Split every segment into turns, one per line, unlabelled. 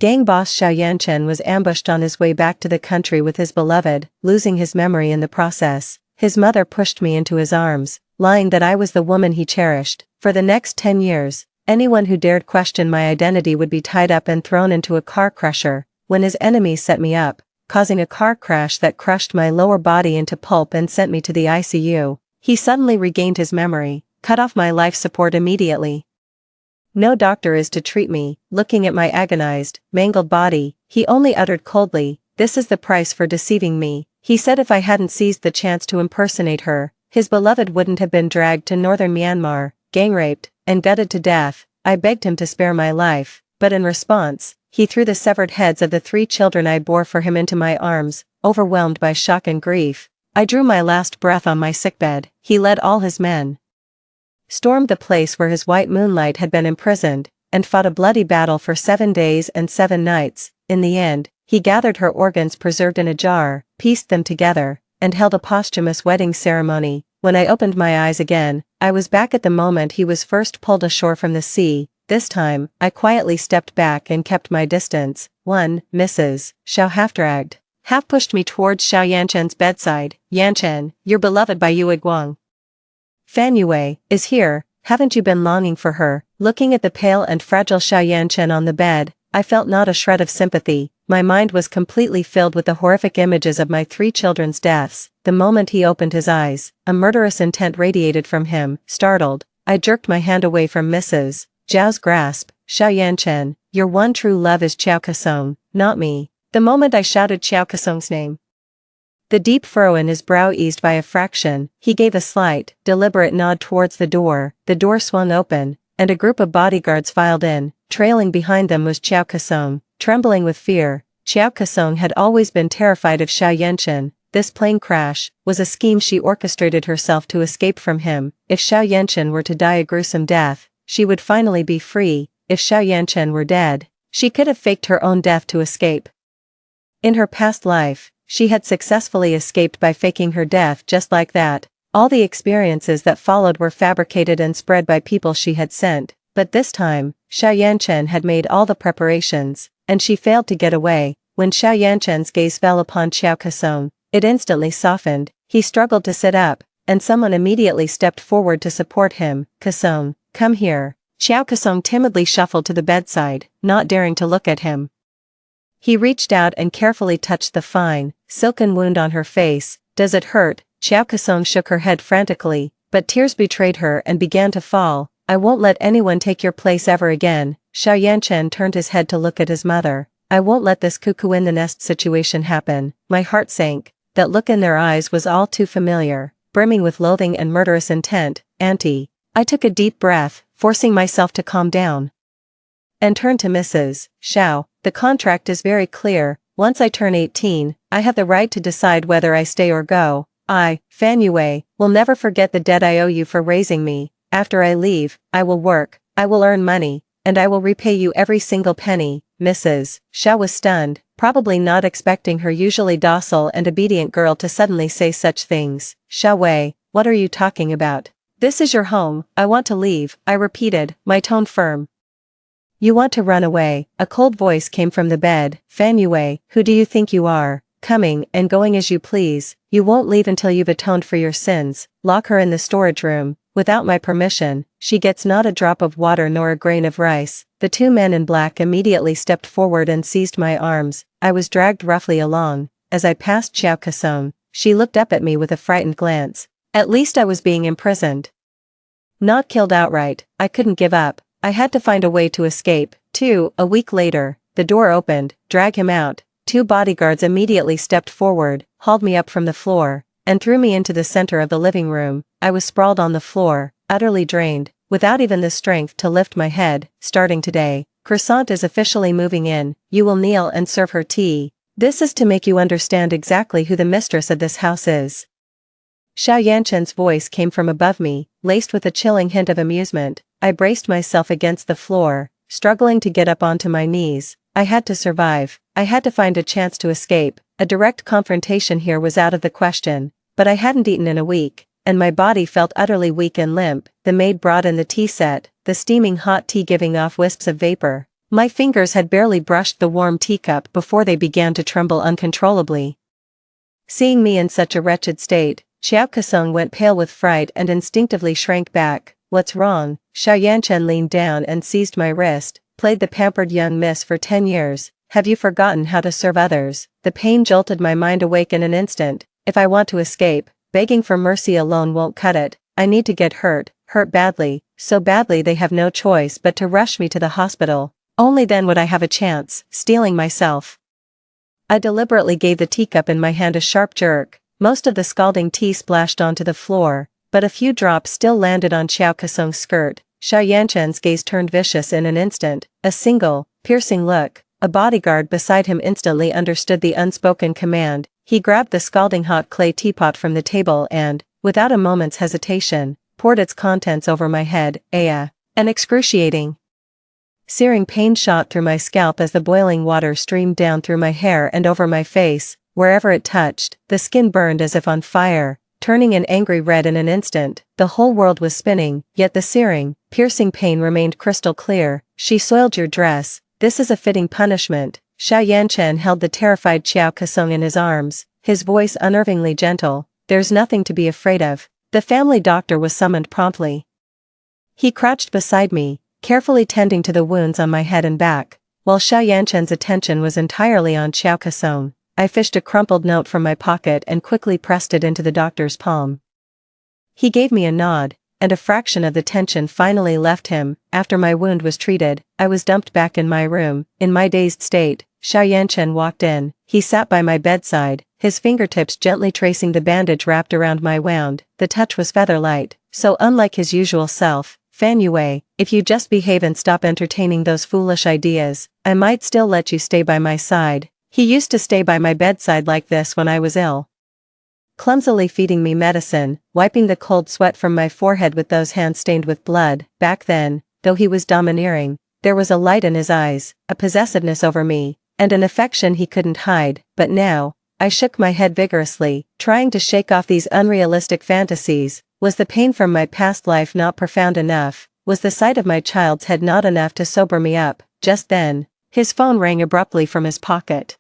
Gang boss Xiao Yanchen was ambushed on his way back to the country with his beloved, losing his memory in the process. His mother pushed me into his arms, lying that I was the woman he cherished. For the next 10 years, anyone who dared question my identity would be tied up and thrown into a car crusher. When his enemies set me up, causing a car crash that crushed my lower body into pulp and sent me to the ICU, he suddenly regained his memory, cut off my life support immediately. No doctor is to treat me. Looking at my agonized, mangled body, he only uttered coldly, "This is the price for deceiving me." He said if I hadn't seized the chance to impersonate her, his beloved wouldn't have been dragged to northern Myanmar, gang-raped, and gutted to death. I begged him to spare my life, but in response, he threw the severed heads of the 3 children I bore for him into my arms. Overwhelmed by shock and grief, I drew my last breath on my sickbed. He led all his men, stormed the place where his white Moonlight had been imprisoned, and fought a bloody battle for 7 days and 7 nights. In the end, he gathered her organs preserved in a jar, pieced them together, and held a posthumous wedding ceremony. When I opened my eyes again, I was back at the moment he was first pulled ashore from the sea. This time, I quietly stepped back and kept my distance. Mrs. Xiao half pushed me towards Xiao Yanchen's bedside. "Yanchen, your beloved by Yue Guang Fan Yue, is here. Haven't you been longing for her?" Looking at the pale and fragile Xiao Yanchen on the bed, I felt not a shred of sympathy. My mind was completely filled with the horrific images of my 3 children's deaths. The moment he opened his eyes, a murderous intent radiated from him. Startled, I jerked my hand away from Mrs. Zhao's grasp. "Xiao Yanchen, your one true love is Qiao Kasong, not me." The moment I shouted Qiao Kasong's name, the deep furrow in his brow eased by a fraction. He gave a slight, deliberate nod towards the door. The door swung open, and a group of bodyguards filed in. Trailing behind them was Qiao Kasong, trembling with fear. Qiao Kasong had always been terrified of Xiao Yanchen. This plane crash was a scheme she orchestrated herself to escape from him. If Xiao Yanchen were to die a gruesome death, she would finally be free. If Xiao Yanchen were dead, she could have faked her own death to escape. In her past life, she had successfully escaped by faking her death just like that. All the experiences that followed were fabricated and spread by people she had sent. But this time, Xiao Yanchen had made all the preparations, and she failed to get away. When Xiao Yanchen's gaze fell upon Qiao Kasong, it instantly softened. He struggled to sit up, and someone immediately stepped forward to support him. "Kasong, come here." Qiao Kasong timidly shuffled to the bedside, not daring to look at him. He reached out and carefully touched the fine, silken wound on her face. "Does it hurt?" Qiao Kasong shook her head frantically, but tears betrayed her and began to fall. "I won't let anyone take your place ever again." Xiao Yanchen turned his head to look at his mother. "I won't let this cuckoo in the nest situation happen." My heart sank. That look in their eyes was all too familiar, brimming with loathing and murderous intent. "Auntie." I took a deep breath, forcing myself to calm down, and turned to Mrs. Xiao. "The contract is very clear. Once I turn 18, I have the right to decide whether I stay or go. I, Fan Yue, will never forget the debt I owe you for raising me. After I leave, I will work, I will earn money, and I will repay you every single penny." Mrs. Xiao was stunned, probably not expecting her usually docile and obedient girl to suddenly say such things. "Xiao Wei, what are you talking about? This is your home." "I want to leave," I repeated, my tone firm. "You want to run away?" A cold voice came from the bed. "Fan Yue, who do you think you are? Coming and going as you please. You won't leave until you've atoned for your sins. Lock her in the storage room. Without my permission, she gets not a drop of water nor a grain of rice." The 2 men in black immediately stepped forward and seized my arms. I was dragged roughly along. As I passed Qiao Kasong, she looked up at me with a frightened glance. At least I was being imprisoned, not killed outright. I couldn't give up. I had to find a way to escape. A week later, the door opened. "Drag him out." 2 bodyguards immediately stepped forward, hauled me up from the floor, and threw me into the center of the living room. I was sprawled on the floor, utterly drained, without even the strength to lift my head. "Starting today, Croissant is officially moving in. You will kneel and serve her tea. This is to make you understand exactly who the mistress of this house is." Xiao Yanchen's voice came from above me, laced with a chilling hint of amusement. I braced myself against the floor, struggling to get up onto my knees. I had to survive. I had to find a chance to escape. A direct confrontation here was out of the question, but I hadn't eaten in a week, and my body felt utterly weak and limp. The maid brought in the tea set, the steaming hot tea giving off wisps of vapor. My fingers had barely brushed the warm teacup before they began to tremble uncontrollably. Seeing me in such a wretched state, Xiao Kesung went pale with fright and instinctively shrank back. What's wrong? Xiao Yanchen leaned down and seized my wrist. Played the pampered young miss for 10 years. Have you forgotten how to serve others? The pain jolted my mind awake in an instant. If I want to escape, begging for mercy alone won't cut it. I need to get hurt badly, so badly they have no choice but to rush me to the hospital. Only then would I have a chance, stealing myself. I deliberately gave the teacup in my hand a sharp jerk. Most of the scalding tea splashed onto the floor, but a few drops still landed on Xiao Kesung's skirt. Xiao Yanchen's gaze turned vicious in an instant. A single, piercing look. A bodyguard beside him instantly understood the unspoken command. He grabbed the scalding hot clay teapot from the table and, without a moment's hesitation, poured its contents over my head. An excruciating, searing pain shot through my scalp as the boiling water streamed down through my hair and over my face. Wherever it touched, the skin burned as if on fire, turning an angry red in an instant. The whole world was spinning, yet the searing, piercing pain remained crystal clear. She soiled your dress. This is a fitting punishment. Xiao Yanchen held the terrified Xiao Kesung in his arms, his voice unnervingly gentle. There's nothing to be afraid of. The family doctor was summoned promptly. He crouched beside me, carefully tending to the wounds on my head and back, while Xiao Yanchen's attention was entirely on Xiao Kesung. I fished a crumpled note from my pocket and quickly pressed it into the doctor's palm. He gave me a nod, and a fraction of the tension finally left him. After my wound was treated, I was dumped back in my room. In my dazed state, Xiao Yanchen walked in. He sat by my bedside, his fingertips gently tracing the bandage wrapped around my wound. The touch was feather-light, so unlike his usual self. Fan Yue, if you just behave and stop entertaining those foolish ideas, I might still let you stay by my side. He used to stay by my bedside like this when I was ill, clumsily feeding me medicine, wiping the cold sweat from my forehead with those hands stained with blood. Back then, though he was domineering, there was a light in his eyes, a possessiveness over me, and an affection he couldn't hide. But now, I shook my head vigorously, trying to shake off these unrealistic fantasies. Was the pain from my past life not profound enough? Was the sight of my child's head not enough to sober me up? Just then, his phone rang abruptly from his pocket.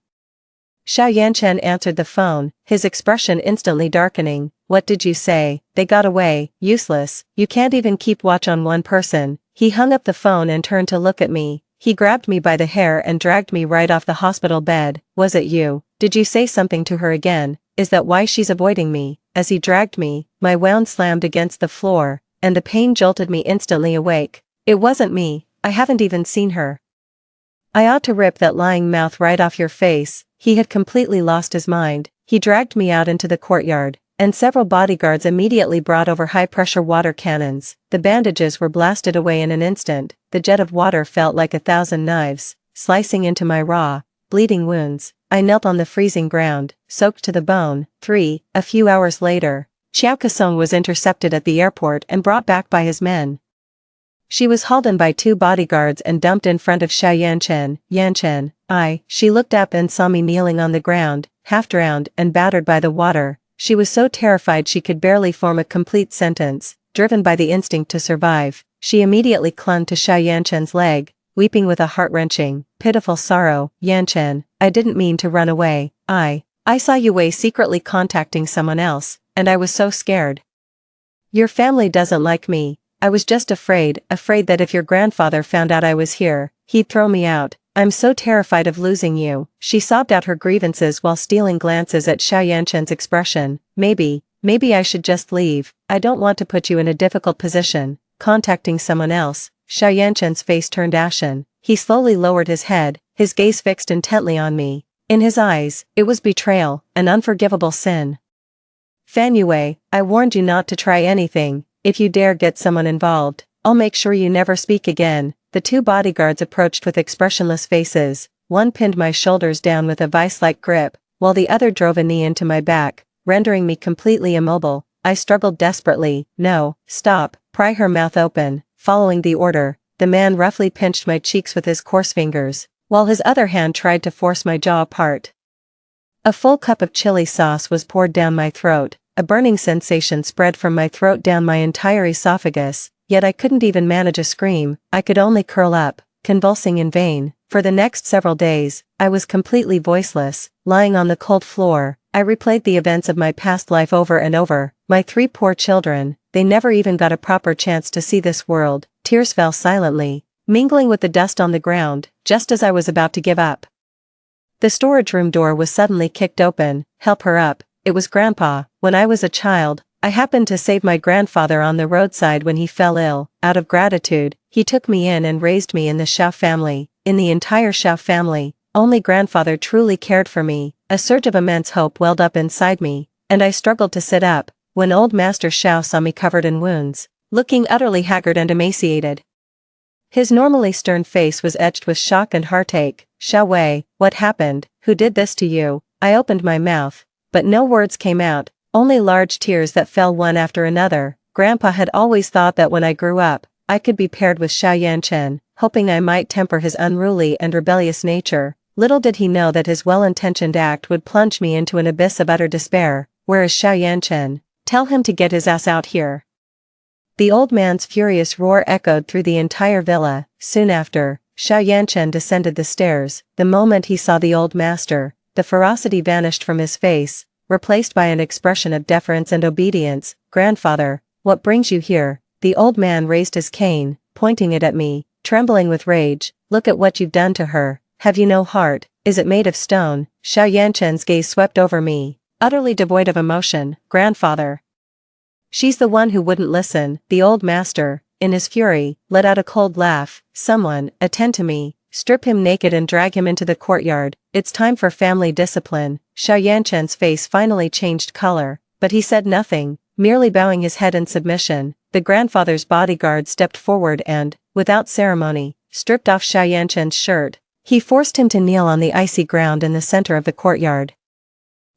Xiao Yanchen answered the phone, his expression instantly darkening. What did you say? They got away. Useless. You can't even keep watch on one person. He hung up the phone and turned to look at me. He grabbed me by the hair and dragged me right off the hospital bed. Was it you? Did you say something to her again? Is that why she's avoiding me? As he dragged me, my wound slammed against the floor, and the pain jolted me instantly awake. It wasn't me. I haven't even seen her. I ought to rip that lying mouth right off your face. He had completely lost his mind. He dragged me out into the courtyard, and several bodyguards immediately brought over high-pressure water cannons. The bandages were blasted away in an instant. The jet of water felt like 1,000 knives, slicing into my raw, bleeding wounds. I knelt on the freezing ground, soaked to the bone. A few hours later, Xiao Kesung was intercepted at the airport and brought back by his men. She was hauled in by 2 bodyguards and dumped in front of Xiao Yanchen. She looked up and saw me kneeling on the ground, half-drowned and battered by the water. She was so terrified she could barely form a complete sentence. Driven by the instinct to survive, she immediately clung to Xiao Yanchen's leg, weeping with a heart-wrenching, pitiful sorrow. Yanchen, I didn't mean to run away. I saw Yue secretly contacting someone else, and I was so scared. Your family doesn't like me. I was just afraid that if your grandfather found out I was here, he'd throw me out. I'm so terrified of losing you. She sobbed out her grievances while stealing glances at Xiao Yanchen's expression. Maybe I should just leave. I don't want to put you in a difficult position. Contacting someone else. Xiao Yanchen's face turned ashen. He slowly lowered his head, his gaze fixed intently on me. In his eyes, it was betrayal, an unforgivable sin. Fan Yue, I warned you not to try anything. If you dare get someone involved, I'll make sure you never speak again. The 2 bodyguards approached with expressionless faces. One pinned my shoulders down with a vice-like grip, while the other drove a knee into my back, rendering me completely immobile. I struggled desperately. No, stop. Pry her mouth open. Following the order, the man roughly pinched my cheeks with his coarse fingers, while his other hand tried to force my jaw apart. A full cup of chili sauce was poured down my throat. A burning sensation spread from my throat down my entire esophagus, yet I couldn't even manage a scream. I could only curl up, convulsing in vain. For the next several days, I was completely voiceless, lying on the cold floor. I replayed the events of my past life over and over. My 3 poor children, they never even got a proper chance to see this world. Tears fell silently, mingling with the dust on the ground, just as I was about to give up. The storage room door was suddenly kicked open. Help her up. It was Grandpa. When I was a child, I happened to save my grandfather on the roadside when he fell ill. Out of gratitude, he took me in and raised me in the Shaw family. In the entire Shaw family, only Grandfather truly cared for me. A surge of immense hope welled up inside me, and I struggled to sit up, when old Master Shaw saw me covered in wounds, looking utterly haggard and emaciated. His normally stern face was etched with shock and heartache. Shao Wei, what happened? Who did this to you? I opened my mouth, but no words came out, only large tears that fell one after another. Grandpa had always thought that when I grew up, I could be paired with Xiao Yanchen, hoping I might temper his unruly and rebellious nature. Little did he know that his well-intentioned act would plunge me into an abyss of utter despair. Where is Xiao Yanchen? Tell him to get his ass out here. The old man's furious roar echoed through the entire villa. Soon after, Xiao Yanchen descended the stairs. The moment he saw the old master, the ferocity vanished from his face, replaced by an expression of deference and obedience. Grandfather, what brings you here? The old man raised his cane, pointing it at me, trembling with rage. Look at what you've done to her. Have you no heart? Is it made of stone? Xiao Yanchen's gaze swept over me, utterly devoid of emotion. Grandfather. She's the one who wouldn't listen. The old master, in his fury, let out a cold laugh. Someone, attend to me, strip him naked and drag him into the courtyard. It's time for family discipline. Xiao Yanchen's face finally changed color, but he said nothing, merely bowing his head in submission. The grandfather's bodyguard stepped forward and, without ceremony, stripped off Xiao Yanchen's shirt. He forced him to kneel on the icy ground in the center of the courtyard.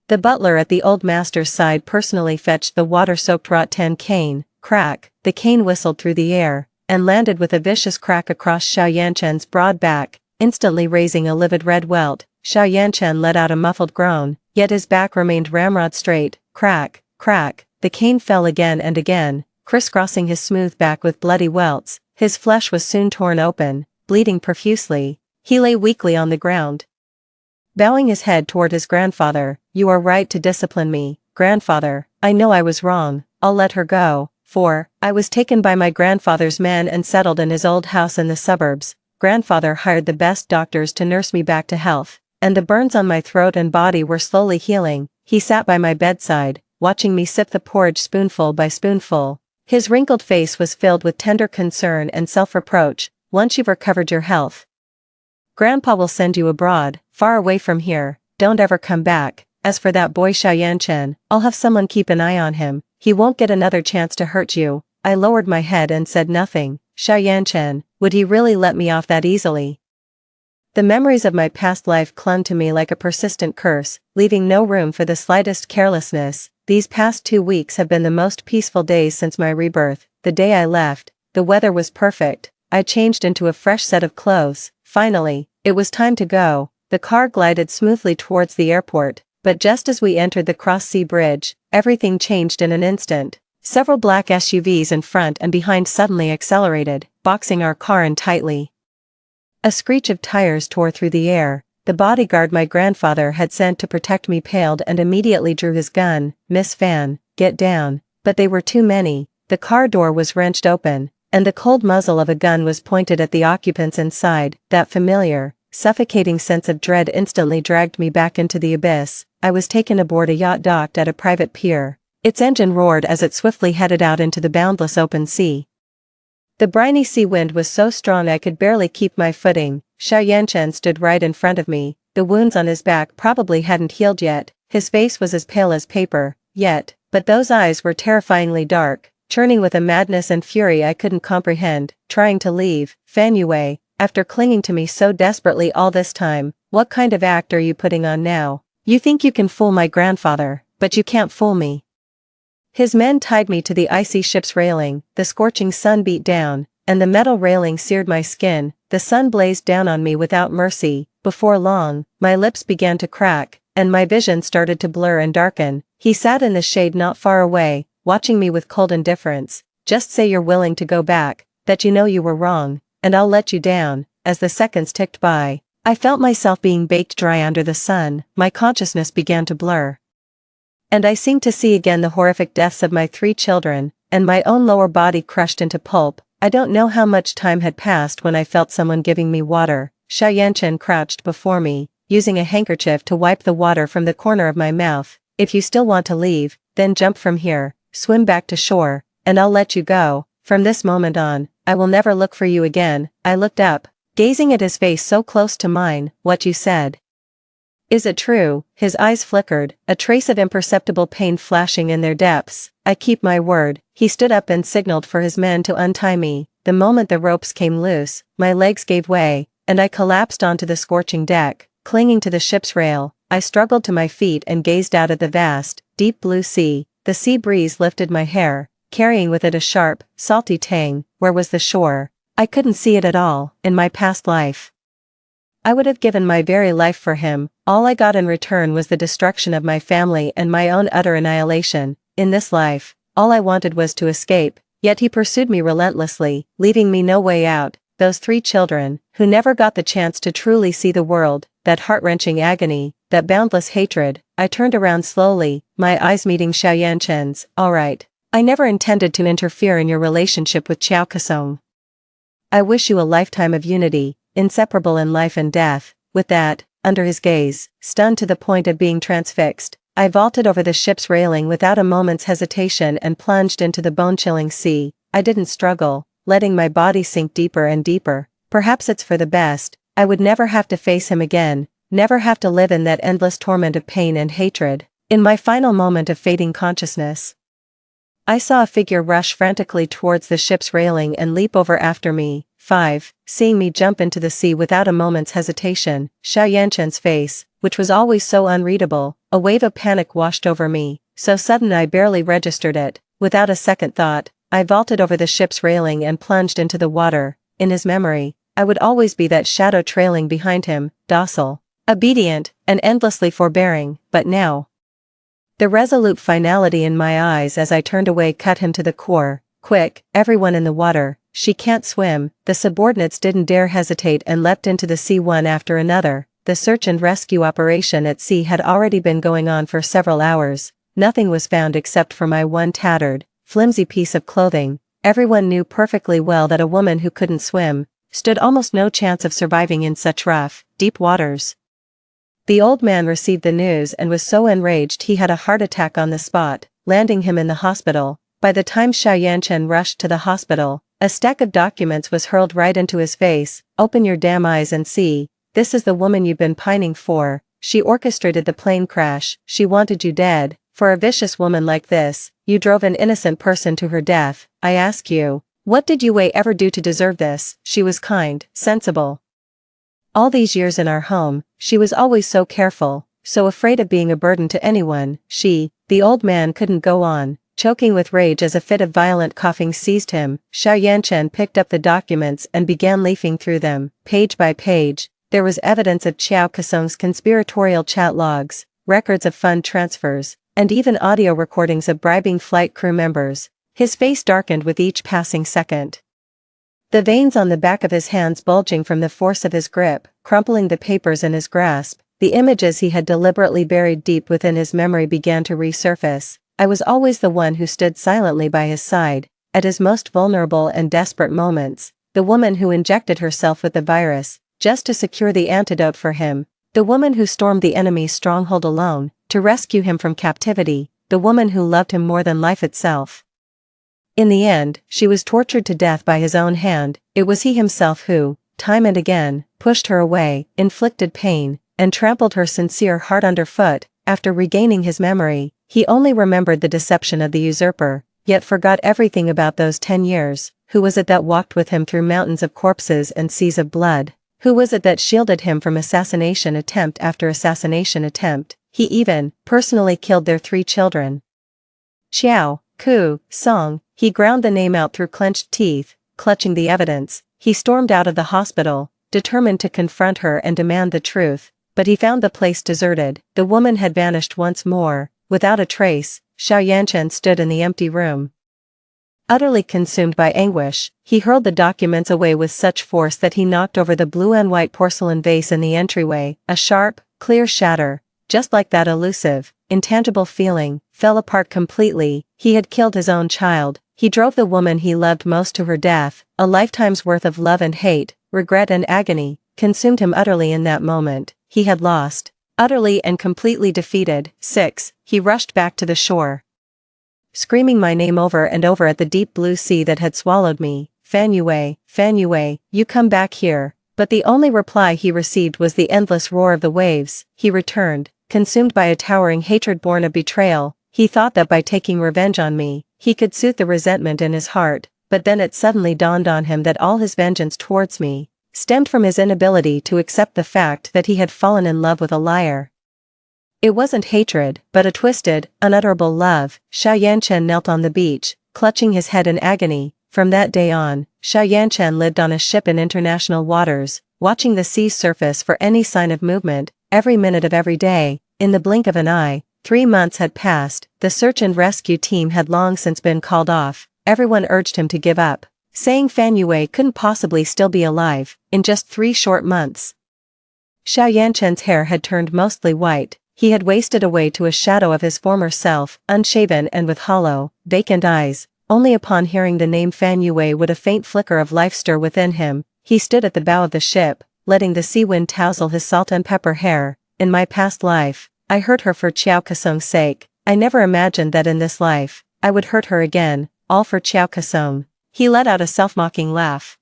The butler at the old master's side personally fetched the water-soaked rattan cane. Crack, the cane whistled through the air, and landed with a vicious crack across Xiao Yanchen's broad back, instantly raising a livid red welt. Xiao Yanchen let out a muffled groan, yet his back remained ramrod straight. Crack, crack, the cane fell again and again, crisscrossing his smooth back with bloody welts. His flesh was soon torn open, bleeding profusely. He lay weakly on the ground, bowing his head toward his grandfather. You are right to discipline me, grandfather. I know I was wrong. I'll let her go, for I was taken by my grandfather's men and settled in his old house in the suburbs. Grandfather hired the best doctors to nurse me back to health, and the burns on my throat and body were slowly healing. He sat by my bedside, watching me sip the porridge spoonful by spoonful. His wrinkled face was filled with tender concern and self-reproach. Once you've recovered your health, Grandpa will send you abroad, far away from here. Don't ever come back. As for that boy Xiao Yanchen, I'll have someone keep an eye on him. He won't get another chance to hurt you. I lowered my head and said nothing. Xiao Yanchen, would he really let me off that easily? The memories of my past life clung to me like a persistent curse, leaving no room for the slightest carelessness. These past 2 weeks have been the most peaceful days since my rebirth. The day I left, the weather was perfect. I changed into a fresh set of clothes. Finally, it was time to go. The car glided smoothly towards the airport, but just as we entered the cross-sea bridge, everything changed in an instant. Several black SUVs in front and behind suddenly accelerated, boxing our car in tightly. A screech of tires tore through the air. The bodyguard my grandfather had sent to protect me paled and immediately drew his gun. Miss Fan, get down. But they were too many. The car door was wrenched open, and the cold muzzle of a gun was pointed at the occupants inside. That familiar, suffocating sense of dread instantly dragged me back into the abyss. I was taken aboard a yacht docked at a private pier. Its engine roared as it swiftly headed out into the boundless open sea. The briny sea wind was so strong I could barely keep my footing. Xiao Yanchen stood right in front of me. The wounds on his back probably hadn't healed yet. His face was as pale as paper, but those eyes were terrifyingly dark, churning with a madness and fury I couldn't comprehend. Trying to leave, Fan Yue, after clinging to me so desperately all this time. What kind of act are you putting on now? You think you can fool my grandfather, but you can't fool me. His men tied me to the icy ship's railing. The scorching sun beat down, and the metal railing seared my skin. The sun blazed down on me without mercy. Before long, my lips began to crack, and my vision started to blur and darken. He sat in the shade not far away, watching me with cold indifference. Just say you're willing to go back, that you know you were wrong, and I'll let you down. as the seconds ticked by. I felt myself being baked dry under the sun, my consciousness began to blur. And I seemed to see again the horrific deaths of my 3 children, and my own lower body crushed into pulp. I don't know how much time had passed when I felt someone giving me water. Xiaoyanchen crouched before me, using a handkerchief to wipe the water from the corner of my mouth. If you still want to leave, then jump from here, swim back to shore, and I'll let you go. From this moment on, I will never look for you again. I looked up, gazing at his face so close to mine. What you said. Is it true? His eyes flickered, a trace of imperceptible pain flashing in their depths. I keep my word. He stood up and signaled for his men to untie me. The moment the ropes came loose, my legs gave way, and I collapsed onto the scorching deck. Clinging to the ship's rail, I struggled to my feet and gazed out at the vast, deep blue sea. The sea breeze lifted my hair, carrying with it a sharp, salty tang. Where was the shore? I couldn't see it at all. In my past life, I would have given my very life for him. All I got in return was the destruction of my family and my own utter annihilation. In this life, all I wanted was to escape, yet he pursued me relentlessly, leaving me no way out. Those 3 children, who never got the chance to truly see the world, that heart-wrenching agony, that boundless hatred. I turned around slowly, my eyes meeting Xiaoyanchen's. All right. I never intended to interfere in your relationship with Qiao Kasong. I wish you a lifetime of unity, inseparable in life and death. With that, under his gaze, stunned to the point of being transfixed, I vaulted over the ship's railing without a moment's hesitation and plunged into the bone-chilling sea. I didn't struggle, letting my body sink deeper and deeper. Perhaps it's for the best. I would never have to face him again, never have to live in that endless torment of pain and hatred. In my final moment of fading consciousness, I saw a figure rush frantically towards the ship's railing and leap over after me. 5. Seeing me jump into the sea without a moment's hesitation, Xiaoyanchen's face, which was always so unreadable, a wave of panic washed over me, so sudden I barely registered it. Without a second thought, I vaulted over the ship's railing and plunged into the water. In his memory, I would always be that shadow trailing behind him, docile, obedient, and endlessly forbearing. But now, the resolute finality in my eyes as I turned away cut him to the core. Quick, everyone in the water. She can't swim. The subordinates didn't dare hesitate and leapt into the sea one after another. The search and rescue operation at sea had already been going on for several hours. Nothing was found except for my one tattered, flimsy piece of clothing. Everyone knew perfectly well that a woman who couldn't swim stood almost no chance of surviving in such rough, deep waters. The old man received the news and was so enraged he had a heart attack on the spot, landing him in the hospital. By the time Xiaoyanchen rushed to the hospital, a stack of documents was hurled right into his face. Open your damn eyes and see. This is the woman you've been pining for. She orchestrated the plane crash. She wanted you dead. For a vicious woman like this, you drove an innocent person to her death. I ask you, what did Yue ever do to deserve this? She was kind, sensible. All these years in our home, she was always so careful, so afraid of being a burden to anyone. The old man couldn't go on, choking with rage as a fit of violent coughing seized him. Xiaoyanchen picked up the documents and began leafing through them. Page by page, there was evidence of Qiao Kasong's conspiratorial chat logs, records of fund transfers, and even audio recordings of bribing flight crew members. His face darkened with each passing second, the veins on the back of his hands bulging from the force of his grip, crumpling the papers in his grasp. The images he had deliberately buried deep within his memory began to resurface. I was always the one who stood silently by his side, at his most vulnerable and desperate moments, the woman who injected herself with the virus, just to secure the antidote for him, the woman who stormed the enemy's stronghold alone, to rescue him from captivity, the woman who loved him more than life itself. In the end, she was tortured to death by his own hand. It was he himself who, time and again, pushed her away, inflicted pain, and trampled her sincere heart underfoot. After regaining his memory, he only remembered the deception of the usurper, yet forgot everything about those 10 years. Who was it that walked with him through mountains of corpses and seas of blood? Who was it that shielded him from assassination attempt after assassination attempt? He even, personally killed their 3 children. Qiao Kasong. He ground the name out through clenched teeth, clutching the evidence. He stormed out of the hospital, determined to confront her and demand the truth, but he found the place deserted. The woman had vanished once more, without a trace. Xiaoyanchen stood in the empty room, Utterly consumed by anguish, he hurled the documents away with such force that he knocked over the blue and white porcelain vase in the entryway. A sharp, clear shatter, just like that elusive, intangible feeling, fell apart completely. He had killed his own child. He drove the woman he loved most to her death. A lifetime's worth of love and hate, regret and agony, consumed him utterly in that moment. He had lost. Utterly and completely defeated. 6. He rushed back to the shore, screaming my name over and over at the deep blue sea that had swallowed me. Fan Yue, you come back here. But the only reply he received was the endless roar of the waves. He returned, consumed by a towering hatred born of betrayal. He thought that by taking revenge on me, he could soothe the resentment in his heart, but then it suddenly dawned on him that all his vengeance towards me stemmed from his inability to accept the fact that he had fallen in love with a liar. It wasn't hatred, but a twisted, unutterable love. Xiao Yanchen knelt on the beach, clutching his head in agony. From that day on, Xiao Yanchen lived on a ship in international waters, watching the sea's surface for any sign of movement, every minute of every day. In the blink of an eye, 3 months had passed. The search and rescue team had long since been called off. Everyone urged him to give up, saying Fan Yue couldn't possibly still be alive. In just 3 short months, Xiao Yanchen's hair had turned mostly white. He had wasted away to a shadow of his former self, unshaven and with hollow, vacant eyes. Only upon hearing the name Fan Yue would a faint flicker of life stir within him. He stood at the bow of the ship, letting the sea wind tousle his salt and pepper hair. In my past life, I hurt her for Chiao Kasong's sake. I never imagined that in this life, I would hurt her again, all for Chiao Kasong. He let out a self-mocking laugh,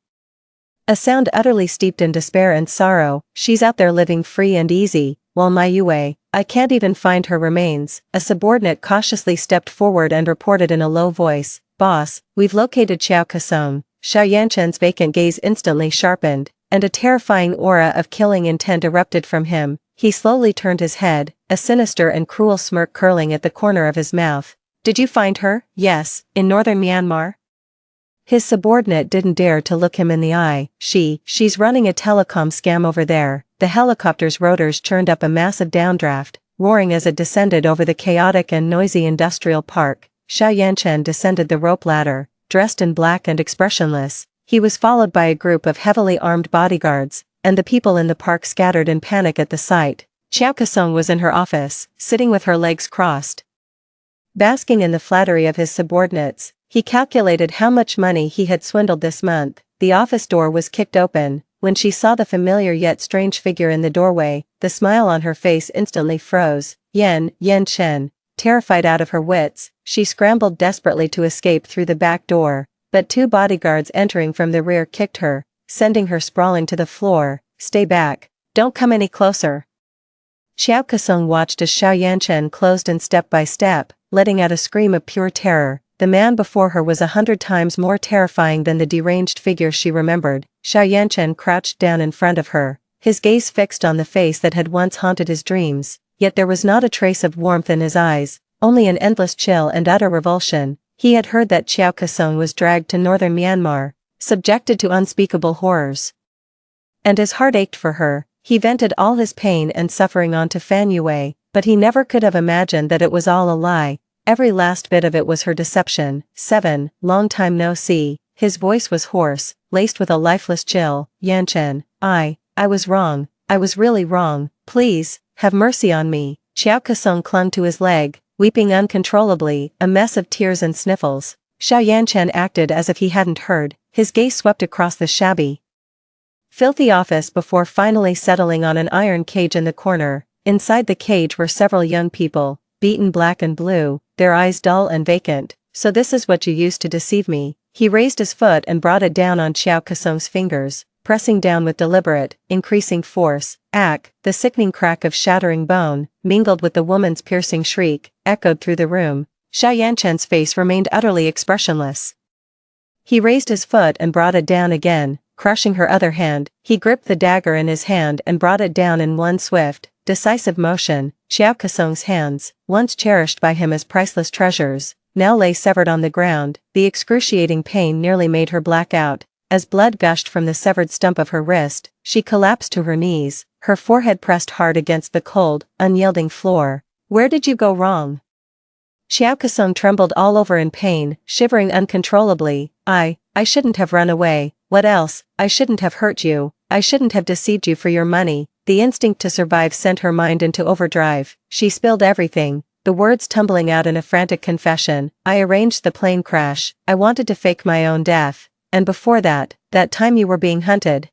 a sound utterly steeped in despair and sorrow. She's out there living free and easy, while my Yue, I can't even find her remains. A subordinate cautiously stepped forward and reported in a low voice, "Boss, we've located Chiao Kasong." Xiao Yanchen's vacant gaze instantly sharpened, and a terrifying aura of killing intent erupted from him. He slowly turned his head, a sinister and cruel smirk curling at the corner of his mouth. "Did you find her?" "Yes, in northern Myanmar." His subordinate didn't dare to look him in the eye. She's running a telecom scam over there." The helicopter's rotors churned up a massive downdraft, roaring as it descended over the chaotic and noisy industrial park. Xiao Yanchen descended the rope ladder, dressed in black and expressionless. He was followed by a group of heavily armed bodyguards, and the people in the park scattered in panic at the sight. Chiao Kasong was in her office, sitting with her legs crossed, basking in the flattery of his subordinates. He calculated how much money he had swindled this month. The office door was kicked open. When she saw the familiar yet strange figure in the doorway, the smile on her face instantly froze. Yan Chen. Terrified out of her wits, she scrambled desperately to escape through the back door, but 2 bodyguards entering from the rear kicked her, sending her sprawling to the floor. "Stay back. Don't come any closer." Chiao Kasong watched as Xiao Yanchen closed in step by step, letting out a scream of pure terror. The man before her was 100 times more terrifying than the deranged figure she remembered. Xiao Yanchen crouched down in front of her, his gaze fixed on the face that had once haunted his dreams, yet there was not a trace of warmth in his eyes, only an endless chill and utter revulsion. He had heard that Chiao Kasong was dragged to northern Myanmar, subjected to unspeakable horrors, and his heart ached for her. He vented all his pain and suffering onto Fan Yue, but he never could have imagined that it was all a lie. Every last bit of it was her deception. 7. Long time no see. His voice was hoarse, laced with a lifeless chill. "Yanchen, I was wrong. I was really wrong. Please, have mercy on me." Chiao Kasong clung to his leg, weeping uncontrollably, a mess of tears and sniffles. Xiao Yanchen acted as if he hadn't heard. His gaze swept across the shabby, filthy office before finally settling on an iron cage in the corner. Inside the cage were several young people, beaten black and blue, their eyes dull and vacant. "So this is what you used to deceive me." He raised his foot and brought it down on Chiao Kasong's fingers, pressing down with deliberate, increasing force. The sickening crack of shattering bone, mingled with the woman's piercing shriek, echoed through the room. Xiao Yanchen's face remained utterly expressionless. He raised his foot and brought it down again, crushing her other hand. He gripped the dagger in his hand and brought it down in one swift, decisive motion. Chiao Kasong's hands, once cherished by him as priceless treasures, now lay severed on the ground. The excruciating pain nearly made her black out. As blood gushed from the severed stump of her wrist, she collapsed to her knees, her forehead pressed hard against the cold, unyielding floor. "Where did you go wrong?" Xiao Kasong trembled all over in pain, shivering uncontrollably. I shouldn't have run away. What else? I shouldn't have hurt you. I shouldn't have deceived you for your money. The instinct to survive sent her mind into overdrive. She spilled everything, the words tumbling out in a frantic confession. I arranged the plane crash. I wanted to fake my own death. And before that time you were being hunted.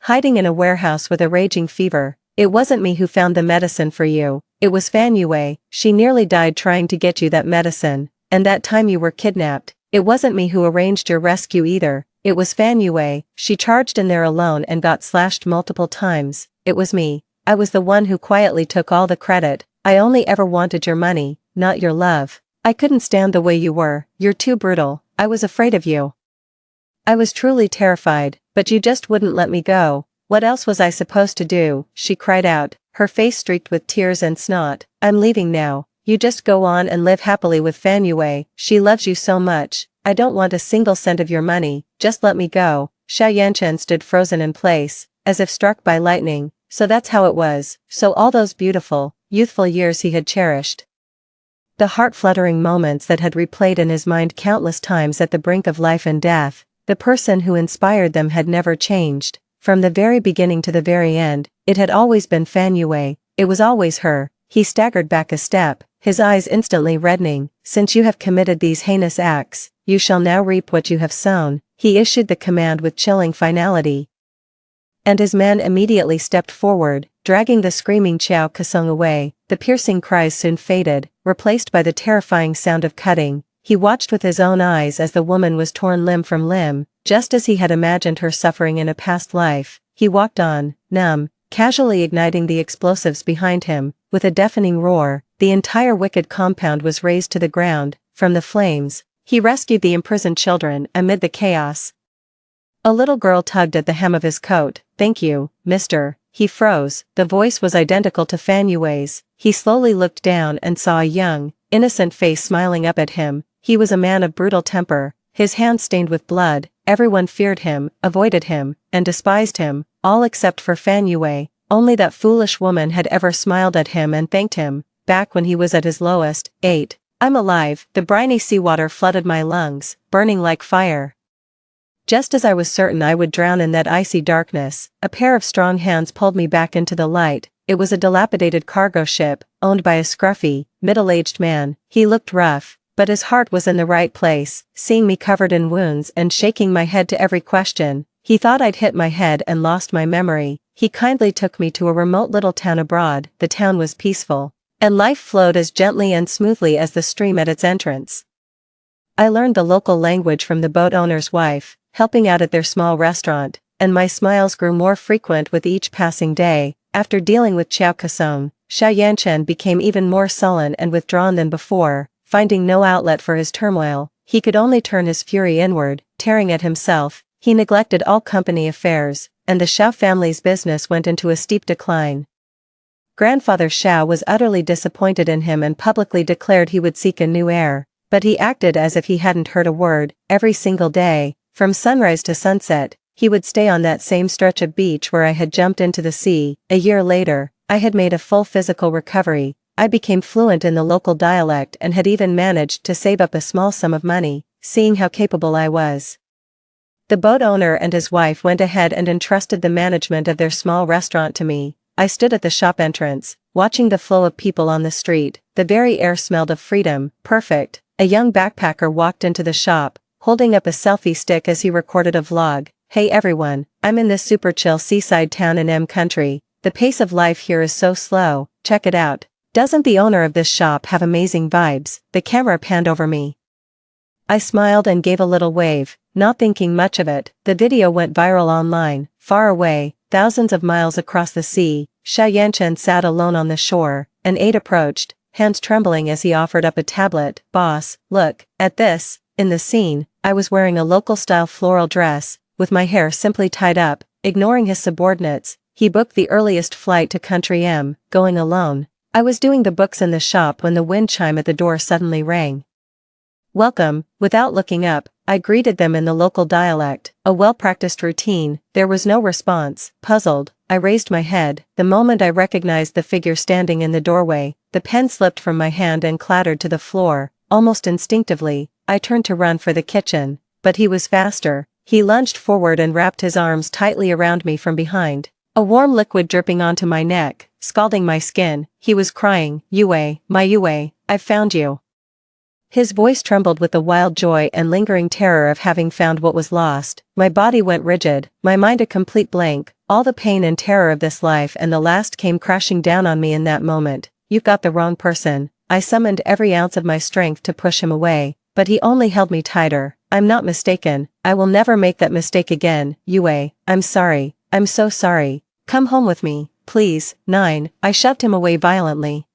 Hiding in a warehouse with a raging fever. It wasn't me who found the medicine for you. It was Fan Yue. She nearly died trying to get you that medicine. And that time you were kidnapped. It wasn't me who arranged your rescue either. It was Fan Yue. She charged in there alone and got slashed multiple times. It was me. I was the one who quietly took all the credit. I only ever wanted your money, not your love. I couldn't stand the way you were. You're too brutal. I was afraid of you. I was truly terrified, but you just wouldn't let me go. What else was I supposed to do? She cried out, her face streaked with tears and snot. I'm leaving now. You just go on and live happily with Fan Yue. She loves you so much. I don't want a single cent of your money. Just let me go. Xiao Yanchen stood frozen in place, as if struck by lightning. So that's how it was. So all those beautiful, youthful years he had cherished. The heart-fluttering moments that had replayed in his mind countless times at the brink of life and death. The person who inspired them had never changed. From the very beginning to the very end, it had always been Fan Yue. It was always her. He staggered back a step, his eyes instantly reddening. Since you have committed these heinous acts, you shall now reap what you have sown. He issued the command with chilling finality. And his men immediately stepped forward, dragging the screaming Xiao Kasong away. The piercing cries soon faded, replaced by the terrifying sound of cutting. He watched with his own eyes as the woman was torn limb from limb, just as he had imagined her suffering in a past life. He walked on, numb, casually igniting the explosives behind him. With a deafening roar, the entire wicked compound was razed to the ground. From the flames, he rescued the imprisoned children amid the chaos. A little girl tugged at the hem of his coat. Thank you, mister. He froze. The voice was identical to Fan Yue's. He slowly looked down and saw a young, innocent face smiling up at him. He was a man of brutal temper, his hands stained with blood. Everyone feared him, avoided him, and despised him, all except for Fan Yue. Only that foolish woman had ever smiled at him and thanked him, back when he was at his lowest. 8. I'm alive. The briny seawater flooded my lungs, burning like fire. Just as I was certain I would drown in that icy darkness, a pair of strong hands pulled me back into the light. It was a dilapidated cargo ship, owned by a scruffy, middle-aged man. He looked rough, but his heart was in the right place. Seeing me covered in wounds and shaking my head to every question, he thought I'd hit my head and lost my memory. He kindly took me to a remote little town abroad. The town was peaceful, and life flowed as gently and smoothly as the stream at its entrance. I learned the local language from the boat owner's wife, helping out at their small restaurant, and my smiles grew more frequent with each passing day. After dealing with Xiao Kasong, Xiao Yanchen became even more sullen and withdrawn than before. Finding no outlet for his turmoil, he could only turn his fury inward, tearing at himself. He neglected all company affairs, and the Xiao family's business went into a steep decline. Grandfather Xiao was utterly disappointed in him and publicly declared he would seek a new heir, but he acted as if he hadn't heard a word. Every single day, from sunrise to sunset, he would stay on that same stretch of beach where I had jumped into the sea. A year later, I had made a full physical recovery. I became fluent in the local dialect and had even managed to save up a small sum of money, seeing how capable I was. The boat owner and his wife went ahead and entrusted the management of their small restaurant to me. I stood at the shop entrance, watching the flow of people on the street. The very air smelled of freedom. Perfect. A young backpacker walked into the shop, holding up a selfie stick as he recorded a vlog. Hey everyone, I'm in this super chill seaside town in M country. The pace of life here is so slow. Check it out. Doesn't the owner of this shop have amazing vibes? The camera panned over me. I smiled and gave a little wave, not thinking much of it. The video went viral online. Far away, thousands of miles across the sea, Xiao Yanchen sat alone on the shore. An aide approached, hands trembling as he offered up a tablet. Boss, look at this. In the scene, I was wearing a local-style floral dress, with my hair simply tied up. Ignoring his subordinates, he booked the earliest flight to Country M, going alone. I was doing the books in the shop when the wind chime at the door suddenly rang. Welcome. Without looking up, I greeted them in the local dialect, a well-practiced routine. There was no response. Puzzled, I raised my head. The moment I recognized the figure standing in the doorway, the pen slipped from my hand and clattered to the floor. Almost instinctively, I turned to run for the kitchen, but he was faster. He lunged forward and wrapped his arms tightly around me from behind. A warm liquid dripping onto my neck, scalding my skin. He was crying, "Yue, my Yue, I've found you." His voice trembled with the wild joy and lingering terror of having found what was lost. My body went rigid, my mind a complete blank. All the pain and terror of this life and the last came crashing down on me in that moment. "You've got the wrong person." I summoned every ounce of my strength to push him away, but he only held me tighter. "I'm not mistaken. I will never make that mistake again, Yue. I'm sorry. I'm so sorry. Come home with me, please." 9. I shoved him away violently.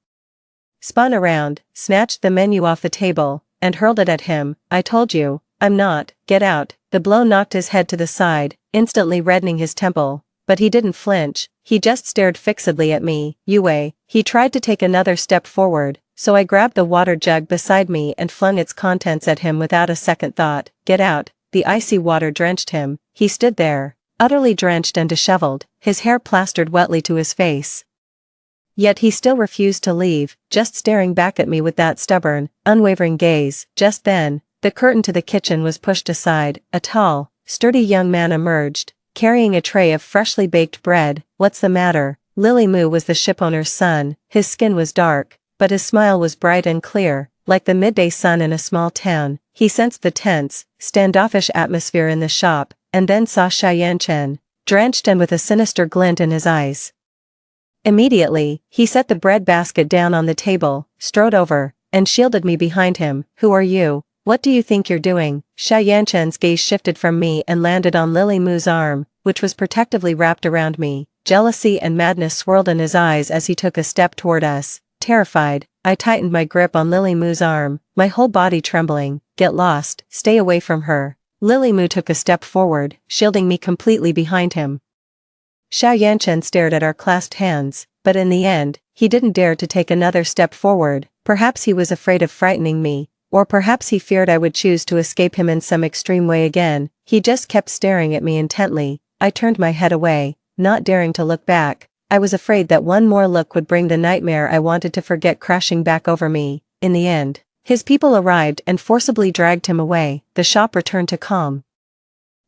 Spun around, snatched the menu off the table, and hurled it at him. "I told you, I'm not. Get out." The blow knocked his head to the side, instantly reddening his temple. But he didn't flinch, he just stared fixedly at me. "Yue." He tried to take another step forward, so I grabbed the water jug beside me and flung its contents at him without a second thought. "Get out." The icy water drenched him. He stood there, utterly drenched and disheveled, his hair plastered wetly to his face. Yet he still refused to leave, just staring back at me with that stubborn, unwavering gaze. Just then, the curtain to the kitchen was pushed aside. A tall, sturdy young man emerged, carrying a tray of freshly baked bread. "What's the matter?" Lily Moo was the shipowner's son. His skin was dark, but his smile was bright and clear, like the midday sun in a small town. He sensed the tense, standoffish atmosphere in the shop, and then saw Xianchen, drenched and with a sinister glint in his eyes. Immediately, he set the bread basket down on the table, strode over, and shielded me behind him. "Who are you? What do you think you're doing?" Xianchen's gaze shifted from me and landed on Lily Moo's arm, which was protectively wrapped around me. Jealousy and madness swirled in his eyes as he took a step toward us. Terrified, I tightened my grip on Lily Moo's arm, my whole body trembling. "Get lost, stay away from her." Lily Moo took a step forward, shielding me completely behind him. Xiaoyanchen stared at our clasped hands, but in the end, he didn't dare to take another step forward. Perhaps he was afraid of frightening me, or perhaps he feared I would choose to escape him in some extreme way again. He just kept staring at me intently. I turned my head away, not daring to look back. I was afraid that one more look would bring the nightmare I wanted to forget crashing back over me. In the end, his people arrived and forcibly dragged him away. The shop returned to calm.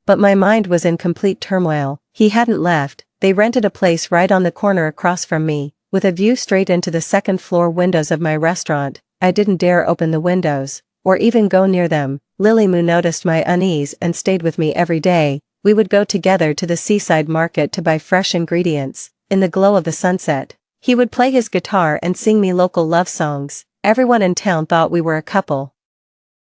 But my mind was in complete turmoil. He hadn't left. They rented a place right on the corner across from me, with a view straight into the second-floor windows of my restaurant. I didn't dare open the windows, or even go near them. Lily Moo noticed my unease and stayed with me every day. We would go together to the seaside market to buy fresh ingredients. In the glow of the sunset, he would play his guitar and sing me local love songs. Everyone in town thought we were a couple,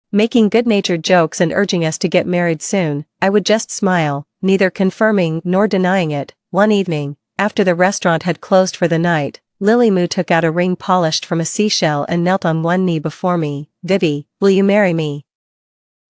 making good-natured jokes and urging us to get married soon. I would just smile, neither confirming nor denying it. One evening, after the restaurant had closed for the night, Lily Moo took out a ring polished from a seashell and knelt on one knee before me. "Vivi, will you marry me?"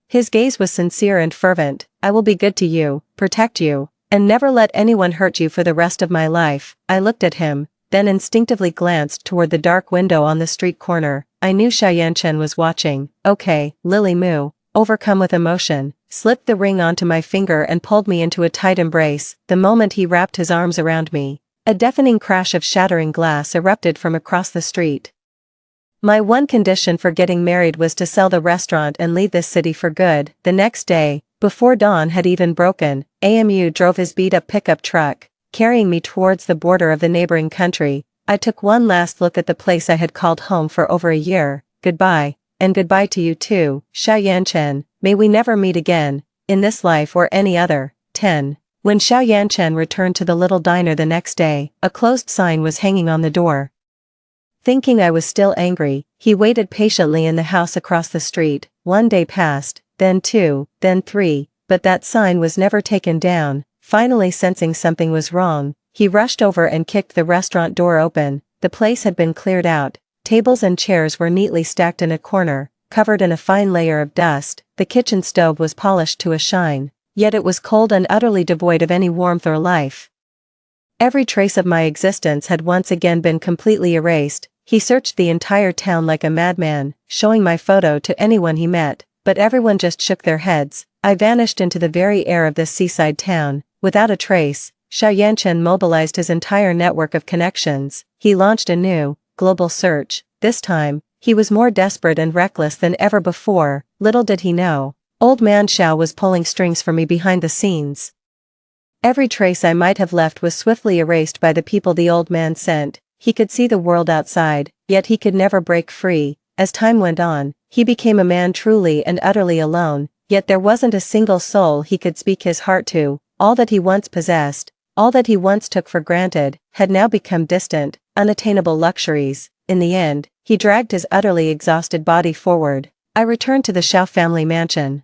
His gaze was sincere and fervent. "I will be good to you, protect you, and never let anyone hurt you for the rest of my life." I looked at him, then instinctively glanced toward the dark window on the street corner. I knew Xiaoyanchen was watching. "Okay." Lily Moo, overcome with emotion, slipped the ring onto my finger and pulled me into a tight embrace. The moment he wrapped his arms around me, a deafening crash of shattering glass erupted from across the street. My one condition for getting married was to sell the restaurant and leave this city for good. The next day, before dawn had even broken, AMU drove his beat-up pickup truck, carrying me towards the border of the neighboring country. I took one last look at the place I had called home for over a year. Goodbye, and goodbye to you too, Xiaoyanchen. May we never meet again, in this life or any other. 10. When Xiaoyanchen returned to the little diner the next day, a closed sign was hanging on the door. Thinking I was still angry, he waited patiently in the house across the street. One day passed, then 2, then 3, but that sign was never taken down. Finally, sensing something was wrong, he rushed over and kicked the restaurant door open. The place had been cleared out. Tables and chairs were neatly stacked in a corner, covered in a fine layer of dust. The kitchen stove was polished to a shine, yet it was cold and utterly devoid of any warmth or life. Every trace of my existence had once again been completely erased. He searched the entire town like a madman, showing my photo to anyone he met. but everyone just shook their heads. I vanished into the very air of this seaside town, without a trace. Xiao Yanchen mobilized his entire network of connections. He launched a new, global search. This time, he was more desperate and reckless than ever before. Little did he know, Old Man Xiao was pulling strings for me behind the scenes. Every trace I might have left was swiftly erased by the people the old man sent. He could see the world outside, yet he could never break free. As time went on, he became a man truly and utterly alone, yet there wasn't a single soul he could speak his heart to. All that he once possessed, all that he once took for granted, had now become distant, unattainable luxuries. In the end, he dragged his utterly exhausted body forward. I returned to the Xiao family mansion,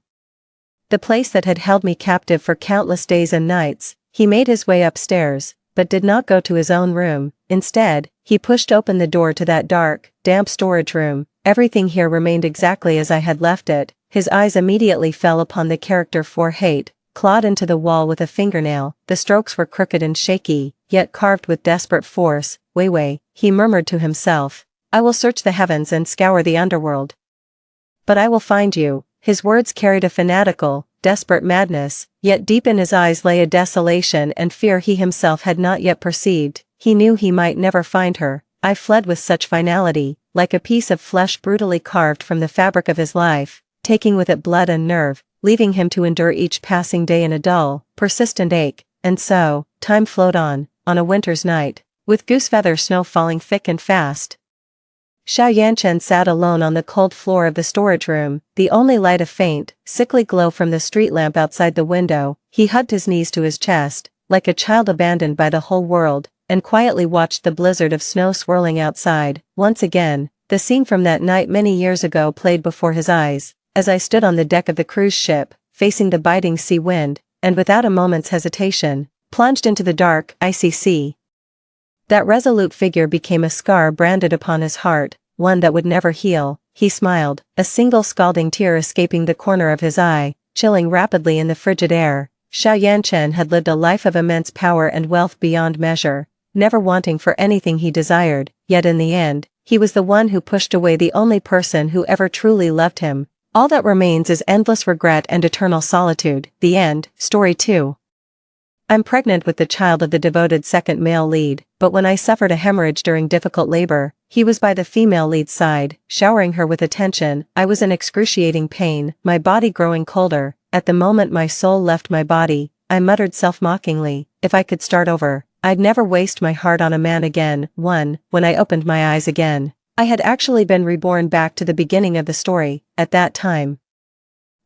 the place that had held me captive for countless days and nights. He made his way upstairs, but did not go to his own room. Instead, he pushed open the door to that dark, damp storage room. Everything here remained exactly as I had left it. His eyes immediately fell upon the character for hate, clawed into the wall with a fingernail. The strokes were crooked and shaky, yet carved with desperate force. Wei Wei, he murmured to himself. I will search the heavens and scour the underworld, but I will find you. His words carried a fanatical, desperate madness, yet deep in his eyes lay a desolation and fear he himself had not yet perceived. He knew he might never find her. I fled with such finality, like a piece of flesh brutally carved from the fabric of his life, taking with it blood and nerve, leaving him to endure each passing day in a dull, persistent ache. And so, time flowed on a winter's night, with goosefeather snow falling thick and fast. Xiao Yanchen sat alone on the cold floor of the storage room, the only light a faint, sickly glow from the street lamp outside the window. He hugged his knees to his chest, like a child abandoned by the whole world, and quietly watched the blizzard of snow swirling outside. Once again, the scene from that night many years ago played before his eyes, as I stood on the deck of the cruise ship, facing the biting sea wind, and without a moment's hesitation, plunged into the dark, icy sea. That resolute figure became a scar branded upon his heart, one that would never heal. He smiled, a single scalding tear escaping the corner of his eye, chilling rapidly in the frigid air. Xiao Yanchen had lived a life of immense power and wealth beyond measure, never wanting for anything he desired, yet in the end, he was the one who pushed away the only person who ever truly loved him. All that remains is endless regret and eternal solitude. The end. Story 2. I'm pregnant with the child of the devoted second male lead, but when I suffered a hemorrhage during difficult labor, he was by the female lead's side, showering her with attention. I was in excruciating pain, my body growing colder. At the moment my soul left my body, I muttered self-mockingly, if I could start over, I'd never waste my heart on a man again. When I opened my eyes again, I had actually been reborn back to the beginning of the story. At that time,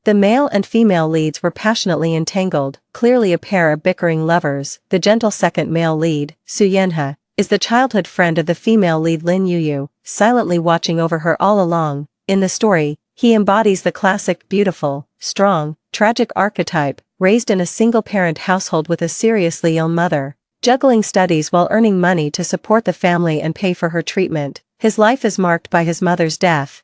the male and female leads were passionately entangled, clearly a pair of bickering lovers. The gentle second male lead, Su Yanhe, is the childhood friend of the female lead Lin Yuyu, silently watching over her all along. In the story, he embodies the classic, beautiful, strong, tragic archetype, raised in a single-parent household with a seriously ill mother, juggling studies while earning money to support the family and pay for her treatment. His life is marked by his mother's death,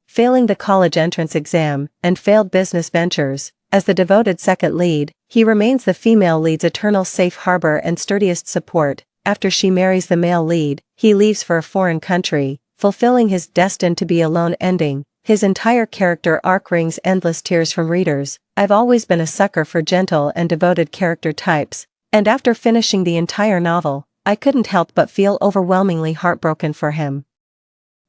failing the college entrance exam, and failed business ventures. As the devoted second lead, he remains the female lead's eternal safe harbor and sturdiest support. After she marries the male lead, he leaves for a foreign country, fulfilling his destined to be alone ending. His entire character arc wrings endless tears from readers. I've always been a sucker for gentle and devoted character types, and after finishing the entire novel, I couldn't help but feel overwhelmingly heartbroken for him.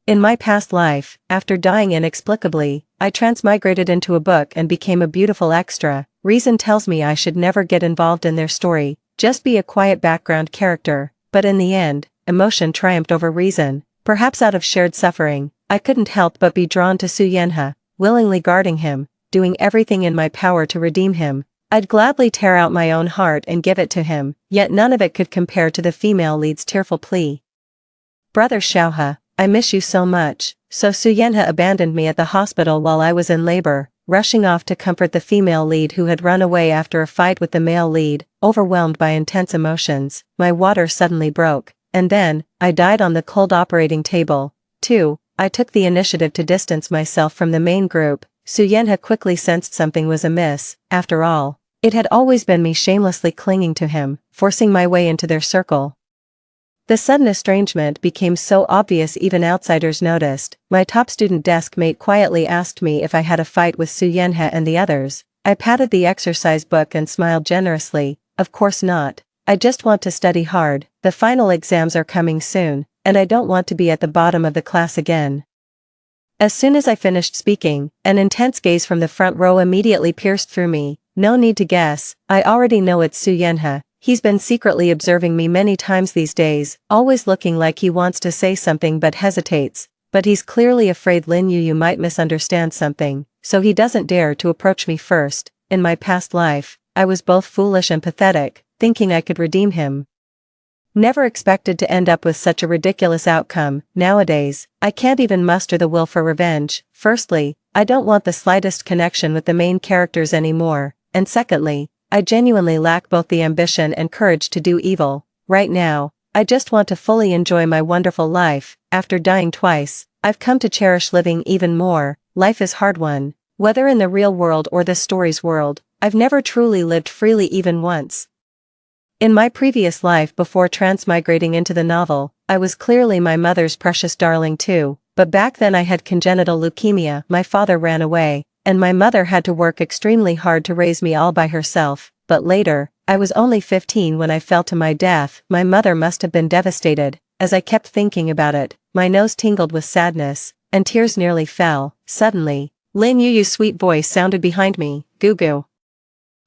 In my past life, after dying inexplicably, I transmigrated into a book and became a beautiful extra. Reason tells me I should never get involved in their story, just be a quiet background character, but in the end, emotion triumphed over reason. Perhaps out of shared suffering, I couldn't help but be drawn to Su Yanhe, willingly guarding him, doing everything in my power to redeem him. I'd gladly tear out my own heart and give it to him, yet none of it could compare to the female lead's tearful plea. Brother Xiaohe, I miss you so much. So Su Yanhe abandoned me at the hospital while I was in labor, rushing off to comfort the female lead who had run away after a fight with the male lead. Overwhelmed by intense emotions, my water suddenly broke, and then, I died on the cold operating table. 2. I took the initiative to distance myself from the main group. Su Yanhe quickly sensed something was amiss. After all, it had always been me shamelessly clinging to him, forcing my way into their circle. The sudden estrangement became so obvious even outsiders noticed. My top student desk mate quietly asked me if I had a fight with Su Yenhe and the others. I patted the exercise book and smiled generously. Of course not. I just want to study hard, the final exams are coming soon, and I don't want to be at the bottom of the class again. As soon as I finished speaking, an intense gaze from the front row immediately pierced through me. No need to guess, I already know it's Su Yenhe. He's been secretly observing me many times these days, always looking like he wants to say something but hesitates. But he's clearly afraid Lin Yuyu might misunderstand something, so he doesn't dare to approach me first. In my past life, I was both foolish and pathetic, thinking I could redeem him. Never expected to end up with such a ridiculous outcome. Nowadays, I can't even muster the will for revenge. Firstly, I don't want the slightest connection with the main characters anymore, and secondly, I genuinely lack both the ambition and courage to do evil. Right now, I just want to fully enjoy my wonderful life. After dying twice, I've come to cherish living even more. Life is hard one. Whether in the real world or the story's world, I've never truly lived freely even once. In my previous life before transmigrating into the novel, I was clearly my mother's precious darling too, but back then I had congenital leukemia, my father ran away, and my mother had to work extremely hard to raise me all by herself. But later, I was only 15 when I fell to my death. My mother must have been devastated. As I kept thinking about it, my nose tingled with sadness, and tears nearly fell. Suddenly, Lin Yuyu's sweet voice sounded behind me. Gugu.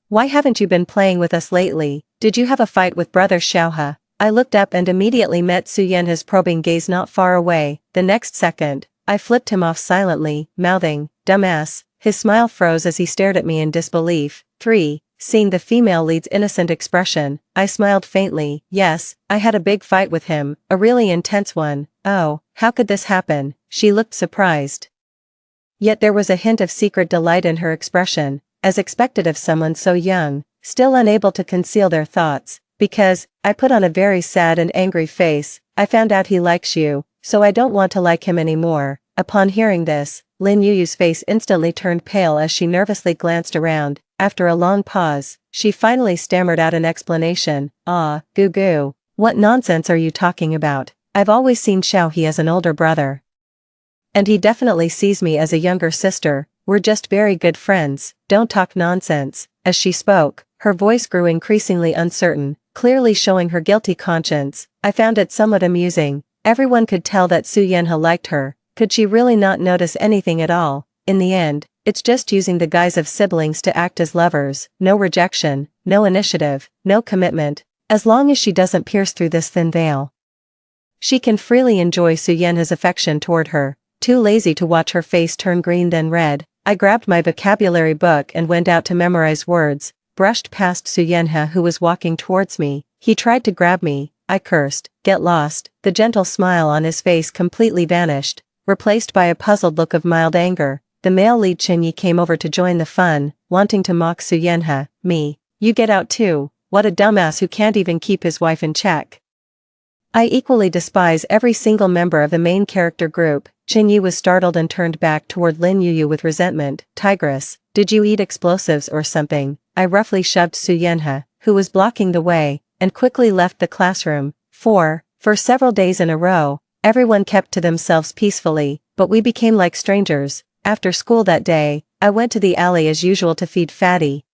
Why haven't you been playing with us lately? Did you have a fight with brother Xiaohe? I looked up and immediately met Su Yenhe's probing gaze not far away. The next second, I flipped him off silently, mouthing, "Dumbass." His smile froze as he stared at me in disbelief. 3. Seeing the female lead's innocent expression, I smiled faintly. Yes, I had a big fight with him, a really intense one. Oh, how could this happen? She looked surprised. Yet there was a hint of secret delight in her expression, as expected of someone so young, still unable to conceal their thoughts. Because, I put on a very sad and angry face, I found out he likes you, so I don't want to like him anymore. Upon hearing this, Lin Yuyu's face instantly turned pale as she nervously glanced around. After a long pause, she finally stammered out an explanation. Ah, Gugu. What nonsense are you talking about? I've always seen Xiaohe as an older brother. And he definitely sees me as a younger sister. We're just very good friends. Don't talk nonsense. As she spoke, her voice grew increasingly uncertain, clearly showing her guilty conscience. I found it somewhat amusing. Everyone could tell that Su Yenhe liked her. Could she really not notice anything at all? In the end, it's just using the guise of siblings to act as lovers. No rejection, no initiative, no commitment. As long as she doesn't pierce through this thin veil, she can freely enjoy Su Yenhe's affection toward her. Too lazy to watch her face turn green then red, I grabbed my vocabulary book and went out to memorize words, brushed past Su Yenhe who was walking towards me. He tried to grab me. I cursed. Get lost. The gentle smile on his face completely vanished, replaced by a puzzled look of mild anger. The male lead Qinyi came over to join the fun, wanting to mock Su Yenhe. Me. You get out too. What a dumbass who can't even keep his wife in check. I equally despise every single member of the main character group. Qinyi was startled and turned back toward Lin Yuyu with resentment. Tigress, did you eat explosives or something? I roughly shoved Su Yenhe, who was blocking the way, and quickly left the classroom. For several days in a row, everyone kept to themselves peacefully, but we became like strangers. After school that day, I went to the alley as usual to feed Fatty.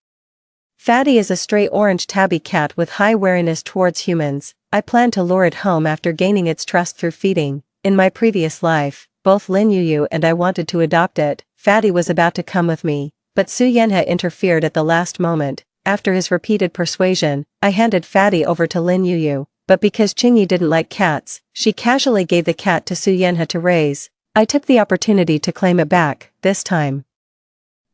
Fatty is a stray orange tabby cat with high wariness towards humans. I plan to lure it home after gaining its trust through feeding. In my previous life, both Lin Yuyu and I wanted to adopt it. Fatty was about to come with me, but Su Yenhe interfered at the last moment. After his repeated persuasion, I handed Fatty over to Lin Yuyu, but because Qinyi didn't like cats, she casually gave the cat to Su Yenhe to raise. I took the opportunity to claim it back. This time,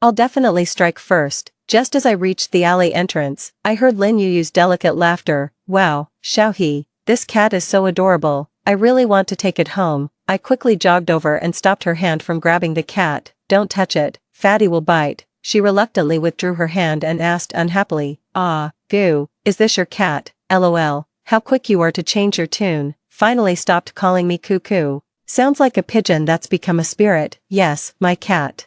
I'll definitely strike first. Just as I reached the alley entrance, I heard Lin Yuyu's delicate laughter. Wow, Xiaohe, this cat is so adorable. I really want to take it home. I quickly jogged over and stopped her hand from grabbing the cat. Don't touch it, Fatty will bite. She reluctantly withdrew her hand and asked unhappily, Ah, Goo, is this your cat? LOL, how quick you are to change your tune. Finally stopped calling me cuckoo. Sounds like a pigeon that's become a spirit. Yes, my cat.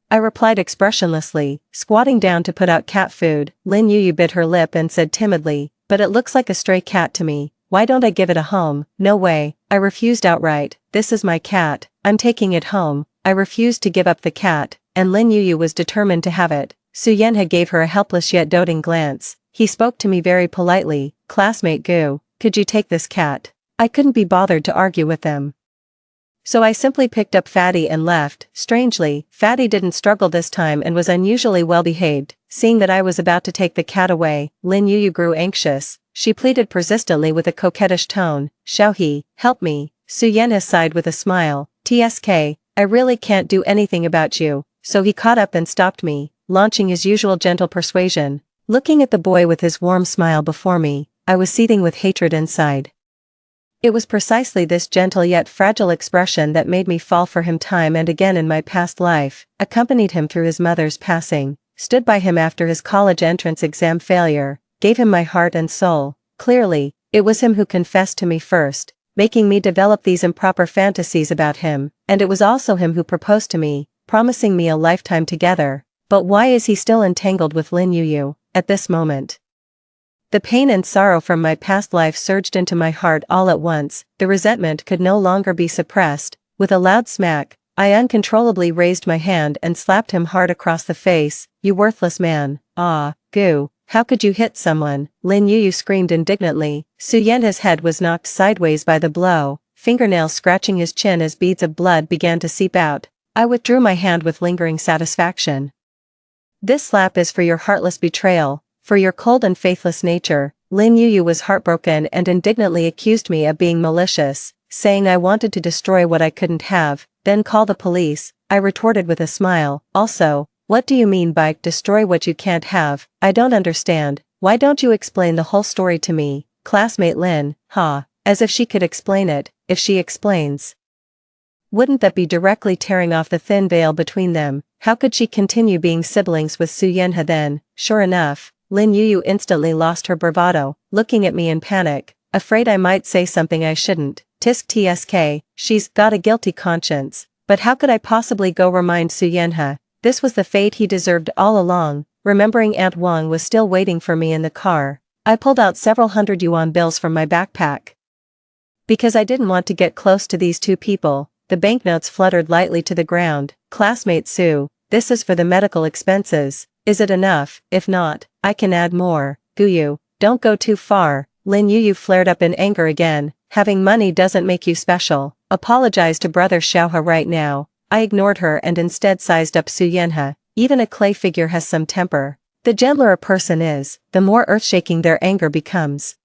I replied expressionlessly, squatting down to put out cat food. Lin Yuyu bit her lip and said timidly, but it looks like a stray cat to me. Why don't I give it a home? No way, I refused outright. This is my cat, I'm taking it home. I refused to give up the cat, and Lin Yuyu was determined to have it. Su Yanhe gave her a helpless yet doting glance. He spoke to me very politely, classmate Gu, could you take this cat? I couldn't be bothered to argue with them. So I simply picked up Fatty and left. Strangely, Fatty didn't struggle this time and was unusually well behaved. Seeing that I was about to take the cat away, Lin Yuyu grew anxious. She pleaded persistently with a coquettish tone, Xiaohe, help me. Su Yanhe sighed with a smile, TSK, I really can't do anything about you. So he caught up and stopped me, launching his usual gentle persuasion. Looking at the boy with his warm smile before me, I was seething with hatred inside. It was precisely this gentle yet fragile expression that made me fall for him time and again in my past life, accompanied him through his mother's passing, stood by him after his college entrance exam failure, gave him my heart and soul. Clearly, it was him who confessed to me first, making me develop these improper fantasies about him, and it was also him who proposed to me, promising me a lifetime together. But why is he still entangled with Lin Yuyu, at this moment? The pain and sorrow from my past life surged into my heart all at once. The resentment could no longer be suppressed. With a loud smack, I uncontrollably raised my hand and slapped him hard across the face. You worthless man. Ah, Gu, how could you hit someone? Lin Yuyu screamed indignantly. Su Yanhe's head was knocked sideways by the blow, fingernails scratching his chin as beads of blood began to seep out. I withdrew my hand with lingering satisfaction. This slap is for your heartless betrayal. For your cold and faithless nature. Lin Yuyu was heartbroken and indignantly accused me of being malicious, saying I wanted to destroy what I couldn't have, then call the police. I retorted with a smile, also, what do you mean by destroy what you can't have? I don't understand. Why don't you explain the whole story to me, classmate Lin? Ha, as if she could explain it. If she explains, wouldn't that be directly tearing off the thin veil between them? How could she continue being siblings with Su Yanhe then? Sure enough, Lin Yuyu instantly lost her bravado, looking at me in panic, afraid I might say something I shouldn't. Tisk tsk, she's got a guilty conscience. But how could I possibly go remind Su Yanhe? This was the fate he deserved all along. Remembering Aunt Wang was still waiting for me in the car, I pulled out several hundred-yuan bills from my backpack. Because I didn't want to get close to these two people, the banknotes fluttered lightly to the ground. Classmate Su, this is for the medical expenses. Is it enough? If not, I can add more. Guyu, don't go too far. Lin Yuyu flared up in anger again. Having money doesn't make you special. Apologize to brother Xiaohe right now. I ignored her and instead sized up Su Yanhe. Even a clay figure has some temper. The gentler a person is, the more earth-shaking their anger becomes.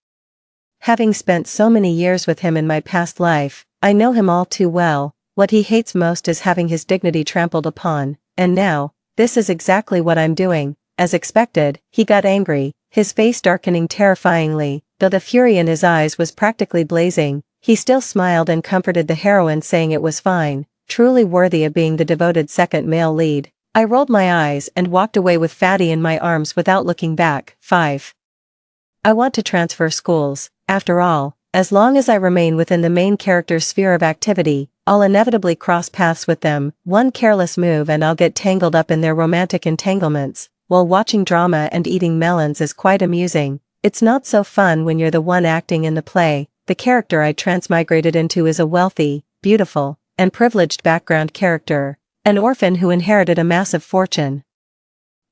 Having spent so many years with him in my past life, I know him all too well. What he hates most is having his dignity trampled upon, and now, this is exactly what I'm doing. As expected, he got angry, his face darkening terrifyingly, though the fury in his eyes was practically blazing. He still smiled and comforted the heroine, saying it was fine, truly worthy of being the devoted second male lead. I rolled my eyes and walked away with Fatty in my arms without looking back. 5. I want to transfer schools. After all, as long as I remain within the main character's sphere of activity, I'll inevitably cross paths with them. One careless move and I'll get tangled up in their romantic entanglements. While watching drama and eating melons is quite amusing, it's not so fun when you're the one acting in the play. The character I transmigrated into is a wealthy, beautiful, and privileged background character, an orphan who inherited a massive fortune.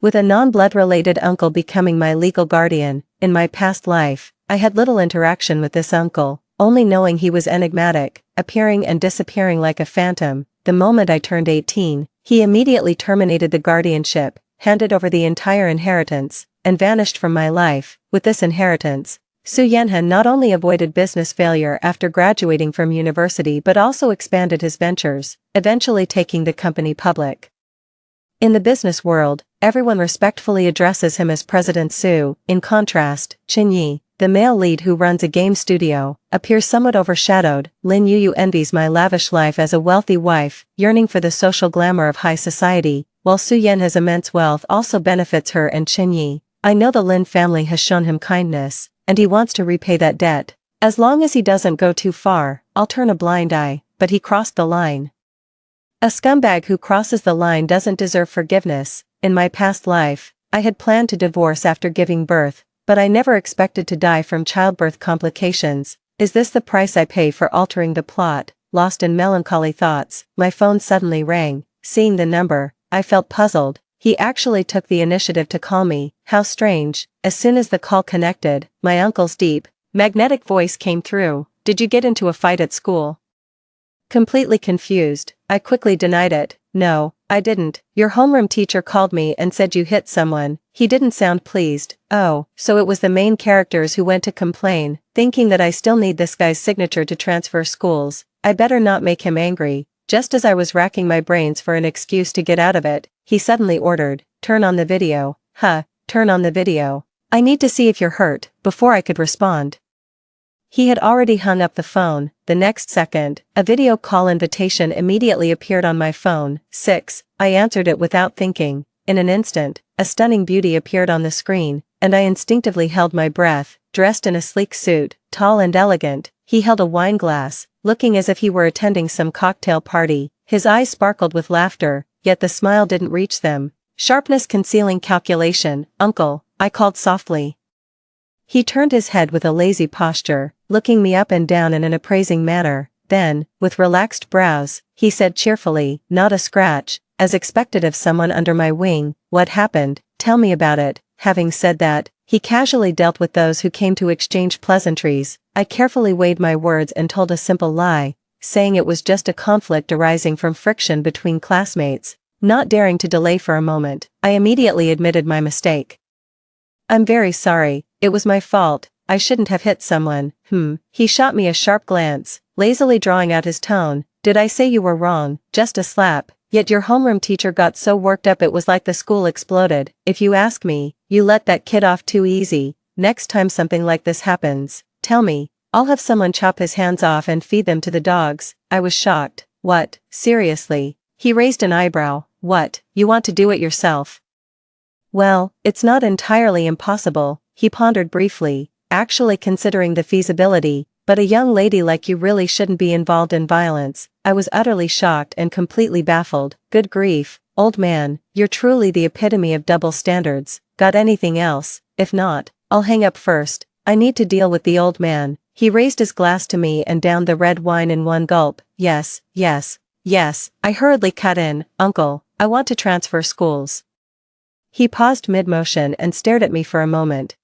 With a non-blood-related uncle becoming my legal guardian, in my past life, I had little interaction with this uncle, only knowing he was enigmatic, appearing and disappearing like a phantom. The moment I turned 18, he immediately terminated the guardianship, handed over the entire inheritance, and vanished from my life. With this inheritance, Su Yanhe not only avoided business failure after graduating from university but also expanded his ventures, eventually taking the company public. In the business world, everyone respectfully addresses him as President Su. In contrast, Qinyi, the male lead who runs a game studio, appears somewhat overshadowed. Lin Yuyu envies my lavish life as a wealthy wife, yearning for the social glamour of high society, while Su Yanhe's immense wealth also benefits her and Qinyi. I know the Lin family has shown him kindness, and he wants to repay that debt. As long as he doesn't go too far, I'll turn a blind eye, but he crossed the line. A scumbag who crosses the line doesn't deserve forgiveness. In my past life, I had planned to divorce after giving birth, but I never expected to die from childbirth complications. Is this the price I pay for altering the plot? Lost in melancholy thoughts, my phone suddenly rang. Seeing the number, I felt puzzled. He actually took the initiative to call me. How strange. As soon as the call connected, my uncle's deep, magnetic voice came through. Did you get into a fight at school? Completely confused, I quickly denied it. No, I didn't. Your homeroom teacher called me and said you hit someone. He didn't sound pleased. Oh, so it was the main characters who went to complain, thinking that I still need this guy's signature to transfer schools. I better not make him angry. Just as I was racking my brains for an excuse to get out of it, he suddenly ordered, turn on the video. Turn on the video. I need to see if you're hurt. Before I could respond, he had already hung up the phone. The next second, a video call invitation immediately appeared on my phone. 6. I answered it without thinking. In an instant, a stunning beauty appeared on the screen, and I instinctively held my breath. Dressed in a sleek suit, tall and elegant, he held a wine glass, looking as if he were attending some cocktail party. His eyes sparkled with laughter, yet the smile didn't reach them. Sharpness concealing calculation. Uncle, I called softly. He turned his head with a lazy posture, looking me up and down in an appraising manner. Then, with relaxed brows, he said cheerfully, not a scratch, as expected of someone under my wing. What happened? Tell me about it. Having said that, he casually dealt with those who came to exchange pleasantries. I carefully weighed my words and told a simple lie, saying it was just a conflict arising from friction between classmates. Not daring to delay for a moment, I immediately admitted my mistake. I'm very sorry, it was my fault. I shouldn't have hit someone. He shot me a sharp glance, lazily drawing out his tone. Did I say you were wrong? Just a slap. Yet your homeroom teacher got so worked up it was like the school exploded. If you ask me, you let that kid off too easy. Next time something like this happens, tell me. I'll have someone chop his hands off and feed them to the dogs. I was shocked. What? Seriously? He raised an eyebrow. What? You want to do it yourself? Well, it's not entirely impossible, he pondered briefly, actually considering the feasibility, but a young lady like you really shouldn't be involved in violence. I was utterly shocked and completely baffled. Good grief, old man, you're truly the epitome of double standards. Got anything else? If not, I'll hang up first. I need to deal with the old man. He raised his glass to me and downed the red wine in one gulp. Yes, I hurriedly cut in. Uncle, I want to transfer schools. He paused mid-motion and stared at me for a moment.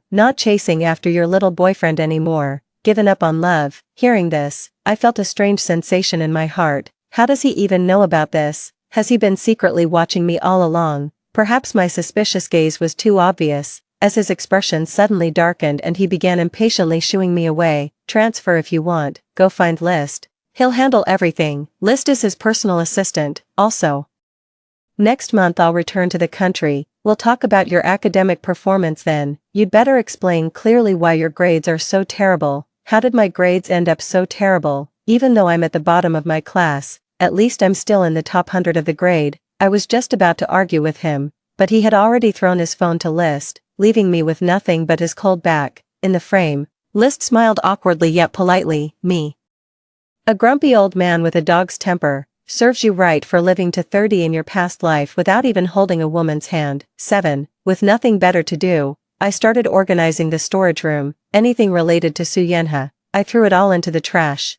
Not chasing after your little boyfriend anymore. Given up on love. Hearing this, I felt a strange sensation in my heart. How does he even know about this? Has he been secretly watching me all along? Perhaps my suspicious gaze was too obvious, as his expression suddenly darkened and he began impatiently shooing me away. Transfer if you want, go find List. He'll handle everything. List is his personal assistant, also. Next month I'll return to the country. We'll talk about your academic performance then. You'd better explain clearly why your grades are so terrible. How did my grades end up so terrible? Even though I'm at the bottom of my class, at least I'm still in the top 100 of the grade. I was just about to argue with him, but he had already thrown his phone to List, leaving me with nothing but his cold back. In the frame, List smiled awkwardly yet politely. Me. A grumpy old man with a dog's temper. Serves you right for living to 30 in your past life without even holding a woman's hand. 7. With nothing better to do, I started organizing the storage room. Anything related to Su Yenha, I threw it all into the trash.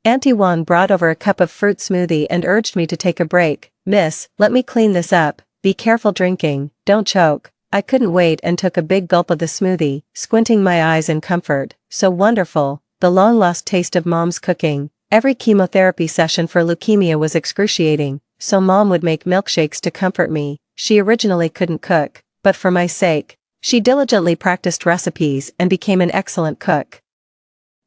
Auntie Wang brought over a cup of fruit smoothie and urged me to take a break. Miss, let me clean this up. Be careful drinking, don't choke. I couldn't wait and took a big gulp of the smoothie, squinting my eyes in comfort. So wonderful, the long-lost taste of Mom's cooking. Every chemotherapy session for leukemia was excruciating, so Mom would make milkshakes to comfort me. She originally couldn't cook, but for my sake, she diligently practiced recipes and became an excellent cook.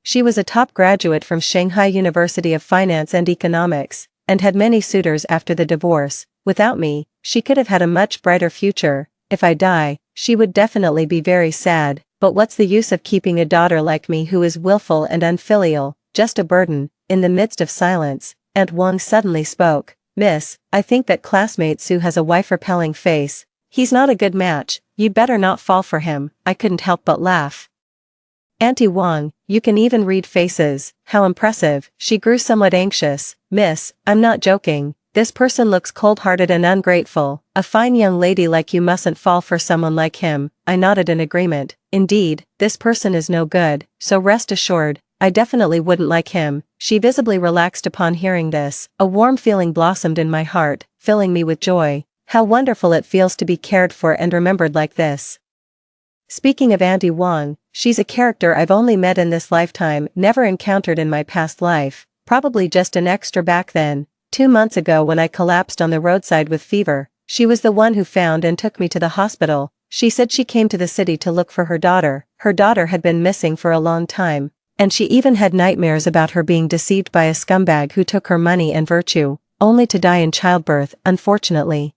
She was a top graduate from Shanghai University of Finance and Economics, and had many suitors after the divorce. Without me, she could have had a much brighter future. If I die, she would definitely be very sad, but what's the use of keeping a daughter like me who is willful and unfilial, just a burden? In the midst of silence, Aunt Wang suddenly spoke. Miss, I think that classmate Su has a wife-repelling face. He's not a good match. You'd better not fall for him. I couldn't help but laugh. Auntie Wang, you can even read faces. How impressive. She grew somewhat anxious. Miss, I'm not joking. This person looks cold-hearted and ungrateful. A fine young lady like you mustn't fall for someone like him. I nodded in agreement. Indeed, this person is no good, so rest assured, I definitely wouldn't like him. She visibly relaxed upon hearing this. A warm feeling blossomed in my heart, filling me with joy. How wonderful it feels to be cared for and remembered like this. Speaking of Andy Wong, she's a character I've only met in this lifetime, never encountered in my past life. Probably just an extra back then. 2 months ago when I collapsed on the roadside with fever, she was the one who found and took me to the hospital. She said she came to the city to look for her daughter. Her daughter had been missing for a long time, and she even had nightmares about her being deceived by a scumbag who took her money and virtue, only to die in childbirth, unfortunately.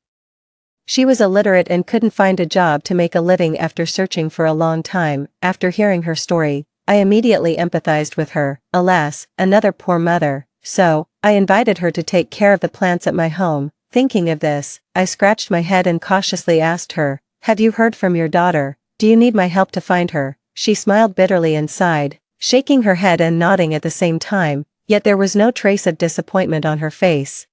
She was illiterate and couldn't find a job to make a living after searching for a long time. After hearing her story, I immediately empathized with her. Alas, another poor mother. So, I invited her to take care of the plants at my home. Thinking of this, I scratched my head and cautiously asked her, "Have you heard from your daughter? Do you need my help to find her?" She smiled bitterly and sighed, shaking her head and nodding at the same time, yet there was no trace of disappointment on her face.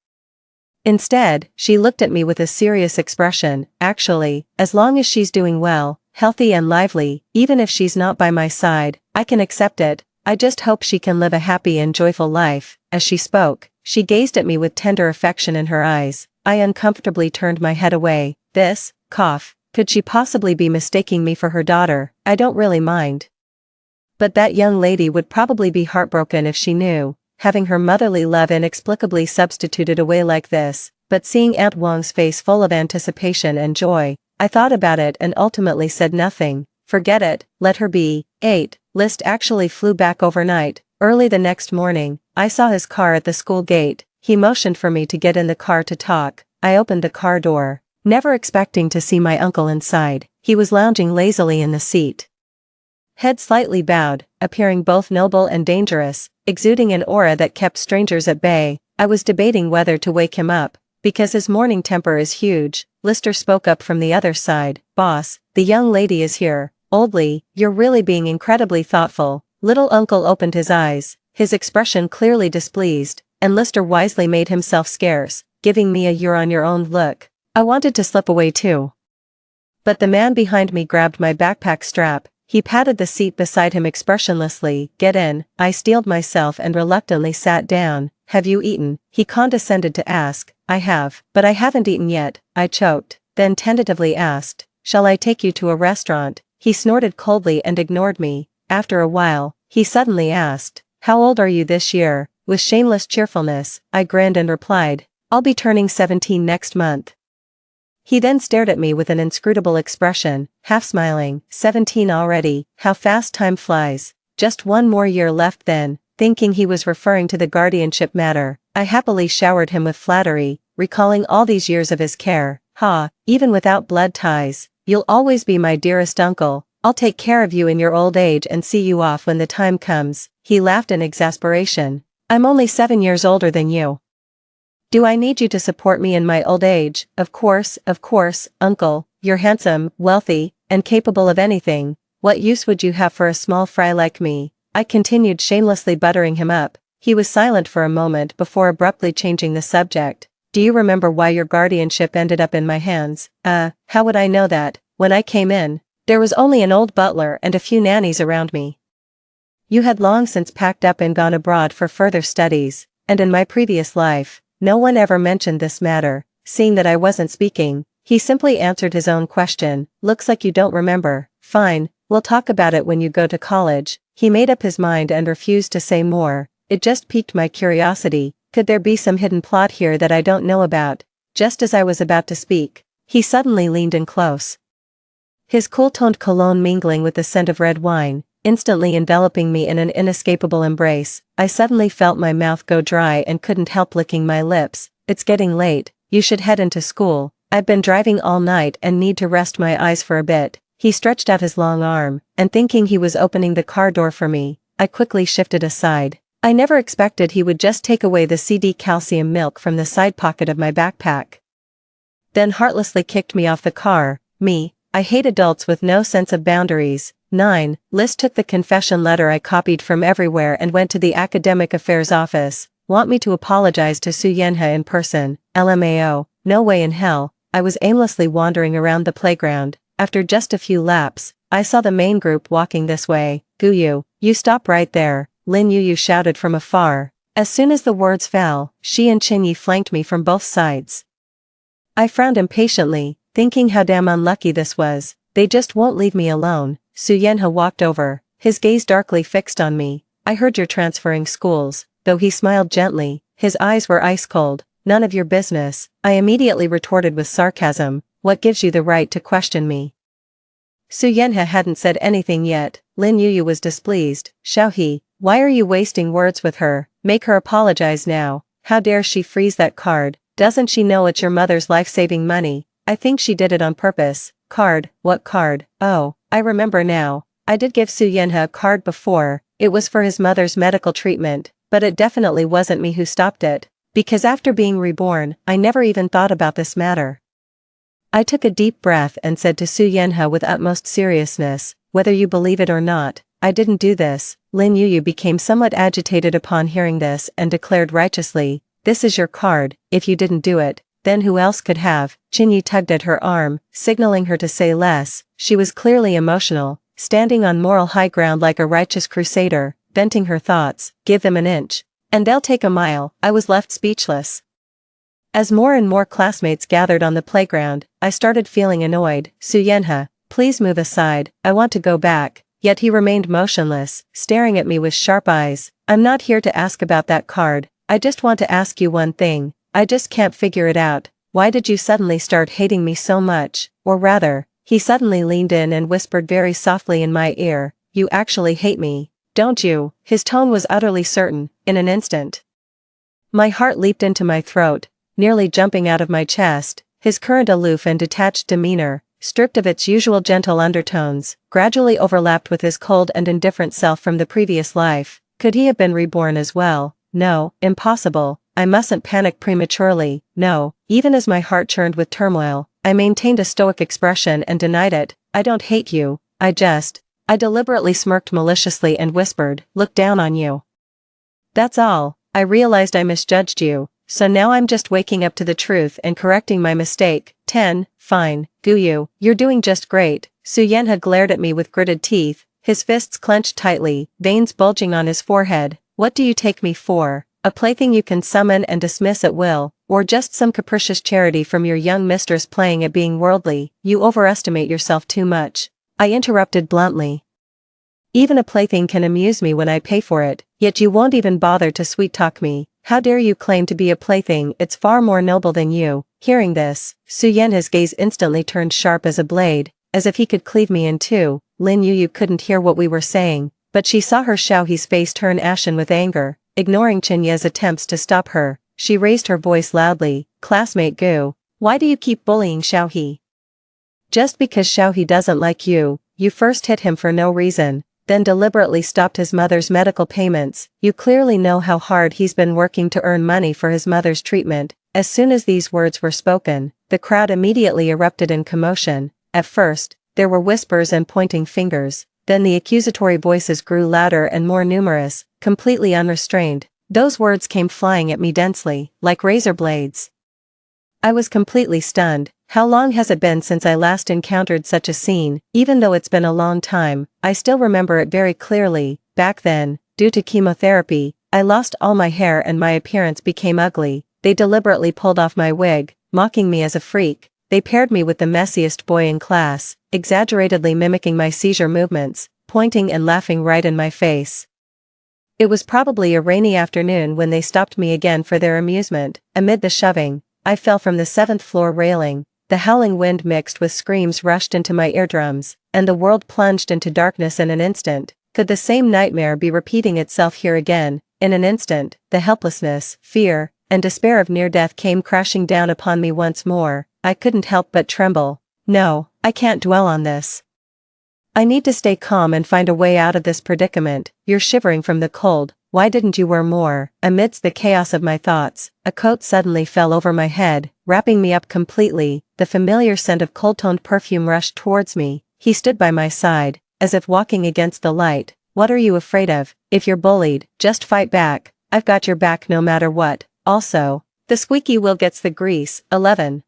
Instead, she looked at me with a serious expression. "Actually, as long as she's doing well, healthy and lively, even if she's not by my side, I can accept it. I just hope she can live a happy and joyful life." As she spoke, she gazed at me with tender affection in her eyes. I uncomfortably turned my head away. Could she possibly be mistaking me for her daughter? I don't really mind. But that young lady would probably be heartbroken if she knew, having her motherly love inexplicably substituted away like this. But seeing Aunt Wong's face full of anticipation and joy, I thought about it and ultimately said nothing. Forget it, let her be. 8. List actually flew back overnight. Early the next morning, I saw his car at the school gate. He motioned for me to get in the car to talk. I opened the car door, never expecting to see my uncle inside. He was lounging lazily in the seat, head slightly bowed, appearing both noble and dangerous, exuding an aura that kept strangers at bay. I was debating whether to wake him up, because his morning temper is huge. Lister spoke up from the other side. "Boss, the young lady is here." "Oldly, you're really being incredibly thoughtful." Little uncle opened his eyes, his expression clearly displeased, and Lister wisely made himself scarce, giving me a "you're on your own" look. I wanted to slip away too, but the man behind me grabbed my backpack strap. He patted the seat beside him expressionlessly. "Get in." I steeled myself and reluctantly sat down. "Have you eaten?" he condescended to ask. "I have, but I haven't eaten yet," I choked, then tentatively asked, "Shall I take you to a restaurant?" He snorted coldly and ignored me. After a while, he suddenly asked, "How old are you this year?" With shameless cheerfulness, I grinned and replied, "I'll be turning 17 next month." He then stared at me with an inscrutable expression, half smiling. 17 already, how fast time flies. Just one more year left then. Thinking he was referring to the guardianship matter, I happily showered him with flattery, recalling all these years of his care. Even without blood ties, you'll always be my dearest uncle. I'll take care of you in your old age and see you off when the time comes. He laughed in exasperation. "I'm only 7 years older than you. Do I need you to support me in my old age?" Of course, uncle. You're handsome, wealthy, and capable of anything. What use would you have for a small fry like me?" I continued shamelessly buttering him up. He was silent for a moment before abruptly changing the subject. "Do you remember why your guardianship ended up in my hands?" How would I know that? When I came in, there was only an old butler and a few nannies around me. You had long since packed up and gone abroad for further studies, and in my previous life, no one ever mentioned this matter." Seeing that I wasn't speaking, he simply answered his own question. "Looks like you don't remember. Fine, we'll talk about it when you go to college." He made up his mind and refused to say more. It just piqued my curiosity. Could there be some hidden plot here that I don't know about? Just as I was about to speak, he suddenly leaned in close, his cool-toned cologne mingling with the scent of red wine, instantly enveloping me in an inescapable embrace. I suddenly felt my mouth go dry and couldn't help licking my lips. "It's getting late, you should head into school. I've been driving all night and need to rest my eyes for a bit." He stretched out his long arm, and thinking he was opening the car door for me, I quickly shifted aside. I never expected he would just take away the CD calcium milk from the side pocket of my backpack, then heartlessly kicked me off the car. I hate adults with no sense of boundaries. 9. Liz took the confession letter I copied from everywhere and went to the academic affairs office. Want me to apologize to Su Yenha in person? LMAO, no way in hell. I was aimlessly wandering around the playground. After just a few laps, I saw the main group walking this way. Guyu, you stop right there, Lin Yuyu shouted from afar. As soon as the words fell, she and Qingyi flanked me from both sides. I frowned impatiently, thinking how damn unlucky this was. They just won't leave me alone. Su Yenha walked over, his gaze darkly fixed on me. I heard you're transferring schools. Though he smiled gently, his eyes were ice cold. None of your business, I immediately retorted with sarcasm. What gives you the right to question me? Su Yenha hadn't said anything yet. Lin Yuyu was displeased. Xiaohe, why are you wasting words with her? Make her apologize now. How dare she freeze that card? Doesn't she know it's your mother's life-saving money? I think she did it on purpose. Card? What card? Oh, I remember now. I did give Su Yenha a card before. It was for his mother's medical treatment, but it definitely wasn't me who stopped it. Because after being reborn, I never even thought about this matter. I took a deep breath and said to Su Yenha with utmost seriousness, whether you believe it or not, I didn't do this. Lin Yuyu became somewhat agitated upon hearing this and declared righteously, this is your card. If you didn't do it, then who else could have? Qingyi tugged at her arm, signaling her to say less. She was clearly emotional, standing on moral high ground like a righteous crusader, venting her thoughts. Give them an inch, and they'll take a mile. I was left speechless. As more and more classmates gathered on the playground, I started feeling annoyed. Su Yenha, please move aside, I want to go back. Yet he remained motionless, staring at me with sharp eyes. I'm not here to ask about that card, I just want to ask you one thing. I just can't figure it out. Why did you suddenly start hating me so much? Or rather, he suddenly leaned in and whispered very softly in my ear, you actually hate me, don't you? His tone was utterly certain. In an instant, my heart leaped into my throat, nearly jumping out of my chest. His current aloof and detached demeanor, stripped of its usual gentle undertones, gradually overlapped with his cold and indifferent self from the previous life. Could he have been reborn as well? No, impossible. I mustn't panic prematurely. No, even as my heart churned with turmoil, I maintained a stoic expression and denied it. I don't hate you, I deliberately smirked maliciously and whispered, look down on you. That's all. I realized I misjudged you, so now I'm just waking up to the truth and correcting my mistake. 10, fine, Guyu, you're doing just great. Su Yenha glared at me with gritted teeth, his fists clenched tightly, veins bulging on his forehead. What do you take me for? A plaything you can summon and dismiss at will, or just some capricious charity from your young mistress playing at being worldly? You overestimate yourself too much. I interrupted bluntly. Even a plaything can amuse me when I pay for it, yet you won't even bother to sweet-talk me. How dare you claim to be a plaything? It's far more noble than you. Hearing this, Su Yenha's gaze instantly turned sharp as a blade, as if he could cleave me in two. Lin Yuyu couldn't hear what we were saying, but she saw her Xiaohe's face turn ashen with anger. Ignoring Qingyi's attempts to stop her, she raised her voice loudly, classmate Gu, why do you keep bullying Xiaohe? Just because Xiaohe doesn't like you, you first hit him for no reason, then deliberately stopped his mother's medical payments. You clearly know how hard he's been working to earn money for his mother's treatment. As soon as these words were spoken, the crowd immediately erupted in commotion. At first, there were whispers and pointing fingers, then the accusatory voices grew louder and more numerous, completely unrestrained. Those words came flying at me densely, like razor blades. I was completely stunned. How long has it been since I last encountered such a scene? Even though it's been a long time, I still remember it very clearly. Back then, due to chemotherapy, I lost all my hair and my appearance became ugly. They deliberately pulled off my wig, mocking me as a freak. They paired me with the messiest boy in class, exaggeratedly mimicking my seizure movements, pointing and laughing right in my face. It was probably a rainy afternoon when they stopped me again for their amusement. Amid the shoving, I fell from the 7th floor railing. The howling wind mixed with screams rushed into my eardrums, and the world plunged into darkness in an instant. Could the same nightmare be repeating itself here again? In an instant, the helplessness, fear, and despair of near death came crashing down upon me once more. I couldn't help but tremble. No, I can't dwell on this. I need to stay calm and find a way out of this predicament. You're shivering from the cold. Why didn't you wear more? Amidst the chaos of my thoughts, a coat suddenly fell over my head, wrapping me up completely. The familiar scent of cold-toned perfume rushed towards me. He stood by my side, as if walking against the light. What are you afraid of? If you're bullied, just fight back. I've got your back no matter what. Also, the squeaky wheel gets the grease. 11.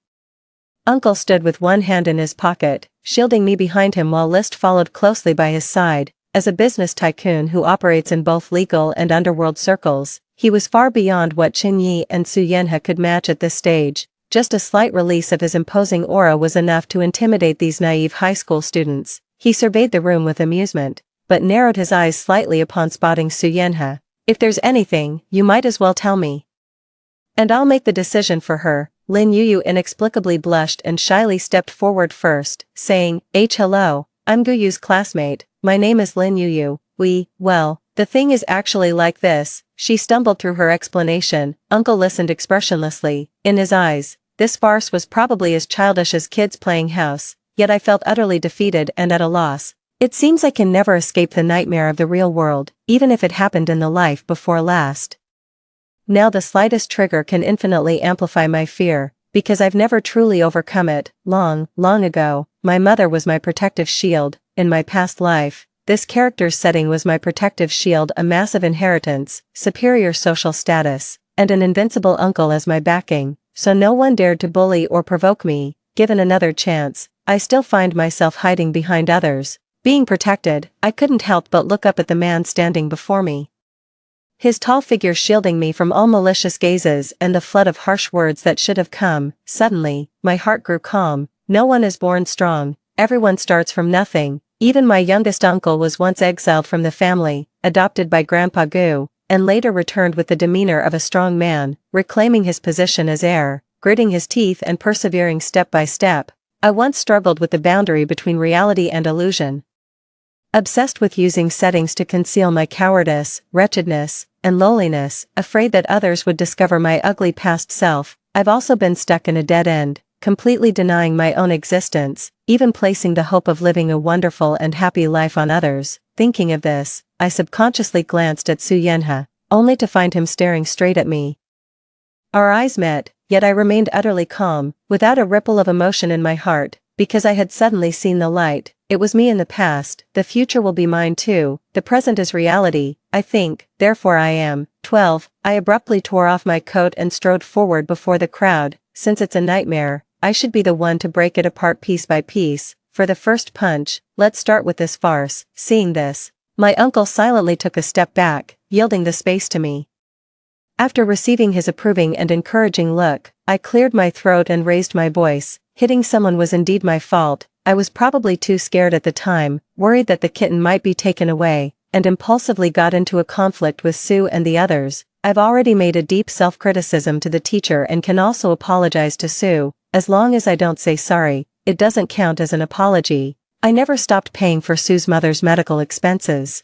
Uncle stood with one hand in his pocket, shielding me behind him while List followed closely by his side. As a business tycoon who operates in both legal and underworld circles, he was far beyond what Qin Yi and Su Yenhe could match at this stage. Just a slight release of his imposing aura was enough to intimidate these naive high school students. He surveyed the room with amusement, but narrowed his eyes slightly upon spotting Su Yenhe. If there's anything, you might as well tell me. And I'll make the decision for her. Lin Yuyu inexplicably blushed and shyly stepped forward first, saying, hello, I'm Guyu's classmate, my name is Lin Yuyu. Well, the thing is actually like this. She stumbled through her explanation. Uncle listened expressionlessly. In his eyes, this farce was probably as childish as kids playing house, yet I felt utterly defeated and at a loss. It seems I can never escape the nightmare of the real world, even if it happened in the life before last. Now the slightest trigger can infinitely amplify my fear, because I've never truly overcome it. Long ago, my mother was my protective shield. In my past life, this character's setting was my protective shield, a massive inheritance, superior social status, and an invincible uncle as my backing, so no one dared to bully or provoke me. Given another chance, I still find myself hiding behind others. Being protected, I couldn't help but look up at the man standing before me. His tall figure shielding me from all malicious gazes and the flood of harsh words that should have come. Suddenly, my heart grew calm. No one is born strong, everyone starts from nothing. Even my youngest uncle was once exiled from the family, adopted by Grandpa Gu, and later returned with the demeanor of a strong man, reclaiming his position as heir, gritting his teeth and persevering step by step. I once struggled with the boundary between reality and illusion. Obsessed with using settings to conceal my cowardice, wretchedness, and lowliness, afraid that others would discover my ugly past self. I've also been stuck in a dead end, completely denying my own existence, even placing the hope of living a wonderful and happy life on others. Thinking of this, I subconsciously glanced at Su Yenhe, only to find him staring straight at me. Our eyes met, yet I remained utterly calm, without a ripple of emotion in my heart, because I had suddenly seen the light. It was me in the past, the future will be mine too, the present is reality, I think, therefore I am. 12. I abruptly tore off my coat and strode forward before the crowd. Since it's a nightmare, I should be the one to break it apart piece by piece. For the first punch, let's start with this farce. Seeing this, my uncle silently took a step back, yielding the space to me. After receiving his approving and encouraging look, I cleared my throat and raised my voice. Hitting someone was indeed my fault. I was probably too scared at the time, worried that the kitten might be taken away, and impulsively got into a conflict with Sue and the others. I've already made a deep self-criticism to the teacher and can also apologize to Sue. As long as I don't say sorry, it doesn't count as an apology. I never stopped paying for Sue's mother's medical expenses.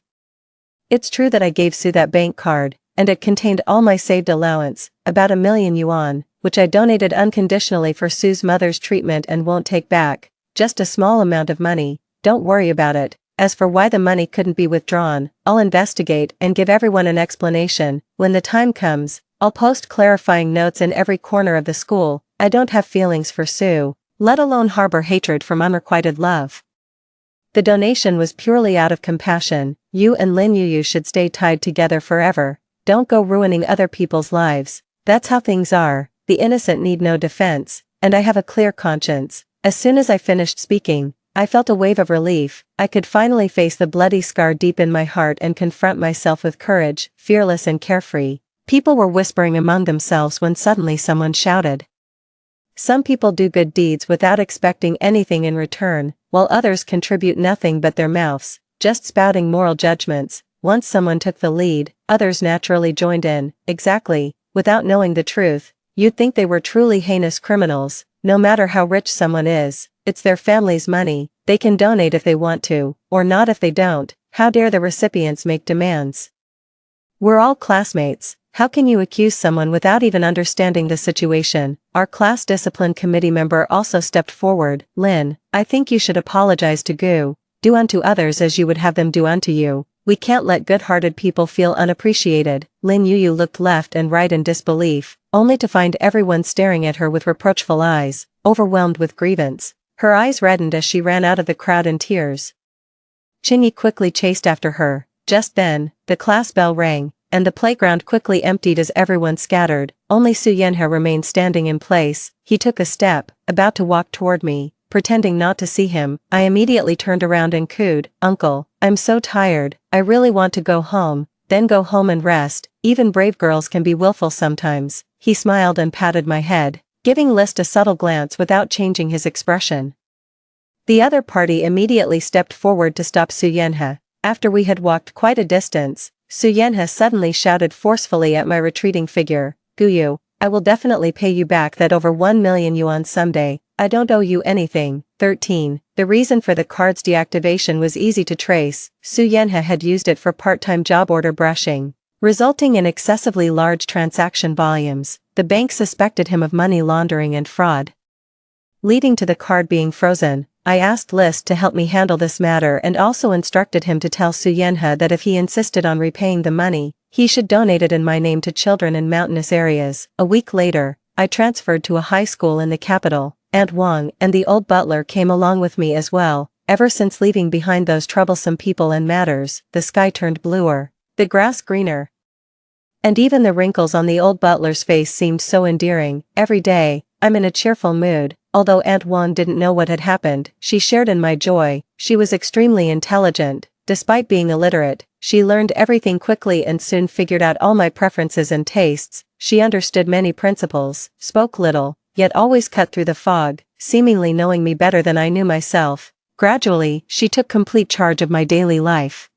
It's true that I gave Sue that bank card, and it contained all my saved allowance, about 1,000,000 yuan, which I donated unconditionally for Sue's mother's treatment and won't take back. Just a small amount of money, don't worry about it. As for why the money couldn't be withdrawn, I'll investigate and give everyone an explanation. When the time comes, I'll post clarifying notes in every corner of the school. I don't have feelings for Sue, let alone harbor hatred from unrequited love. The donation was purely out of compassion. You and Lin Yuyu should stay tied together forever. Don't go ruining other people's lives. That's how things are. The innocent need no defense, and I have a clear conscience. As soon as I finished speaking, I felt a wave of relief. I could finally face the bloody scar deep in my heart and confront myself with courage, fearless and carefree. People were whispering among themselves when suddenly someone shouted. Some people do good deeds without expecting anything in return, while others contribute nothing but their mouths, just spouting moral judgments. Once someone took the lead, others naturally joined in. Exactly, without knowing the truth, you'd think they were truly heinous criminals. No matter how rich someone is, it's their family's money. They can donate if they want to, or not if they don't. How dare the recipients make demands? We're all classmates. How can you accuse someone without even understanding the situation? Our class discipline committee member also stepped forward. Lin, I think you should apologize to Gu. Do unto others as you would have them do unto you. We can't let good-hearted people feel unappreciated. Lin Yuyu looked left and right in disbelief, only to find everyone staring at her with reproachful eyes, overwhelmed with grievance. Her eyes reddened as she ran out of the crowd in tears. Qin Yi quickly chased after her. Just then, the class bell rang, and the playground quickly emptied as everyone scattered. Only Suyenha remained standing in place. He took a step, about to walk toward me. Pretending not to see him, I immediately turned around and cooed, "Uncle, I'm so tired, I really want to go home." "Then go home and rest, even brave girls can be willful sometimes." He smiled and patted my head, giving List a subtle glance without changing his expression. The other party immediately stepped forward to stop Suyenha. After we had walked quite a distance, Suyenha suddenly shouted forcefully at my retreating figure, "Guyu, I will definitely pay you back that over 1 million yuan someday. I don't owe you anything." 13. The reason for the card's deactivation was easy to trace. Suyenha had used it for part-time job order brushing, resulting in excessively large transaction volumes. The bank suspected him of money laundering and fraud, leading to the card being frozen. I asked List to help me handle this matter and also instructed him to tell Suyenha that if he insisted on repaying the money, he should donate it in my name to children in mountainous areas. A week later, I transferred to a high school in the capital. Aunt Wang and the old butler came along with me as well. Ever since leaving behind those troublesome people and matters, the sky turned bluer, the grass greener, and even the wrinkles on the old butler's face seemed so endearing. Every day, I'm in a cheerful mood. Although Aunt Wang didn't know what had happened, she shared in my joy. She was extremely intelligent. Despite being illiterate, she learned everything quickly and soon figured out all my preferences and tastes. She understood many principles, spoke little, yet always cut through the fog, seemingly knowing me better than I knew myself. Gradually, she took complete charge of my daily life,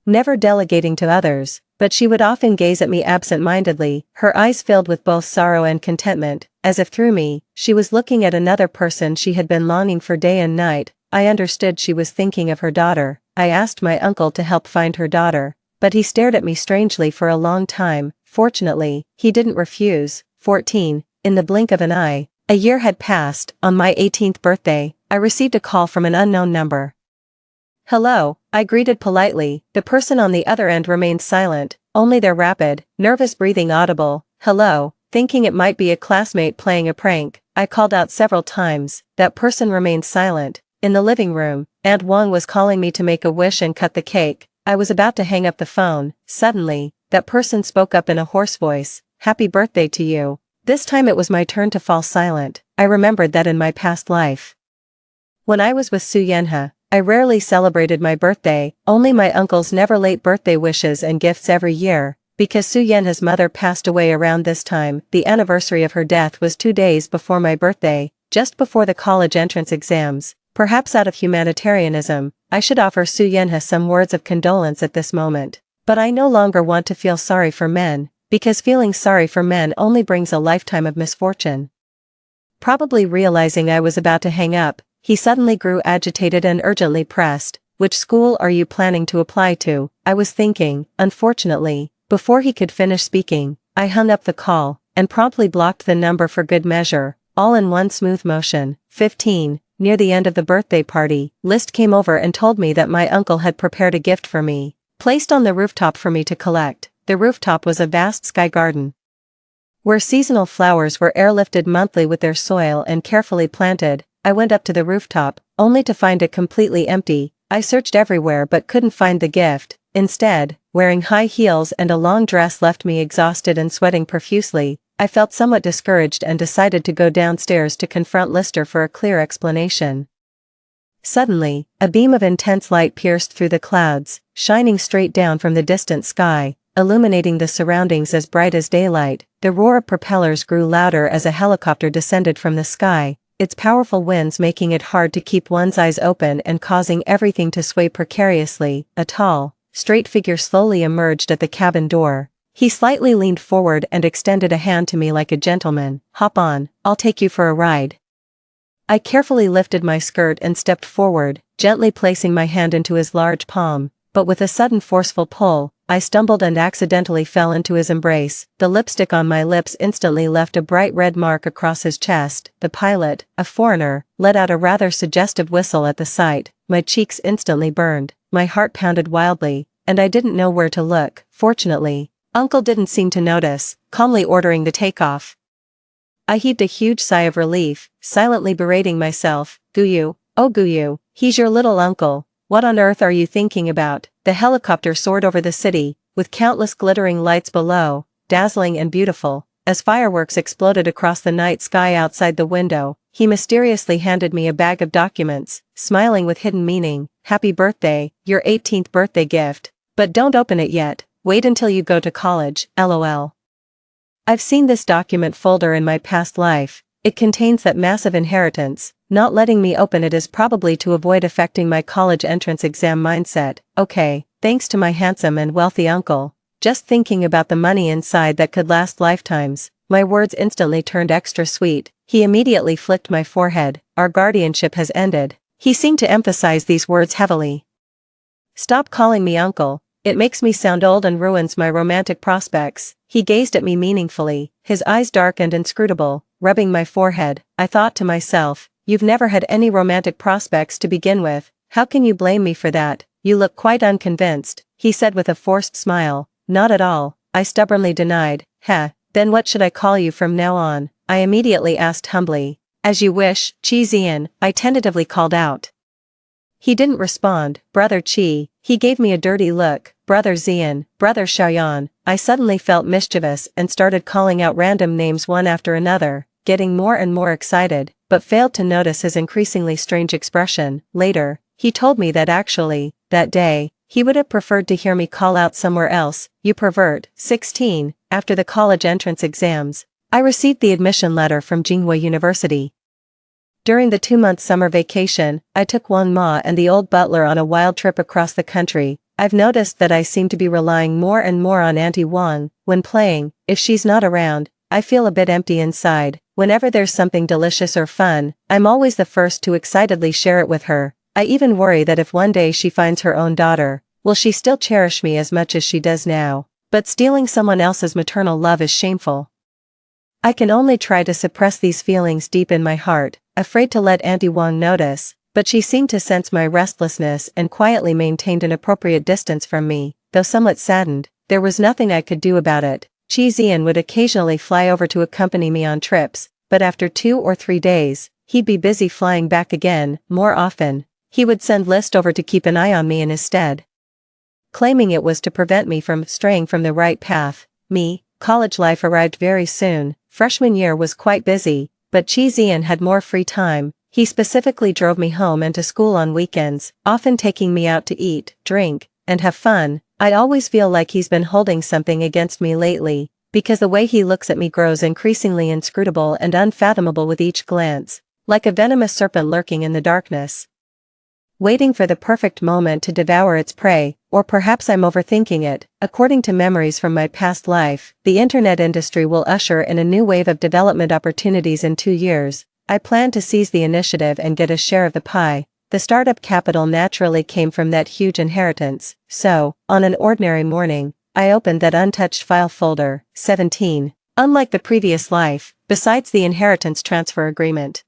never delegating to others, but she would often gaze at me absent-mindedly, her eyes filled with both sorrow and contentment, as if through me, she was looking at another person she had been longing for day and night. I understood she was thinking of her daughter. I asked my uncle to help find her daughter, but he stared at me strangely for a long time. Fortunately, he didn't refuse. 14. In the blink of an eye, a year had passed. On my 18th birthday, I received a call from an unknown number. "Hello," I greeted politely. The person on the other end remained silent, only their rapid, nervous breathing audible. "Hello." Thinking it might be a classmate playing a prank, I called out several times. That person remained silent. In the living room, Aunt Wang was calling me to make a wish and cut the cake. I was about to hang up the phone. Suddenly, that person spoke up in a hoarse voice, "Happy birthday to you." This time it was my turn to fall silent. I remembered that in my past life, when I was with Suyenha, I rarely celebrated my birthday, only my uncle's never late birthday wishes and gifts every year. Because Suyenha's mother passed away around this time, the anniversary of her death was 2 days before my birthday, just before the college entrance exams. Perhaps out of humanitarianism, I should offer Suyenha some words of condolence at this moment. But I no longer want to feel sorry for men, because feeling sorry for men only brings a lifetime of misfortune. Probably realizing I was about to hang up, he suddenly grew agitated and urgently pressed, "Which school are you planning to apply to?" I was thinking. Unfortunately, before he could finish speaking, I hung up the call, and promptly blocked the number for good measure, all in one smooth motion. 15. Near the end of the birthday party, List came over and told me that my uncle had prepared a gift for me, placed on the rooftop for me to collect. The rooftop was a vast sky garden, where seasonal flowers were airlifted monthly with their soil and carefully planted. I went up to the rooftop, only to find it completely empty. I searched everywhere but couldn't find the gift. Instead, wearing high heels and a long dress left me exhausted and sweating profusely. I felt somewhat discouraged and decided to go downstairs to confront Lister for a clear explanation. Suddenly, a beam of intense light pierced through the clouds, shining straight down from the distant sky, illuminating the surroundings as bright as daylight. The roar of propellers grew louder as a helicopter descended from the sky, its powerful winds making it hard to keep one's eyes open and causing everything to sway precariously. A tall, straight figure slowly emerged at the cabin door. He slightly leaned forward and extended a hand to me like a gentleman. "Hop on, I'll take you for a ride." I carefully lifted my skirt and stepped forward, gently placing my hand into his large palm, but with a sudden forceful pull, I stumbled and accidentally fell into his embrace. The lipstick on my lips instantly left a bright red mark across his chest. The pilot, a foreigner, let out a rather suggestive whistle at the sight. My cheeks instantly burned, my heart pounded wildly, and I didn't know where to look. Fortunately, Uncle didn't seem to notice, calmly ordering the takeoff. I heaved a huge sigh of relief, silently berating myself. "Guyu, oh Guyu, he's your little uncle. What on earth are you thinking about?" The helicopter soared over the city, with countless glittering lights below, dazzling and beautiful. As fireworks exploded across the night sky outside the window, he mysteriously handed me a bag of documents, smiling with hidden meaning. "Happy birthday, your 18th birthday gift. But don't open it yet, wait until you go to college, LOL." I've seen this document folder in my past life. It contains that massive inheritance. Not letting me open it is probably to avoid affecting my college entrance exam mindset. Okay, thanks to my handsome and wealthy uncle. Just thinking about the money inside that could last lifetimes, my words instantly turned extra sweet. He immediately flicked my forehead. "Our guardianship has ended." He seemed to emphasize these words heavily. "Stop calling me uncle. It makes me sound old and ruins my romantic prospects." He gazed at me meaningfully, his eyes dark and inscrutable, rubbing my forehead. I thought to myself, you've never had any romantic prospects to begin with. How can you blame me for that? You look quite unconvinced, he said with a forced smile. Not at all, I stubbornly denied. Heh, then what should I call you from now on? I immediately asked humbly. As you wish, Chi Zian, I tentatively called out. He didn't respond. Brother Chi, he gave me a dirty look. Brother Zian, Brother Xiaoyan. I suddenly felt mischievous and started calling out random names one after another, getting more and more excited, but failed to notice his increasingly strange expression. Later, he told me that actually, that day, he would have preferred to hear me call out somewhere else. You pervert. 16. After the college entrance exams, I received the admission letter from Tsinghua University. During the 2-month summer vacation, I took Wang Ma and the old butler on a wild trip across the country. I've noticed that I seem to be relying more and more on Auntie Wang when playing. If she's not around, I feel a bit empty inside. Whenever there's something delicious or fun, I'm always the first to excitedly share it with her. I even worry that if one day she finds her own daughter, will she still cherish me as much as she does now? But stealing someone else's maternal love is shameful. I can only try to suppress these feelings deep in my heart, afraid to let Auntie Wang notice, but she seemed to sense my restlessness and quietly maintained an appropriate distance from me. Though somewhat saddened, there was nothing I could do about it. Chi Zian would occasionally fly over to accompany me on trips, but after 2 or 3 days, he'd be busy flying back again. More often, he would send List over to keep an eye on me in his stead, claiming it was to prevent me from straying from the right path. College life arrived very soon. Freshman year was quite busy, but Chi Zian had more free time. He specifically drove me home and to school on weekends, often taking me out to eat, drink, and have fun. I always feel like he's been holding something against me lately, because the way he looks at me grows increasingly inscrutable and unfathomable with each glance, like a venomous serpent lurking in the darkness, waiting for the perfect moment to devour its prey. Or perhaps I'm overthinking it. According to memories from my past life, the internet industry will usher in a new wave of development opportunities in 2 years. I plan to seize the initiative and get a share of the pie. The startup capital naturally came from that huge inheritance. So, on an ordinary morning, I opened that untouched file folder. 17. Unlike the previous life, besides the inheritance transfer agreement,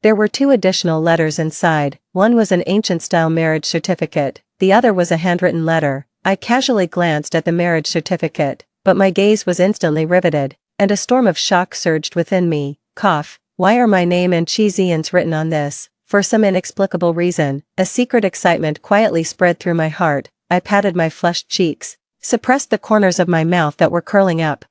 there were 2 additional letters inside. One was an ancient-style marriage certificate, the other was a handwritten letter. I casually glanced at the marriage certificate, but my gaze was instantly riveted, and a storm of shock surged within me. Cough. Why are my name and Chi Zian's written on this? For some inexplicable reason, a secret excitement quietly spread through my heart. I patted my flushed cheeks, suppressed the corners of my mouth that were curling up,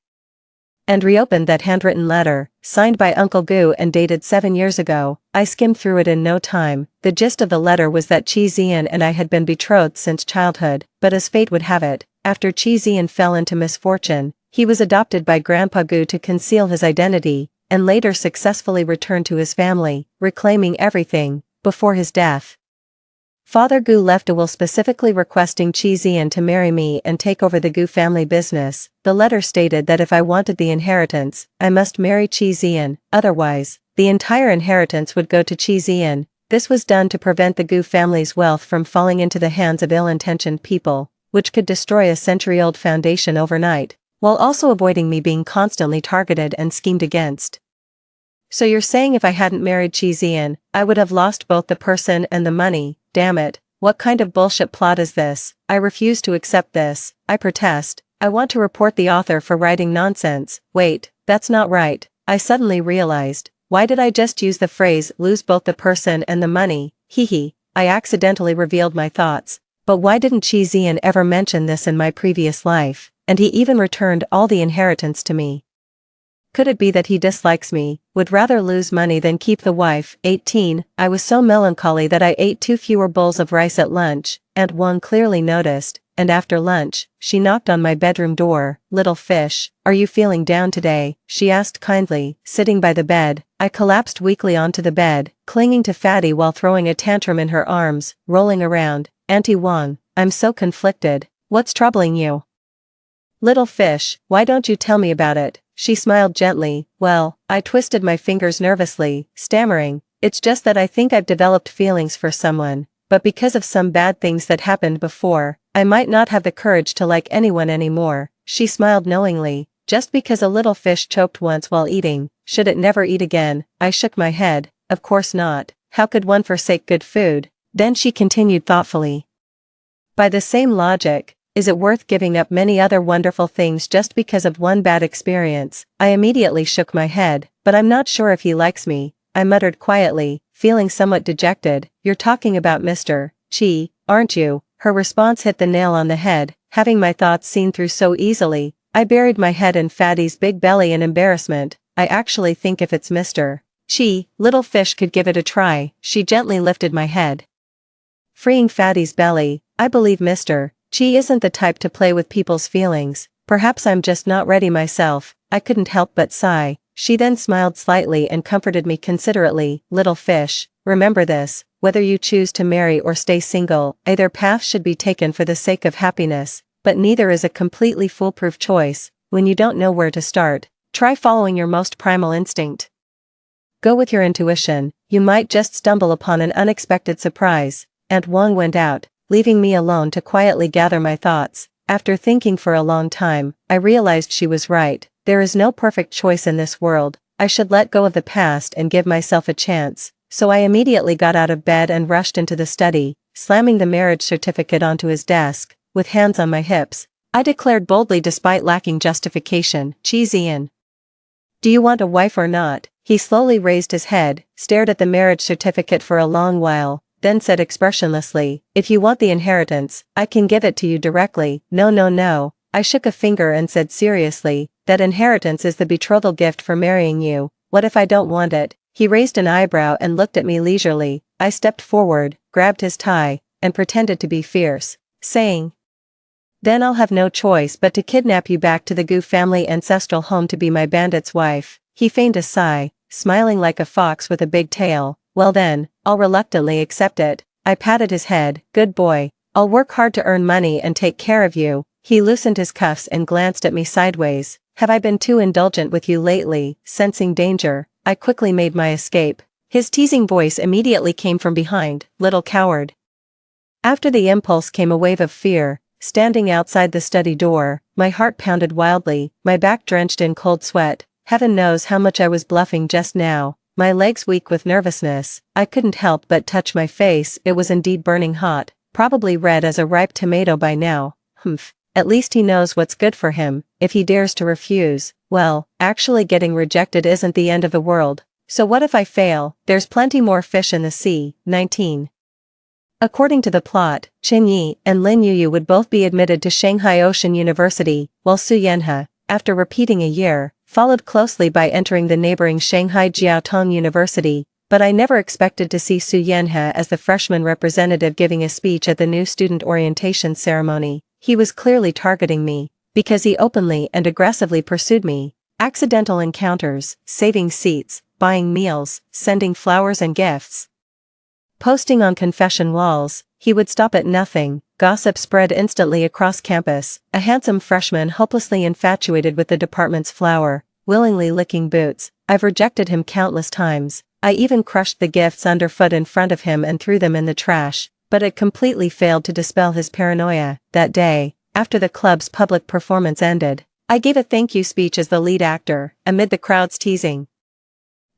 and reopened that handwritten letter, signed by Uncle Gu and dated 7 years ago. I skimmed through it in no time. The gist of the letter was that Chi Zian and I had been betrothed since childhood, but as fate would have it, after Chi Zian fell into misfortune, he was adopted by Grandpa Gu to conceal his identity, and later successfully returned to his family, reclaiming everything. Before his death, Father Gu left a will specifically requesting Chi Zian to marry me and take over the Gu family business. The letter stated that if I wanted the inheritance, I must marry Chi Zian, otherwise, the entire inheritance would go to Chi Zian. This was done to prevent the Gu family's wealth from falling into the hands of ill-intentioned people, which could destroy a century-old foundation overnight, while also avoiding me being constantly targeted and schemed against. So you're saying if I hadn't married Chi Zian, I would have lost both the person and the money? Damn it, what kind of bullshit plot is this? I refuse to accept this. I protest. I want to report the author for writing nonsense. Wait, that's not right. I suddenly realized, why did I just use the phrase lose both the person and the money? Hee. I accidentally revealed my thoughts. But why didn't Chi Zian ever mention this in my previous life, and he even returned all the inheritance to me? Could it be that he dislikes me, would rather lose money than keep the wife? 18. I was so melancholy that I ate 2 fewer bowls of rice at lunch, Aunt Wang clearly noticed, and after lunch, she knocked on my bedroom door. "Little fish, are you feeling down today?" she asked kindly, sitting by the bed. I collapsed weakly onto the bed, clinging to Fatty while throwing a tantrum in her arms, rolling around. "Auntie Wang, I'm so conflicted. What's troubling you?" "Little fish, why don't you tell me about it?" She smiled gently. "Well," I twisted my fingers nervously, stammering, "it's just that I think I've developed feelings for someone, but because of some bad things that happened before, I might not have the courage to like anyone anymore." She smiled knowingly. "Just because a little fish choked once while eating, should it never eat again?" I shook my head. "Of course not. How could one forsake good food?" Then she continued thoughtfully. "By the same logic, is it worth giving up many other wonderful things just because of one bad experience?" I immediately shook my head. "But I'm not sure if he likes me," I muttered quietly, feeling somewhat dejected. "You're talking about Mr. Chi, aren't you?" Her response hit the nail on the head, having my thoughts seen through so easily. I buried my head in Fatty's big belly in embarrassment. "I actually think if it's Mr. Chi, little fish could give it a try." She gently lifted my head, freeing Fatty's belly. "I believe Mr. Chi isn't the type to play with people's feelings. Perhaps I'm just not ready myself." I couldn't help but sigh. She then smiled slightly and comforted me considerately. "Little fish, remember this, whether you choose to marry or stay single, either path should be taken for the sake of happiness, but neither is a completely foolproof choice. When you don't know where to start, try following your most primal instinct. Go with your intuition, you might just stumble upon an unexpected surprise." Aunt Wang went out, leaving me alone to quietly gather my thoughts. After thinking for a long time, I realized she was right. There is no perfect choice in this world. I should let go of the past and give myself a chance. So I immediately got out of bed and rushed into the study, slamming the marriage certificate onto his desk. With hands on my hips, I declared boldly despite lacking justification, "Chi Zian, do you want a wife or not?" He slowly raised his head, stared at the marriage certificate for a long while, then said expressionlessly, "If you want the inheritance, I can give it to you directly." "No, no, no." I shook a finger and said seriously, "That inheritance is the betrothal gift for marrying you. What if I don't want it?" He raised an eyebrow and looked at me leisurely. I stepped forward, grabbed his tie, and pretended to be fierce, saying, "Then I'll have no choice but to kidnap you back to the Gu family ancestral home to be my bandit's wife." He feigned a sigh, smiling like a fox with a big tail. "Well then, I'll reluctantly accept it." I patted his head. "Good boy. I'll work hard to earn money and take care of you." He loosened his cuffs and glanced at me sideways. "Have I been too indulgent with you lately?" Sensing danger, I quickly made my escape. His teasing voice immediately came from behind, "Little coward." After the impulse came a wave of fear. Standing outside the study door, my heart pounded wildly, my back drenched in cold sweat. Heaven knows how much I was bluffing just now. My legs weak with nervousness, I couldn't help but touch my face. It was indeed burning hot, probably red as a ripe tomato by now. Humph, at least he knows what's good for him. If he dares to refuse, well, actually getting rejected isn't the end of the world. So what if I fail? There's plenty more fish in the sea. 19. According to the plot, Chen Yi and Lin Yuyu would both be admitted to Shanghai Ocean University, while Su Yanhe, after repeating a year, followed closely by entering the neighboring Shanghai Jiaotong University. But I never expected to see Su Yanhe as the freshman representative giving a speech at the new student orientation ceremony. He was clearly targeting me, because he openly and aggressively pursued me. Accidental encounters, saving seats, buying meals, sending flowers and gifts, posting on confession walls. He would stop at nothing. Gossip spread instantly across campus. A handsome freshman hopelessly infatuated with the department's flower, willingly licking boots. I've rejected him countless times. I even crushed the gifts underfoot in front of him and threw them in the trash, but it completely failed to dispel his paranoia. That day, after the club's public performance ended, I gave a thank you speech as the lead actor, amid the crowd's teasing.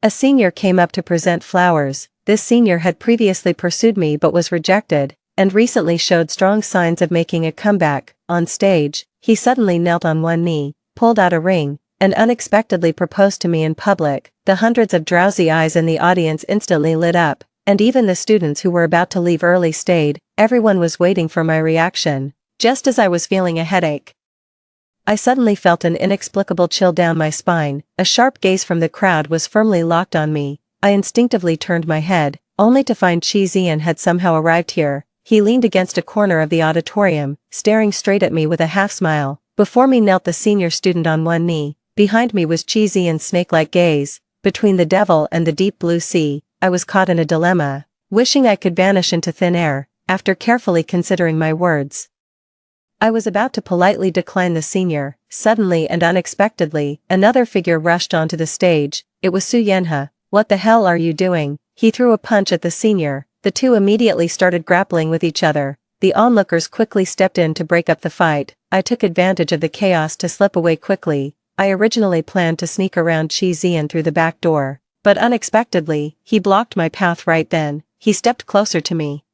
A senior came up to present flowers. This senior had previously pursued me but was rejected, and recently showed strong signs of making a comeback. On stage, he suddenly knelt on one knee, pulled out a ring, and unexpectedly proposed to me in public. The hundreds of drowsy eyes in the audience instantly lit up. and even the students who were about to leave early stayed. Everyone was waiting for my reaction. Just as I was feeling a headache, I suddenly felt an inexplicable chill down my spine. A sharp gaze from the crowd was firmly locked on me. I instinctively turned my head, only to find Chi Xian had somehow arrived here. He leaned against a corner of the auditorium, staring straight at me with a half-smile. Before me knelt the senior student on one knee. Behind me was Chi Xian's snake-like gaze. Between the devil and the deep blue sea, I was caught in a dilemma, wishing I could vanish into thin air. After carefully considering my words, I was about to politely decline the senior. Suddenly and unexpectedly, another figure rushed onto the stage. It was Su Yanhe. "What the hell are you doing?" He threw a punch at the senior. The two immediately started grappling with each other. The onlookers quickly stepped in to break up the fight. I took advantage of the chaos to slip away quickly. I originally planned to sneak around Chi Xian through the back door, but unexpectedly, he blocked my path right then. He stepped closer to me.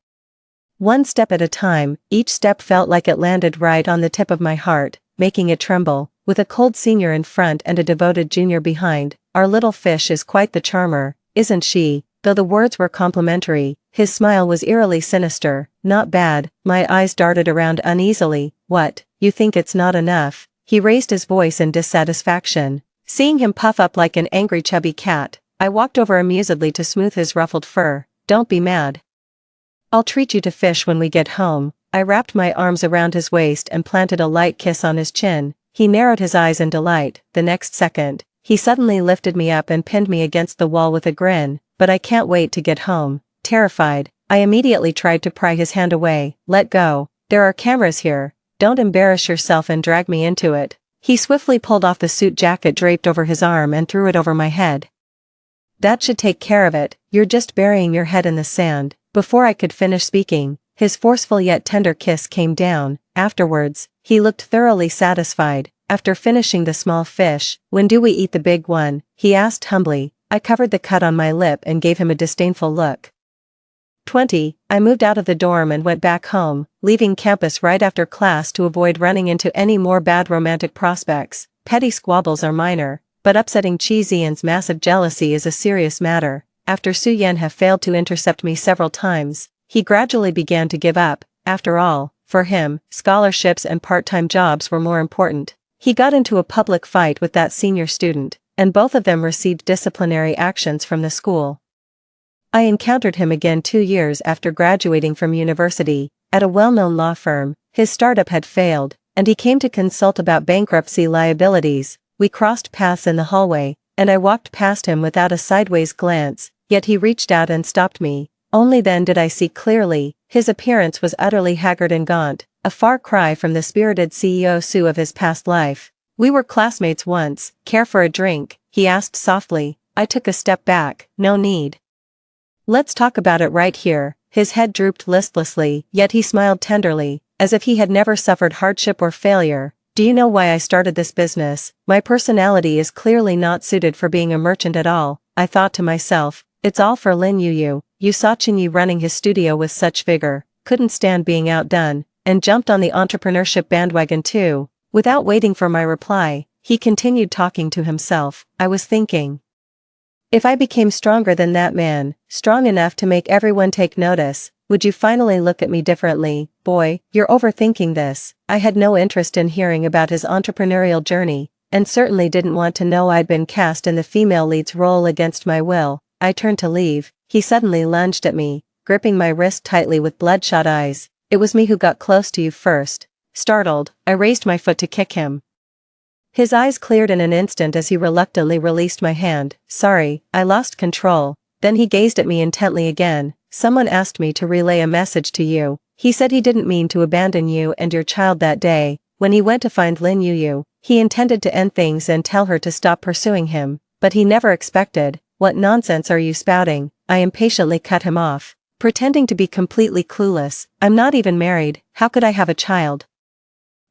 One step at a time, each step felt like it landed right on the tip of my heart, making it tremble. With a cold senior in front and a devoted junior behind, our little fish is quite the charmer, isn't she? Though the words were complimentary, his smile was eerily sinister. "Not bad." My eyes darted around uneasily. "What, you think it's not enough?" He raised his voice in dissatisfaction. Seeing him puff up like an angry chubby cat, I walked over amusedly to smooth his ruffled fur. "Don't be mad. I'll treat you to fish when we get home." I wrapped my arms around his waist and planted a light kiss on his chin. He narrowed his eyes in delight. The next second, he suddenly lifted me up and pinned me against the wall with a grin. "But I can't wait to get home." Terrified, I immediately tried to pry his hand away. "Let go. There are cameras here. Don't embarrass yourself and drag me into it." He swiftly pulled off the suit jacket draped over his arm and threw it over my head. "That should take care of it. You're just burying your head in the sand." Before I could finish speaking, his forceful yet tender kiss came down. Afterwards, he looked thoroughly satisfied. After finishing the small fish, "When do we eat the big one?" he asked humbly. I covered the cut on my lip and gave him a disdainful look. 20. I moved out of the dorm and went back home, leaving campus right after class to avoid running into any more bad romantic prospects. Petty squabbles are minor, but upsetting Chi Xian's massive jealousy is a serious matter. After Su Yanhe failed to intercept me several times, he gradually began to give up. After all, for him, scholarships and part-time jobs were more important. He got into a public fight with that senior student, and both of them received disciplinary actions from the school. I encountered him again 2 years after graduating from university, at a well-known law firm. His startup had failed, and he came to consult about bankruptcy liabilities. We crossed paths in the hallway, and I walked past him without a sideways glance, yet he reached out and stopped me. Only then did I see clearly. His appearance was utterly haggard and gaunt, a far cry from the spirited CEO Sue of his past life. "We were classmates once. Care for a drink?" he asked softly. I took a step back. "No need. Let's talk about it right here." His head drooped listlessly, yet he smiled tenderly, as if he had never suffered hardship or failure. "Do you know why I started this business? My personality is clearly not suited for being a merchant at all." I thought to myself, it's all for Lin Yuyu. You saw Chinyi running his studio with such vigor, couldn't stand being outdone, and jumped on the entrepreneurship bandwagon too. Without waiting for my reply, he continued talking to himself. I was thinking, if I became stronger than that man, strong enough to make everyone take notice, would you finally look at me differently? "Boy, you're overthinking this." I had no interest in hearing about his entrepreneurial journey, and certainly didn't want to know I'd been cast in the female lead's role against my will. I turned to leave. He suddenly lunged at me, gripping my wrist tightly with bloodshot eyes. "It was me who got close to you first." Startled, I raised my foot to kick him. His eyes cleared in an instant as he reluctantly released my hand. "Sorry, I lost control." Then he gazed at me intently again. "Someone asked me to relay a message to you. He said he didn't mean to abandon you and your child that day. When he went to find Lin Yuyu, he intended to end things and tell her to stop pursuing him, but he never expected." "What nonsense are you spouting?" I impatiently cut him off. Pretending to be completely clueless. "I'm not even married. How could I have a child?"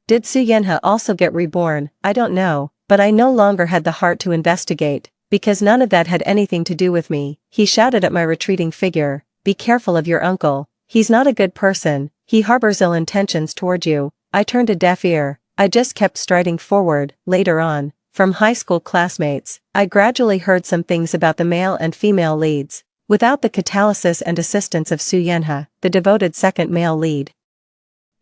Did Su Yanhe also get reborn? I don't know, but I no longer had the heart to investigate, because none of that had anything to do with me. He shouted at my retreating figure, "Be careful of your uncle. He's not a good person. He harbors ill intentions toward you." I turned a deaf ear. I just kept striding forward. Later on, from high school classmates, I gradually heard some things about the male and female leads. without the catalysis and assistance of Su Yenha, the devoted second male lead.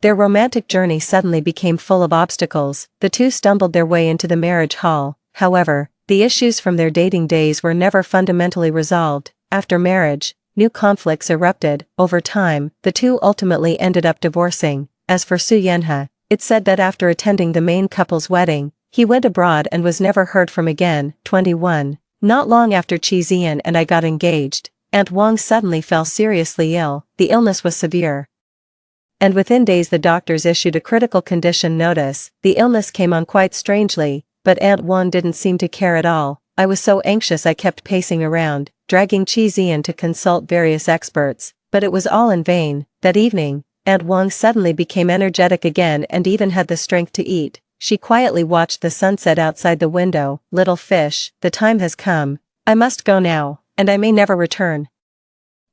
Their romantic journey suddenly became full of obstacles. The two stumbled their way into the marriage hall. However, the issues from their dating days were never fundamentally resolved. After marriage, new conflicts erupted. Over time, the two ultimately ended up divorcing. As for Su Yenha, it's said that after attending the main couple's wedding, he went abroad and was never heard from again. 21. Not long after Qi Zian and I got engaged, Aunt Wang suddenly fell seriously ill. The illness was severe, and within days the doctors issued a critical condition notice. The illness came on quite strangely, but Aunt Wang didn't seem to care at all. I was so anxious I kept pacing around, dragging Qi Zian to consult various experts, but it was all in vain. That evening, Aunt Wang suddenly became energetic again and even had the strength to eat. She quietly watched the sunset outside the window. Little fish, the time has come. I must go now, and I may never return.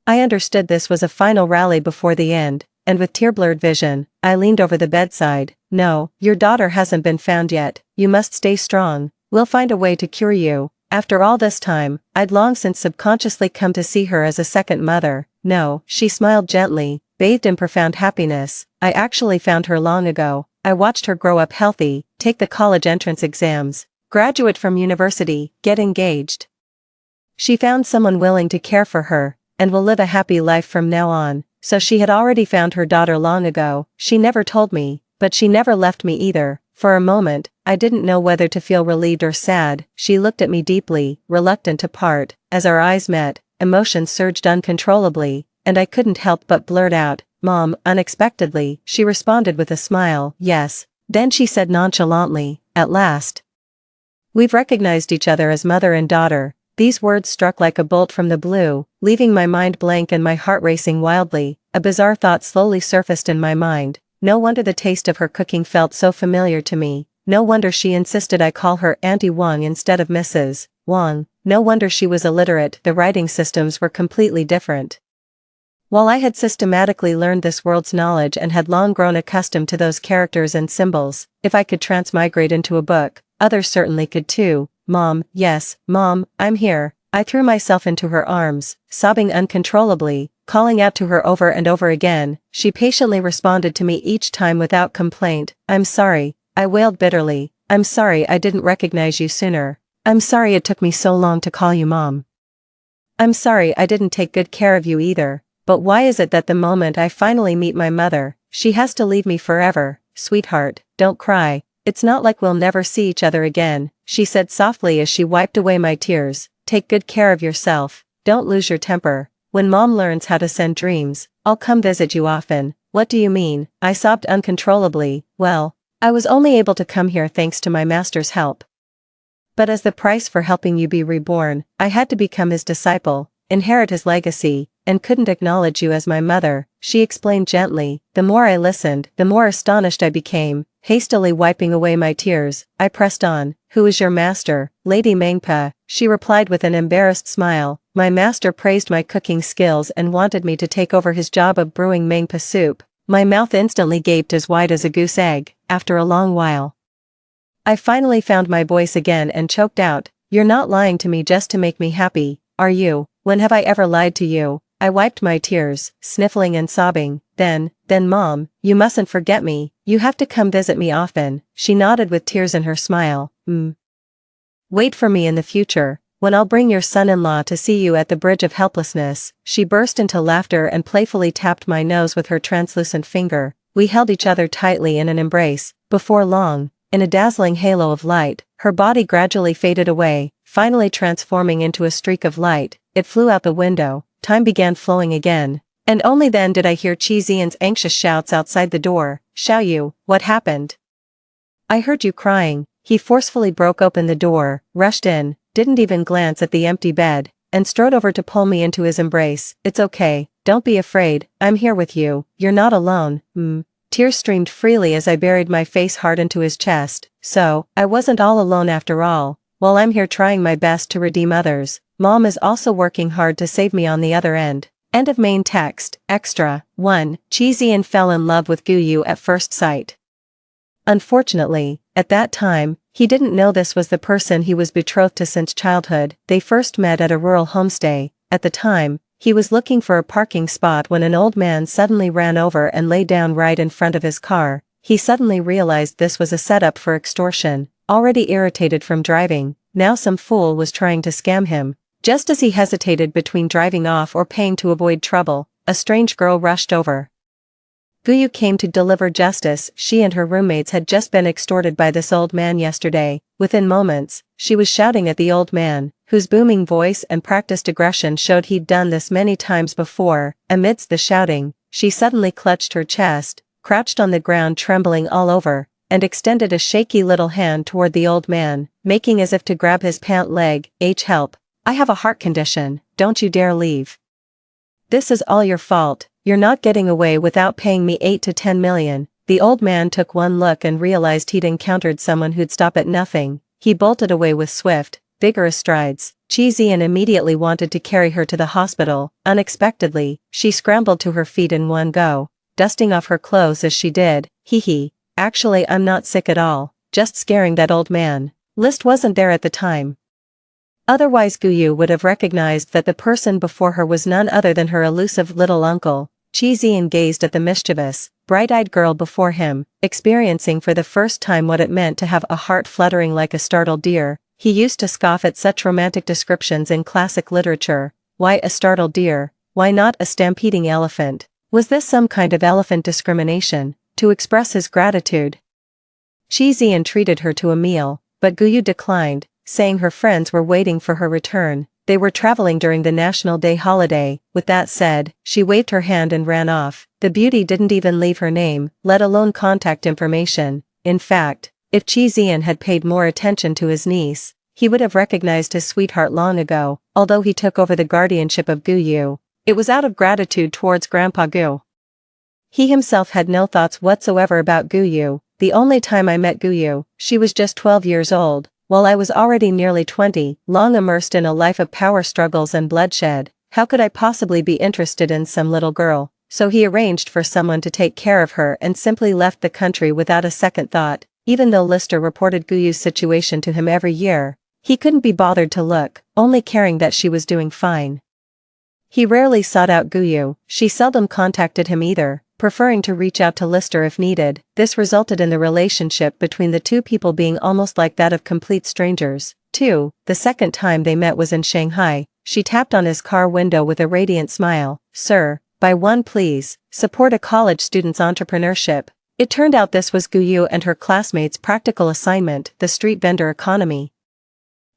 I understood this was a final rally before the end, and with tear-blurred vision, I leaned over the bedside. No, your daughter hasn't been found yet. You must stay strong. We'll find a way to cure you. After all this time, I'd long since subconsciously come to see her as a second mother. No, she smiled gently, bathed in profound happiness. I actually found her long ago. I watched her grow up healthy, take the college entrance exams, graduate from university, get engaged. She found someone willing to care for her, and will live a happy life from now on. So she had already found her daughter long ago. She never told me, but she never left me either. For a moment, I didn't know whether to feel relieved or sad. She looked at me deeply, reluctant to part. As our eyes met, emotions surged uncontrollably, and I couldn't help but blurt out, "Mom." Unexpectedly, she responded with a smile. "Yes." Then she said nonchalantly, "At last. We've recognized each other as mother and daughter." These words struck like a bolt from the blue, leaving my mind blank and my heart racing wildly. A bizarre thought slowly surfaced in my mind. No wonder the taste of her cooking felt so familiar to me. No wonder she insisted I call her Auntie Wang instead of Mrs. Wang. No wonder she was illiterate. The writing systems were completely different. While I had systematically learned this world's knowledge and had long grown accustomed to those characters and symbols, if I could transmigrate into a book, others certainly could too. "Mom, yes, Mom, I'm here." I threw myself into her arms, sobbing uncontrollably, calling out to her over and over again. She patiently responded to me each time without complaint. "I'm sorry," I wailed bitterly. "I'm sorry I didn't recognize you sooner. I'm sorry it took me so long to call you Mom. I'm sorry I didn't take good care of you either. But why is it that the moment I finally meet my mother, she has to leave me forever?" "Sweetheart, don't cry. It's not like we'll never see each other again," she said softly as she wiped away my tears. "Take good care of yourself. Don't lose your temper. When Mom learns how to send dreams, I'll come visit you often." "What do you mean?" I sobbed uncontrollably. "Well, I was only able to come here thanks to my master's help. But as the price for helping you be reborn, I had to become his disciple, inherit his legacy, and couldn't acknowledge you as my mother," she explained gently. The more I listened, the more astonished I became. Hastily wiping away my tears, I pressed on. "Who is your master?" "Lady Mengpa," she replied with an embarrassed smile. "My master praised my cooking skills and wanted me to take over his job of brewing Mengpa soup." My mouth instantly gaped as wide as a goose egg. After a long while, I finally found my voice again and choked out, "You're not lying to me just to make me happy, are you? When have I ever lied to you?" I wiped my tears, sniffling and sobbing. Then Mom, you mustn't forget me. You have to come visit me often." She nodded with tears in her smile. Wait for me in the future, when I'll bring your son-in-law to see you at the Bridge of Helplessness." She burst into laughter and playfully tapped my nose with her translucent finger. We held each other tightly in an embrace. Before long, in a dazzling halo of light, her body gradually faded away, finally transforming into a streak of light. It flew out the window. Time began flowing again. And only then did I hear Qi Zian's anxious shouts outside the door. "Xiao Yu, what happened? I heard you crying." He forcefully broke open the door, rushed in, didn't even glance at the empty bed, and strode over to pull me into his embrace. "It's okay, don't be afraid, I'm here with you, you're not alone." Tears streamed freely as I buried my face hard into his chest. So, I wasn't all alone after all. While I'm here trying my best to redeem others, Mom is also working hard to save me on the other end. End of main text. Extra. 1. Qi Zian fell in love with Gu Yu at first sight. Unfortunately, at that time, he didn't know this was the person he was betrothed to since childhood. They first met at a rural homestay. At the time, He was looking for a parking spot when an old man suddenly ran over and lay down right in front of his car. He suddenly realized this was a setup for extortion. Already irritated from driving, now some fool was trying to scam him. Just as he hesitated between driving off or paying to avoid trouble, a strange girl rushed over. Guyu came to deliver justice. She and her roommates had just been extorted by this old man yesterday. Within moments, she was shouting at the old man, whose booming voice and practiced aggression showed he'd done this many times before. Amidst the shouting, she suddenly clutched her chest, crouched on the ground trembling all over, and extended a shaky little hand toward the old man, making as if to grab his pant leg. Help. I have a heart condition, don't you dare leave. This is all your fault, you're not getting away without paying me 8 to 10 million. The old man took one look and realized he'd encountered someone who'd stop at nothing. He bolted away with swift, vigorous strides. Zian immediately wanted to carry her to the hospital. Unexpectedly, she scrambled to her feet in one go, dusting off her clothes as she did. Hee. Actually, I'm not sick at all, just scaring that old man. List wasn't there at the time. Otherwise Guyu would have recognized that the person before her was none other than her elusive little uncle. Zian gazed at the mischievous, bright-eyed girl before him, experiencing for the first time what it meant to have a heart fluttering like a startled deer. He used to scoff at such romantic descriptions in classic literature. Why a startled deer? Why not a stampeding elephant? Was this some kind of elephant discrimination? To express his gratitude, Zian treated her to a meal, but Guyu declined, saying her friends were waiting for her return. They were traveling during the National Day holiday. With that said, she waved her hand and ran off. The beauty didn't even leave her name, let alone contact information. In fact, if Zian had paid more attention to his niece, he would have recognized his sweetheart long ago. Although he took over the guardianship of Guyu, it was out of gratitude towards Grandpa Gu. He himself had no thoughts whatsoever about Guyu. The only time I met Guyu, she was just 12 years old, while I was already nearly 20, long immersed in a life of power struggles and bloodshed. How could I possibly be interested in some little girl? So he arranged for someone to take care of her and simply left the country without a second thought. Even though Lister reported Guyu's situation to him every year, he couldn't be bothered to look, only caring that she was doing fine. He rarely sought out Guyu. She seldom contacted him either, preferring to reach out to Lister if needed. This resulted in the relationship between the two people being almost like that of complete strangers. 2. The second time they met was in Shanghai. She tapped on his car window with a radiant smile. Sir, buy one please, support a college student's entrepreneurship. It turned out this was Guyu and her classmates' practical assignment, the street vendor economy,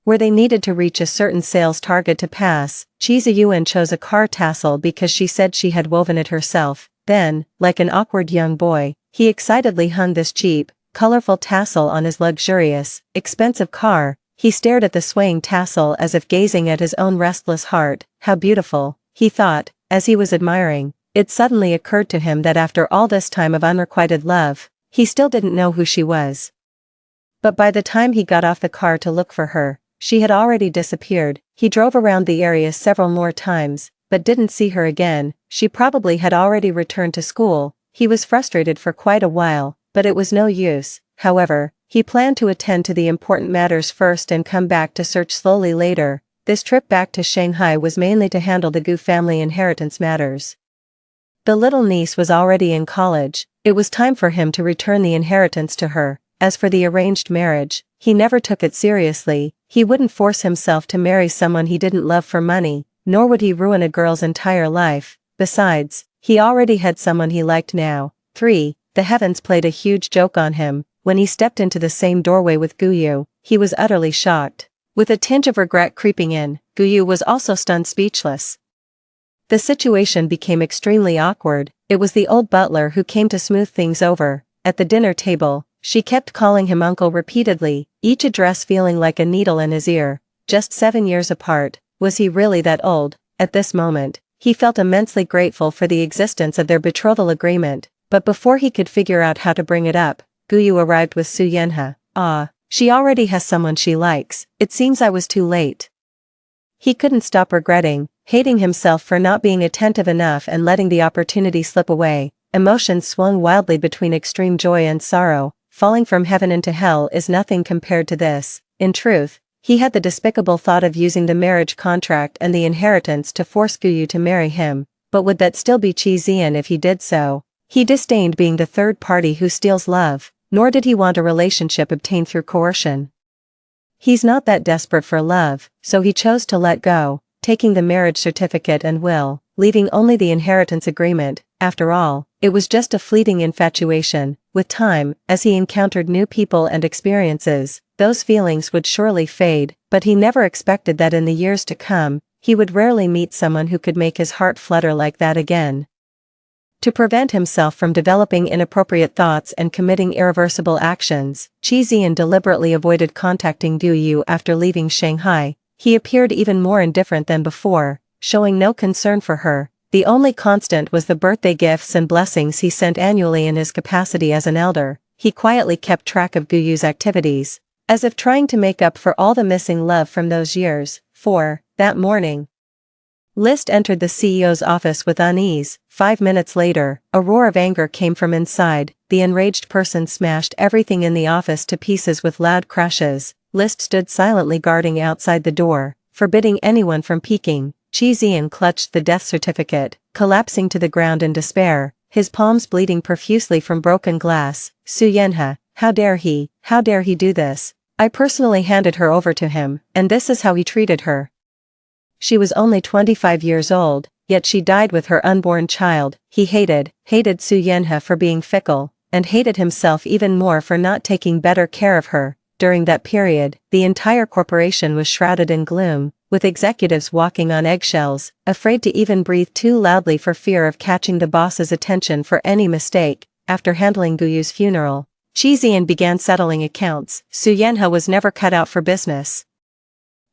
where they needed to reach a certain sales target to pass. Ziyuan chose a car tassel because she said she had woven it herself. Then, like an awkward young boy, he excitedly hung this cheap, colorful tassel on his luxurious, expensive car. He stared at the swaying tassel as if gazing at his own restless heart. How beautiful, he thought, as he was admiring. It suddenly occurred to him that after all this time of unrequited love, he still didn't know who she was. But by the time he got off the car to look for her, she had already disappeared. He drove around the area several more times, but didn't see her again. She probably had already returned to school. He was frustrated for quite a while, but it was no use. However, he planned to attend to the important matters first and come back to search slowly later. This trip back to Shanghai was mainly to handle the Gu family inheritance matters. The little niece was already in college. It was time for him to return the inheritance to her. As for the arranged marriage, he never took it seriously. He wouldn't force himself to marry someone he didn't love for money, nor would he ruin a girl's entire life. Besides, he already had someone he liked now. 3. The heavens played a huge joke on him. When he stepped into the same doorway with Guyu, he was utterly shocked. With a tinge of regret creeping in, Guyu was also stunned speechless. The situation became extremely awkward. It was the old butler who came to smooth things over. At the dinner table, she kept calling him uncle repeatedly, each address feeling like a needle in his ear. Just 7 years apart, was he really that old? At this moment, he felt immensely grateful for the existence of their betrothal agreement, but before he could figure out how to bring it up, Guyu arrived with Su Yenha. Ah, she already has someone she likes. It seems I was too late. He couldn't stop regretting, hating himself for not being attentive enough and letting the opportunity slip away. Emotions swung wildly between extreme joy and sorrow. Falling from heaven into hell is nothing compared to this. In truth, He had the despicable thought of using the marriage contract and the inheritance to force Guyu to marry him, but would that still be Chi-Zian if he did so? He disdained being the third party who steals love, nor did he want a relationship obtained through coercion. He's not that desperate for love, so he chose to let go, taking the marriage certificate and will, leaving only the inheritance agreement. After all, it was just a fleeting infatuation. With time, as he encountered new people and experiences, those feelings would surely fade, but he never expected that in the years to come, he would rarely meet someone who could make his heart flutter like that again. To prevent himself from developing inappropriate thoughts and committing irreversible actions, Chi-Zian deliberately avoided contacting Guyu after leaving Shanghai. He appeared even more indifferent than before, showing no concern for her. The only constant was the birthday gifts and blessings he sent annually in his capacity as an elder. He quietly kept track of Guyu's activities, as if trying to make up for all the missing love from those years. That morning, List entered the CEO's office with unease. 5 minutes later, a roar of anger came from inside. The enraged person smashed everything in the office to pieces with loud crashes. List stood silently guarding outside the door, forbidding anyone from peeking. Chi-Zian clutched the death certificate, collapsing to the ground in despair, his palms bleeding profusely from broken glass. Su Yanhe, how dare he do this? I personally handed her over to him, and this is how he treated her. She was only 25 years old, yet she died with her unborn child. He hated Su Yanhe for being fickle, and hated himself even more for not taking better care of her. During that period, the entire corporation was shrouded in gloom, with executives walking on eggshells, afraid to even breathe too loudly for fear of catching the boss's attention for any mistake. After handling Guyu's funeral, Chi-Zian began settling accounts. Su Yanhe was never cut out for business.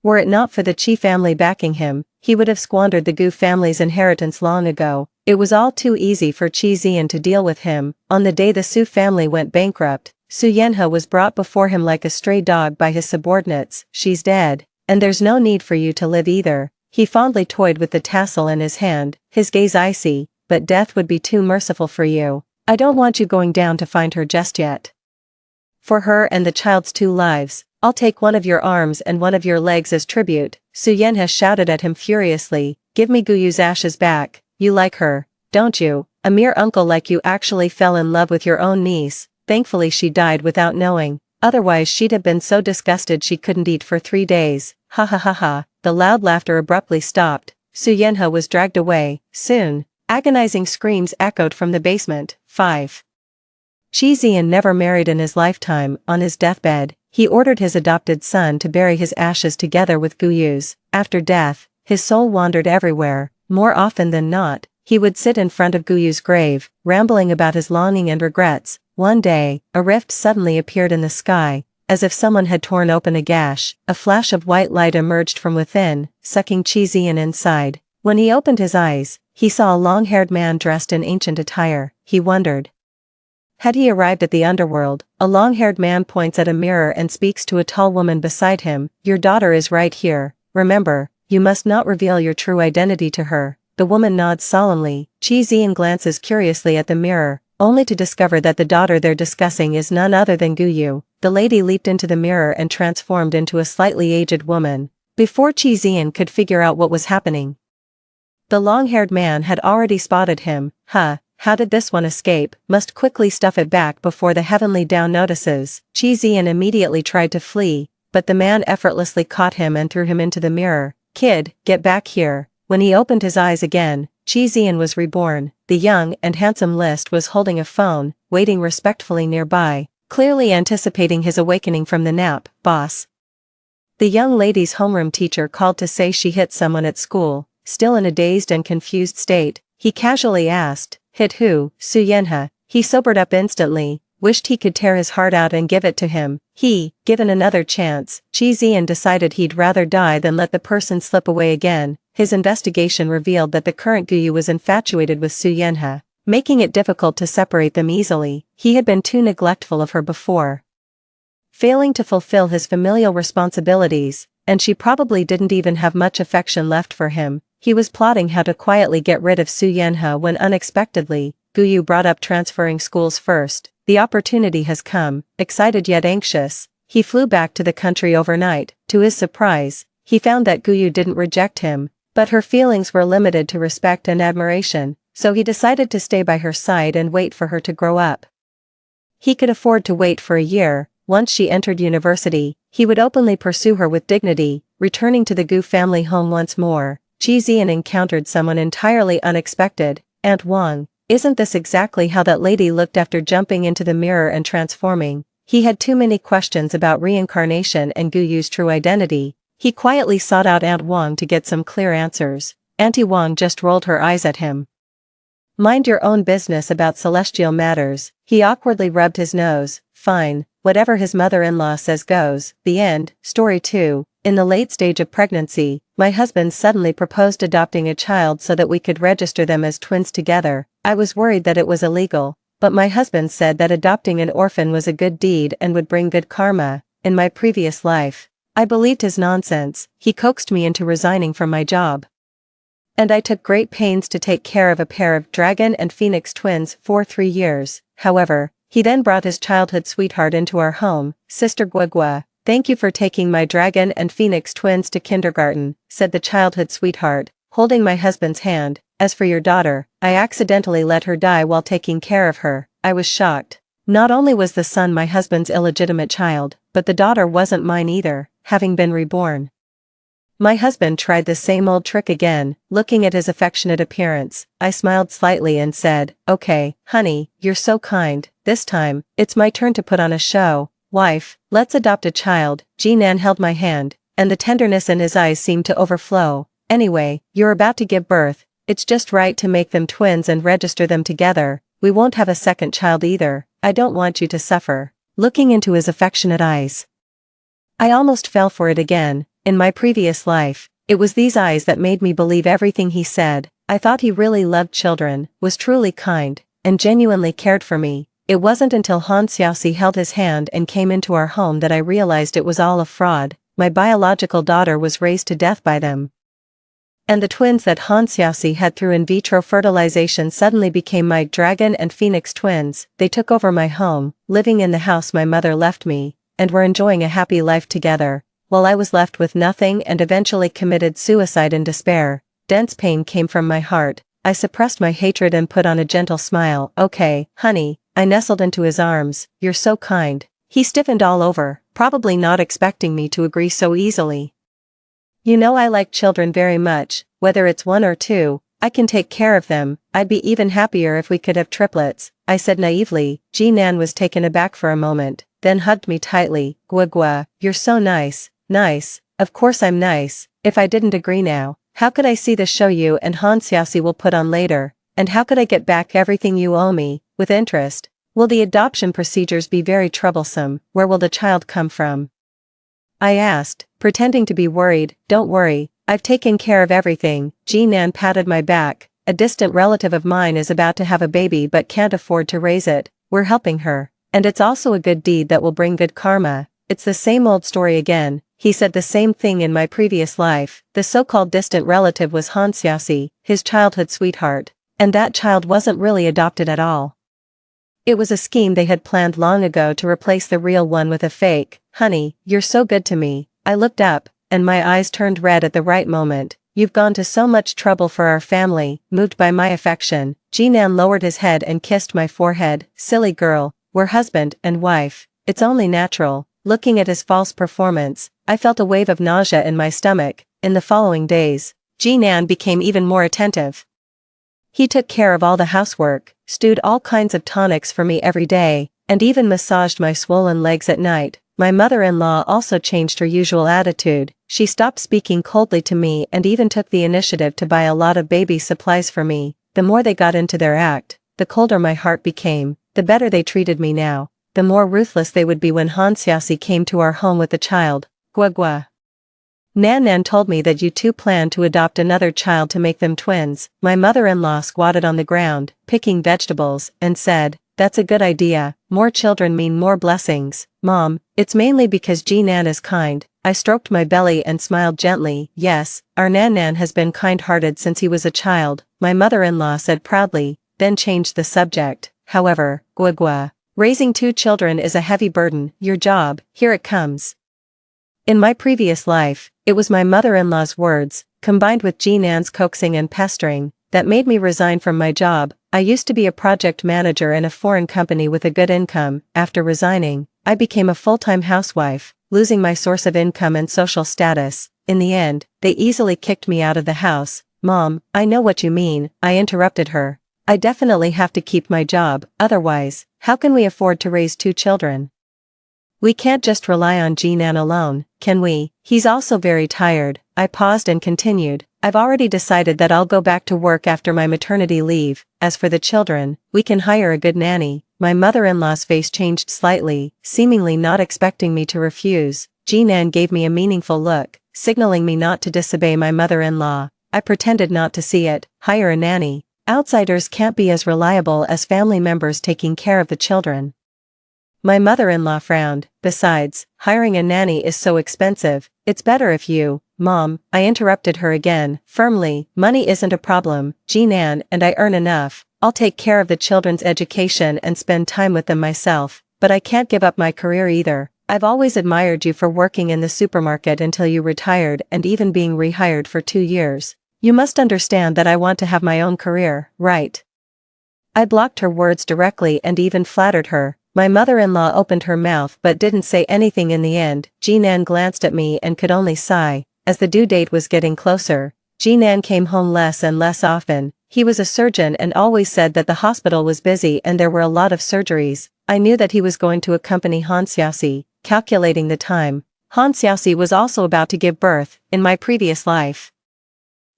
Were it not for the Chi family backing him, he would have squandered the Gu family's inheritance long ago. It was all too easy for Chi-Zian to deal with him. On the day the Su family went bankrupt, Su Yanhe was brought before him like a stray dog by his subordinates. She's dead, and there's no need for you to live either. He fondly toyed with the tassel in his hand, his gaze icy. But death would be too merciful for you. I don't want you going down to find her just yet. For her and the child's 2 lives, I'll take one of your arms and one of your legs as tribute. Su Yanhe shouted at him furiously, give me Guyu's ashes back. You like her, don't you? A mere uncle like you actually fell in love with your own niece. Thankfully she died without knowing, otherwise she'd have been so disgusted she couldn't eat for 3 days. Ha ha ha ha. The loud laughter abruptly stopped. Su Yanhe was dragged away. Soon, agonizing screams echoed from the basement. 5. Chi-Zian never married in his lifetime. On his deathbed, he ordered his adopted son to bury his ashes together with Guyu's. After death, his soul wandered everywhere. More often than not, he would sit in front of Guyu's grave, rambling about his longing and regrets. One day, a rift suddenly appeared in the sky, as if someone had torn open a gash. A flash of white light emerged from within, sucking Chi-Zian inside. When he opened his eyes, he saw a long-haired man dressed in ancient attire. He wondered, had he arrived at the underworld? A long-haired man points at a mirror and speaks to a tall woman beside him. Your daughter is right here. Remember, you must not reveal your true identity to her. The woman nods solemnly. Chi-Zian glances curiously at the mirror, only to discover that the daughter they're discussing is none other than Guyu. The lady leaped into the mirror and transformed into a slightly aged woman. Before Chi-Zian could figure out what was happening, the long-haired man had already spotted him. How did this one escape? Must quickly stuff it back before the heavenly down notices. Chi-Zian immediately tried to flee, but the man effortlessly caught him and threw him into the mirror. Kid, get back here. When he opened his eyes again, Chi-Zian was reborn. The young and handsome List was holding a phone, waiting respectfully nearby, clearly anticipating his awakening from the nap. Boss. The young lady's homeroom teacher called to say she hit someone at school. Still in a dazed and confused state, he casually asked, hit who? Su Yanhe. He sobered up instantly, wished he could tear his heart out and give it to him. Given another chance, Chi-Zian decided he'd rather die than let the person slip away again. His investigation revealed that the current Guyu was infatuated with Su Yanhe, making it difficult to separate them easily. He had been too neglectful of her before, failing to fulfill his familial responsibilities, and she probably didn't even have much affection left for him. He was plotting how to quietly get rid of Su Yanhe when unexpectedly, Guyu brought up transferring schools first. The opportunity has come. Excited yet anxious, he flew back to the country overnight. To his surprise, he found that Guyu didn't reject him, but her feelings were limited to respect and admiration, so he decided to stay by her side and wait for her to grow up. He could afford to wait for a year. Once she entered university, he would openly pursue her with dignity. Returning to the Gu family home once more, Ji Zian encountered someone entirely unexpected. Aunt Wang. Isn't this exactly how that lady looked after jumping into the mirror and transforming? He had too many questions about reincarnation and Guyu's true identity. He quietly sought out Aunt Wang to get some clear answers. Auntie Wang just rolled her eyes at him. Mind your own business about celestial matters. He awkwardly rubbed his nose. Fine, whatever his mother-in-law says goes. The end. Story 2. In the late stage of pregnancy, my husband suddenly proposed adopting a child so that we could register them as twins together. I was worried that it was illegal, but my husband said that adopting an orphan was a good deed and would bring good karma. In my previous life, I believed his nonsense. He coaxed me into resigning from my job. And I took great pains to take care of a pair of dragon and phoenix twins for 3 years. However, he then brought his childhood sweetheart into our home. Sister Guagua, thank you for taking my dragon and phoenix twins to kindergarten, said the childhood sweetheart, holding my husband's hand. As for your daughter, I accidentally let her die while taking care of her. I was shocked. Not only was the son my husband's illegitimate child, but the daughter wasn't mine either, having been reborn. My husband tried the same old trick again. Looking at his affectionate appearance, I smiled slightly and said, okay, honey, you're so kind. This time, it's my turn to put on a show. Wife, let's adopt a child. Jinan held my hand, and the tenderness in his eyes seemed to overflow. Anyway, you're about to give birth. It's just right to make them twins and register them together. We won't have a second child either. I don't want you to suffer. Looking into his affectionate eyes, I almost fell for it again. In my previous life, it was these eyes that made me believe everything he said. I thought he really loved children, was truly kind, and genuinely cared for me. It wasn't until Han Xiaoxi held his hand and came into our home that I realized it was all a fraud. My biological daughter was raised to death by them. And the twins that Han Xiaoxi had through in vitro fertilization suddenly became my dragon and phoenix twins. They took over my home, living in the house my mother left me, and were enjoying a happy life together, while I was left with nothing and eventually committed suicide in despair. Dense pain came from my heart. I suppressed my hatred and put on a gentle smile. Okay, honey, I nestled into his arms. You're so kind. He stiffened all over, probably not expecting me to agree so easily. You know I like children very much, whether it's 1 or 2, I can take care of them. I'd be even happier if we could have triplets, I said naively. Jinan was taken aback for a moment, then hugged me tightly. Guagua, you're so nice. Nice, of course I'm nice. If I didn't agree now, how could I see the show you and Han Xiaoxi will put on later, and how could I get back everything you owe me, with interest? Will the adoption procedures be very troublesome? Where will the child come from? I asked, pretending to be worried. Don't worry, I've taken care of everything. Jinan patted my back. A distant relative of mine is about to have a baby but can't afford to raise it. We're helping her, and it's also a good deed that will bring good karma. It's the same old story again. He said the same thing in my previous life. The so-called distant relative was Han Xiaoxi, his childhood sweetheart, and that child wasn't really adopted at all. It was a scheme they had planned long ago to replace the real one with a fake. Honey, you're so good to me. I looked up, and my eyes turned red at the right moment. You've gone to so much trouble for our family. Moved by my affection, Jinan lowered his head and kissed my forehead. Silly girl, we're husband and wife. It's only natural. Looking at his false performance, I felt a wave of nausea in my stomach. In the following days, Jinan became even more attentive. He took care of all the housework, stewed all kinds of tonics for me every day, and even massaged my swollen legs at night. My mother-in-law also changed her usual attitude. She stopped speaking coldly to me and even took the initiative to buy a lot of baby supplies for me. The more they got into their act, the colder my heart became. The better they treated me now, the more ruthless they would be when Han Xiaoxi came to our home with the child. Guagua. Nan told me that you two plan to adopt another child to make them twins. My mother-in-law squatted on the ground, picking vegetables, and said, that's a good idea. More children mean more blessings. Mom, it's mainly because Jinan is kind. I stroked my belly and smiled gently. Yes, our Nan has been kind-hearted since he was a child, my mother-in-law said proudly, then changed the subject. However, Guagua, Raising 2 children is a heavy burden. Your job, here it comes. In my previous life, it was my mother-in-law's words, combined with Jean Ann's coaxing and pestering, that made me resign from my job. I used to be a project manager in a foreign company with a good income. After resigning, I became a full-time housewife, losing my source of income and social status. In the end, they easily kicked me out of the house. Mom, I know what you mean, I interrupted her. I definitely have to keep my job, otherwise, how can we afford to raise 2 children? We can't just rely on Jean Ann alone, can we? He's also very tired. I paused and continued. I've already decided that I'll go back to work after my maternity leave. As for the children, we can hire a good nanny. My mother-in-law's face changed slightly, seemingly not expecting me to refuse. Jean Ann gave me a meaningful look, signaling me not to disobey my mother-in-law. I pretended not to see it. Hire a nanny. Outsiders can't be as reliable as family members taking care of the children. My mother-in-law frowned. Besides, hiring a nanny is so expensive. It's better if you, Mom, I interrupted her again, firmly. Money isn't a problem, Jean Ann, and I earn enough. I'll take care of the children's education and spend time with them myself, but I can't give up my career either. I've always admired you for working in the supermarket until you retired and even being rehired for 2 years. You must understand that I want to have my own career, right? I blocked her words directly and even flattered her. My mother-in-law opened her mouth but didn't say anything in the end. Jean Ann glanced at me and could only sigh. As the due date was getting closer, Jean Ann came home less and less often. He was a surgeon and always said that the hospital was busy and there were a lot of surgeries. I knew that he was going to accompany Hansiasi, calculating the time. Hansiasi was also about to give birth. In my previous life,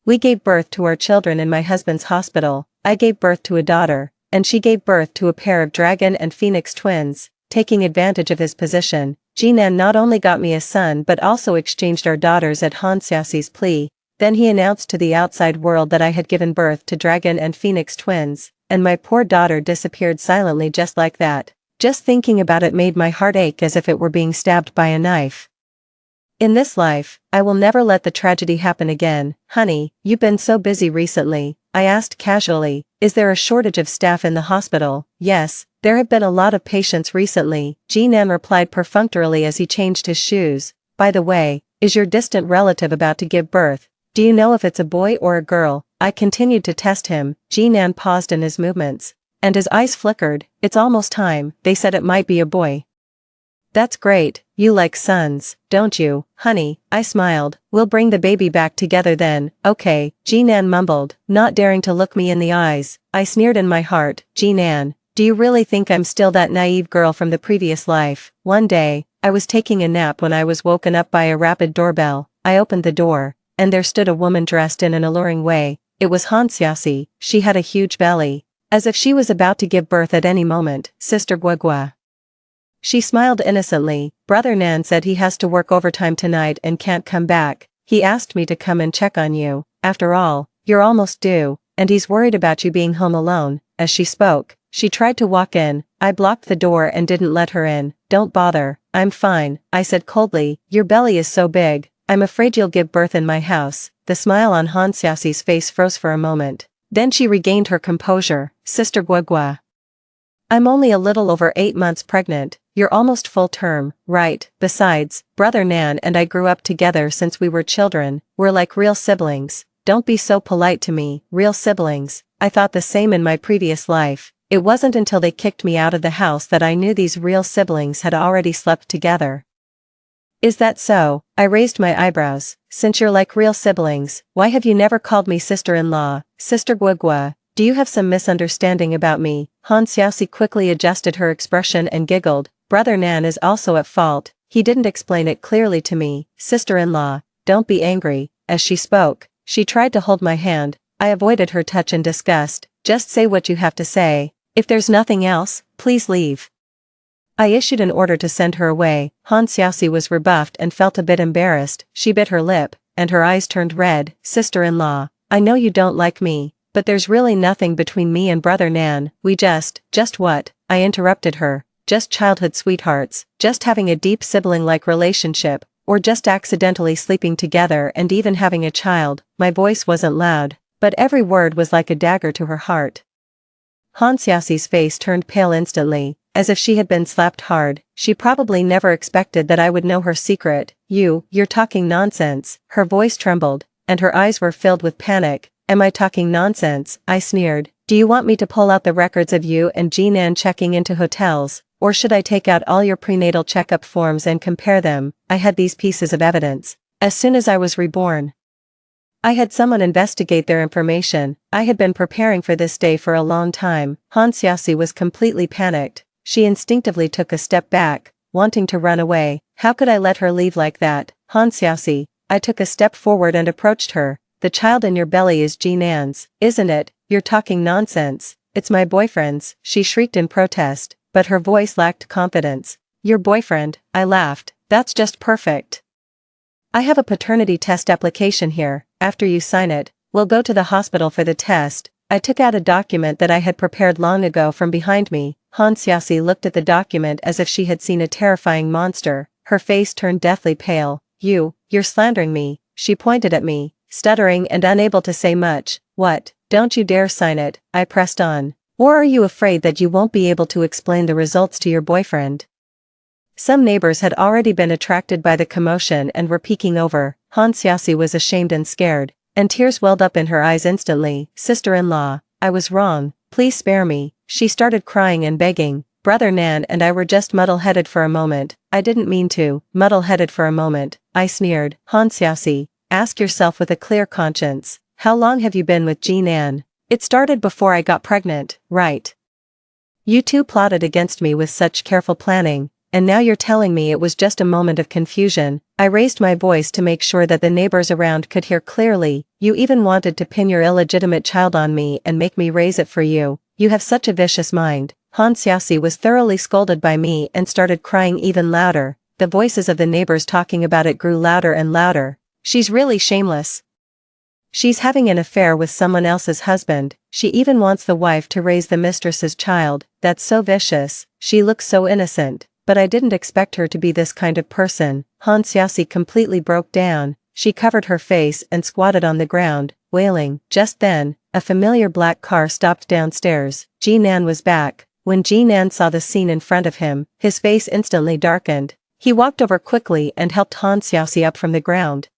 we gave birth to our children in my husband's hospital. I gave birth to a daughter, and she gave birth to a pair of dragon and phoenix twins. Taking advantage of his position, Jean Ann not only got me a son but also exchanged our daughters at Hansiasi's plea. Then he announced to the outside world that I had given birth to dragon and phoenix twins, and my poor daughter disappeared silently just like that. Just thinking about it made my heart ache as if it were being stabbed by a knife. In this life, I will never let the tragedy happen again. Honey, you've been so busy recently, I asked casually. Is there a shortage of staff in the hospital? Yes, there have been a lot of patients recently, Jean Ann replied perfunctorily as he changed his shoes. By the way, is your distant relative about to give birth? Do you know if it's a boy or a girl? I continued to test him. Jean Ann paused in his movements, and his eyes flickered. It's almost time. They said it might be a boy. That's great. You like sons, don't you, honey? I smiled. We'll bring the baby back together then. Okay, Jean Ann mumbled, not daring to look me in the eyes. I sneered in my heart. Jean Ann, do you really think I'm still that naive girl from the previous life? One day, I was taking a nap when I was woken up by a rapid doorbell. I opened the door, and there stood a woman dressed in an alluring way. It was Hansiasi. She had a huge belly, as if she was about to give birth at any moment. Sister Guagua. She smiled innocently. Brother Nan said he has to work overtime tonight and can't come back. He asked me to come and check on you. After all, you're almost due, and he's worried about you being home alone. As she spoke, she tried to walk in. I blocked the door and didn't let her in. Don't bother, I'm fine, I said coldly. Your belly is so big, I'm afraid you'll give birth in my house. The smile on Hansiasi's face froze for a moment. Then she regained her composure. Sister Guagua, I'm only a little over 8 months pregnant. You're almost full term, right? Besides, Brother Nan and I grew up together since we were children. We're like real siblings. Don't be so polite to me. Real siblings. I thought the same in my previous life. It wasn't until they kicked me out of the house that I knew these real siblings had already slept together. Is that so? I raised my eyebrows. Since you're like real siblings, why have you never called me sister-in-law? Sister Guagua, do you have some misunderstanding about me? Hansiasi quickly adjusted her expression and giggled. Brother Nan is also at fault. He didn't explain it clearly to me. Sister-in-law, don't be angry. As she spoke, she tried to hold my hand. I avoided her touch in disgust. Just say what you have to say. If there's nothing else, please leave. I issued an order to send her away. Hansiasi was rebuffed and felt a bit embarrassed. She bit her lip, and her eyes turned red. Sister-in-law, I know you don't like me, but there's really nothing between me and Brother Nan. We just what? I interrupted her. Just childhood sweethearts, just having a deep sibling-like relationship, or just accidentally sleeping together and even having a child. My voice wasn't loud, but every word was like a dagger to her heart. Hansiasi's face turned pale instantly. as if she had been slapped hard. She probably never expected that I would know her secret. You're talking nonsense. Her voice trembled, and her eyes were filled with panic. Am I talking nonsense? I sneered. Do you want me to pull out the records of you and Jean-Anne checking into hotels, or should I take out all your prenatal checkup forms and compare them? I had these pieces of evidence. As soon as I was reborn, I had someone investigate their information. I had been preparing for this day for a long time. Hansiasi was completely panicked. She instinctively took a step back, wanting to run away. How could I let her leave like that? Hansiasi, I took a step forward and approached her. The child in your belly is Jean-Anne's, isn't it? You're talking nonsense. It's my boyfriend's, she shrieked in protest, but her voice lacked confidence. Your boyfriend, I laughed. That's just perfect. I have a paternity test application here. After you sign it, we'll go to the hospital for the test. I took out a document that I had prepared long ago from behind me. Hansiasi looked at the document as if she had seen a terrifying monster. Her face turned deathly pale. You're slandering me. She pointed at me, stuttering and unable to say much. What? Don't you dare sign it, I pressed on. Or are you afraid that you won't be able to explain the results to your boyfriend? Some neighbors had already been attracted by the commotion and were peeking over. Hansiasi was ashamed and scared, and tears welled up in her eyes instantly. Sister-in-law, I was wrong, please spare me. She started crying and begging. Brother Nan and I were just muddle-headed for a moment. I didn't mean to. Muddle-headed for a moment, I sneered. Hansiasi, ask yourself with a clear conscience. How long have you been with Jean-Anne? It started before I got pregnant, right? You two plotted against me with such careful planning, and now you're telling me it was just a moment of confusion. I raised my voice to make sure that the neighbors around could hear clearly. You even wanted to pin your illegitimate child on me and make me raise it for you. You have such a vicious mind. Hansiasi was thoroughly scolded by me and started crying even louder. The voices of the neighbors talking about it grew louder and louder. She's really shameless. She's having an affair with someone else's husband. She even wants the wife to raise the mistress's child. That's so vicious. She looks so innocent. But I didn't expect her to be this kind of person. Hansiasi completely broke down. She covered her face and squatted on the ground, wailing. Just then, a familiar black car stopped downstairs. Jean-Anne was back. When Jean-Anne saw the scene in front of him, his face instantly darkened. He walked over quickly and helped Hansiasi up from the ground.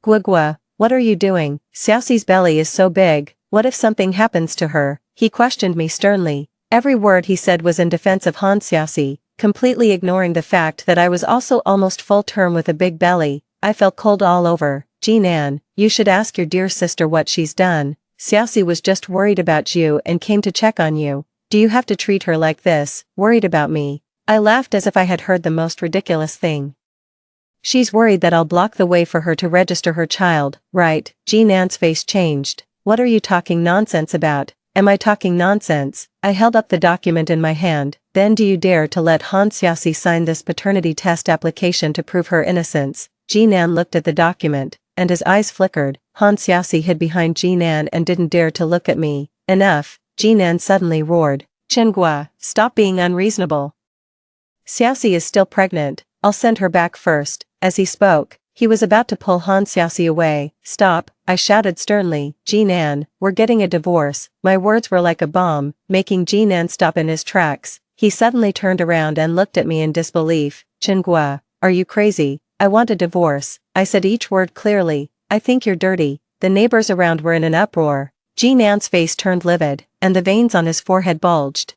Guagua, what are you doing? Xiaoxi's belly is so big. What if something happens to her? He questioned me sternly. Every word he said was in defense of Hansiasi, completely ignoring the fact that I was also almost full term with a big belly. I felt cold all over. Jean-Anne, you should ask your dear sister what she's done. Xiaoxi was just worried about you and came to check on you. Do you have to treat her like this, worried about me? I laughed as if I had heard the most ridiculous thing. She's worried that I'll block the way for her to register her child, right? Jean-Anne's face changed. What are you talking nonsense about? Am I talking nonsense? I held up the document in my hand. Then do you dare to let Hansiasi sign this paternity test application to prove her innocence? Jean-Anne looked at the document, and his eyes flickered. Hansiasi hid behind Jean-Anne and didn't dare to look at me. Enough, Jean-Anne suddenly roared. Chengua, stop being unreasonable. Xiaoxi is still pregnant. I'll send her back first. As he spoke, he was about to pull Hansiasi away. Stop, I shouted sternly. Jean-Anne, we're getting a divorce. My words were like a bomb, making Jean-Anne stop in his tracks. He suddenly turned around and looked at me in disbelief. Chengua, are you crazy? I want a divorce. I said each word clearly. I think you're dirty. The neighbors around were in an uproar. Jean-Anne's face turned livid, and the veins on his forehead bulged.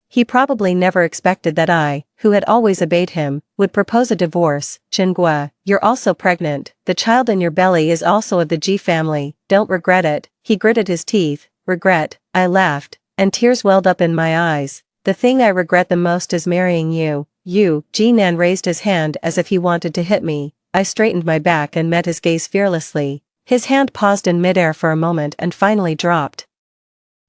He probably never expected that I, who had always obeyed him, would propose a divorce. Chengua, you're also pregnant. The child in your belly is also of the Ji family. Don't regret it. He gritted his teeth. Regret? I laughed, and tears welled up in my eyes. The thing I regret the most is marrying you. You. Jean-Anne raised his hand as if he wanted to hit me. I straightened my back and met his gaze fearlessly. His hand paused in midair for a moment and finally dropped.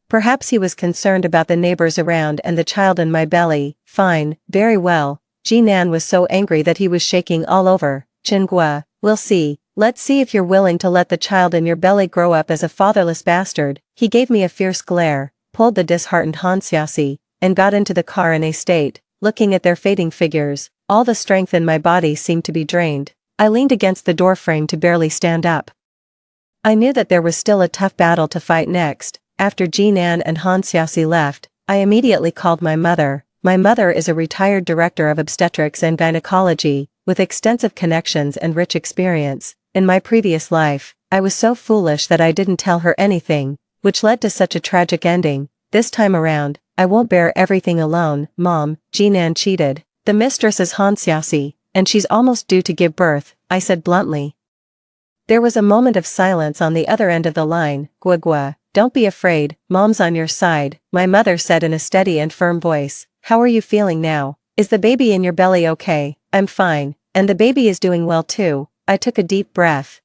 Perhaps he was concerned about the neighbors around and the child in my belly. Fine, very well. Jean-Anne was so angry that he was shaking all over. Chengua, we'll see. Let's see if you're willing to let the child in your belly grow up as a fatherless bastard. He gave me a fierce glare, pulled the disheartened Hansiasi, and got into the car in a state. Looking at their fading figures, all the strength in my body seemed to be drained. I leaned against the doorframe to barely stand up. I knew that there was still a tough battle to fight next. After Jean-Anne and Hansiasi left, I immediately called my mother. My mother is a retired director of obstetrics and gynecology, with extensive connections and rich experience. In my previous life, I was so foolish that I didn't tell her anything, which led to such a tragic ending. This time around, I won't bear everything alone, Mom. Jinan cheated. The mistress is Hanxiasi, and she's almost due to give birth, I said bluntly. There was a moment of silence on the other end of the line. Guagua, don't be afraid, Mom's on your side, my mother said in a steady and firm voice. How are you feeling now? Is the baby in your belly okay? I'm fine, and the baby is doing well too. I took a deep breath.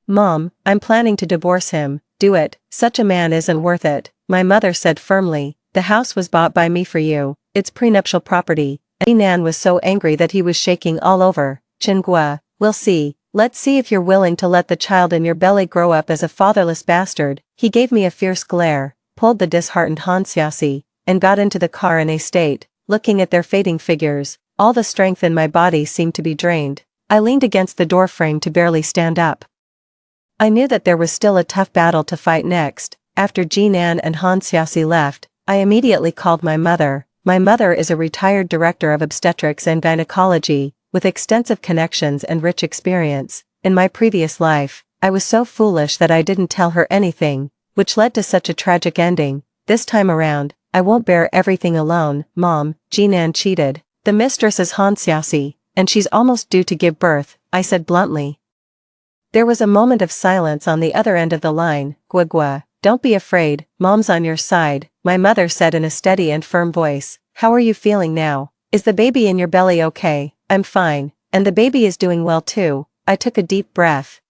Mom, I'm planning to divorce him. Do it, such a man isn't worth it, my mother said firmly. The house was bought by me for you, it's prenuptial property. And Nan was so angry that he was shaking all over. Chingua, we'll see. Let's see if you're willing to let the child in your belly grow up as a fatherless bastard. He gave me a fierce glare, pulled the disheartened Hanxiasi, and got into the car in a state. Looking at their fading figures, all the strength in my body seemed to be drained. I leaned against the door frame to barely stand up. I knew that there was still a tough battle to fight next. After Jinan and Hanxiasi left, I immediately called my mother. My mother is a retired director of obstetrics and gynecology, with extensive connections and rich experience. In my previous life, I was so foolish that I didn't tell her anything, which led to such a tragic ending. This time around, I won't bear everything alone, Mom. Jinan cheated. The mistress is Hanxiasi, and she's almost due to give birth, I said bluntly. There was a moment of silence on the other end of the line. Guagua, don't be afraid, Mom's on your side, my mother said in a steady and firm voice. How are you feeling now? Is the baby in your belly okay? I'm fine, and the baby is doing well too. I took a deep breath.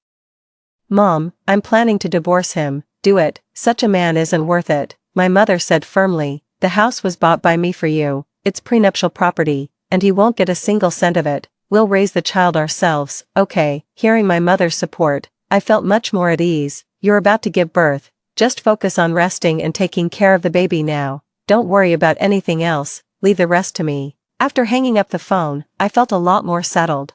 Mom, I'm planning to divorce him. Do it, such a man isn't worth it, my mother said firmly. The house was bought by me for you, it's prenuptial property, and he won't get a single cent of it. We'll raise the child ourselves. Okay. Hearing my mother's support, I felt much more at ease. You're about to give birth. Just focus on resting and taking care of the baby now. Don't worry about anything else, leave the rest to me. After hanging up the phone, I felt a lot more settled.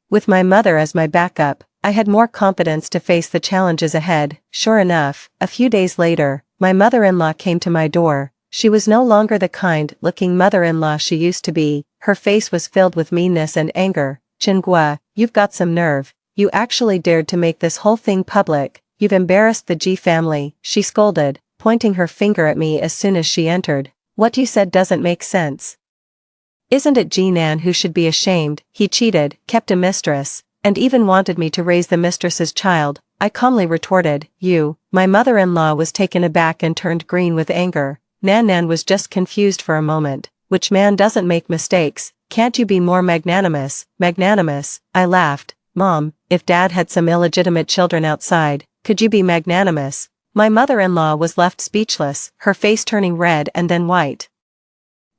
With my mother as my backup, I had more confidence to face the challenges ahead. Sure enough, a few days later, my mother-in-law came to my door. She was no longer the kind-looking mother-in-law she used to be. Her face was filled with meanness and anger. Chingua, you've got some nerve. You actually dared to make this whole thing public. You've embarrassed the Ji family, she scolded, pointing her finger at me as soon as she entered. What you said doesn't make sense. Isn't it Jinan who should be ashamed? He cheated, kept a mistress, and even wanted me to raise the mistress's child. I calmly retorted. You. My mother-in-law was taken aback and turned green with anger. Nan was just confused for a moment. Which man doesn't make mistakes? Can't you be more magnanimous? Magnanimous? I laughed. Mom, if Dad had some illegitimate children outside, could you be magnanimous? My mother-in-law was left speechless, her face turning red and then white.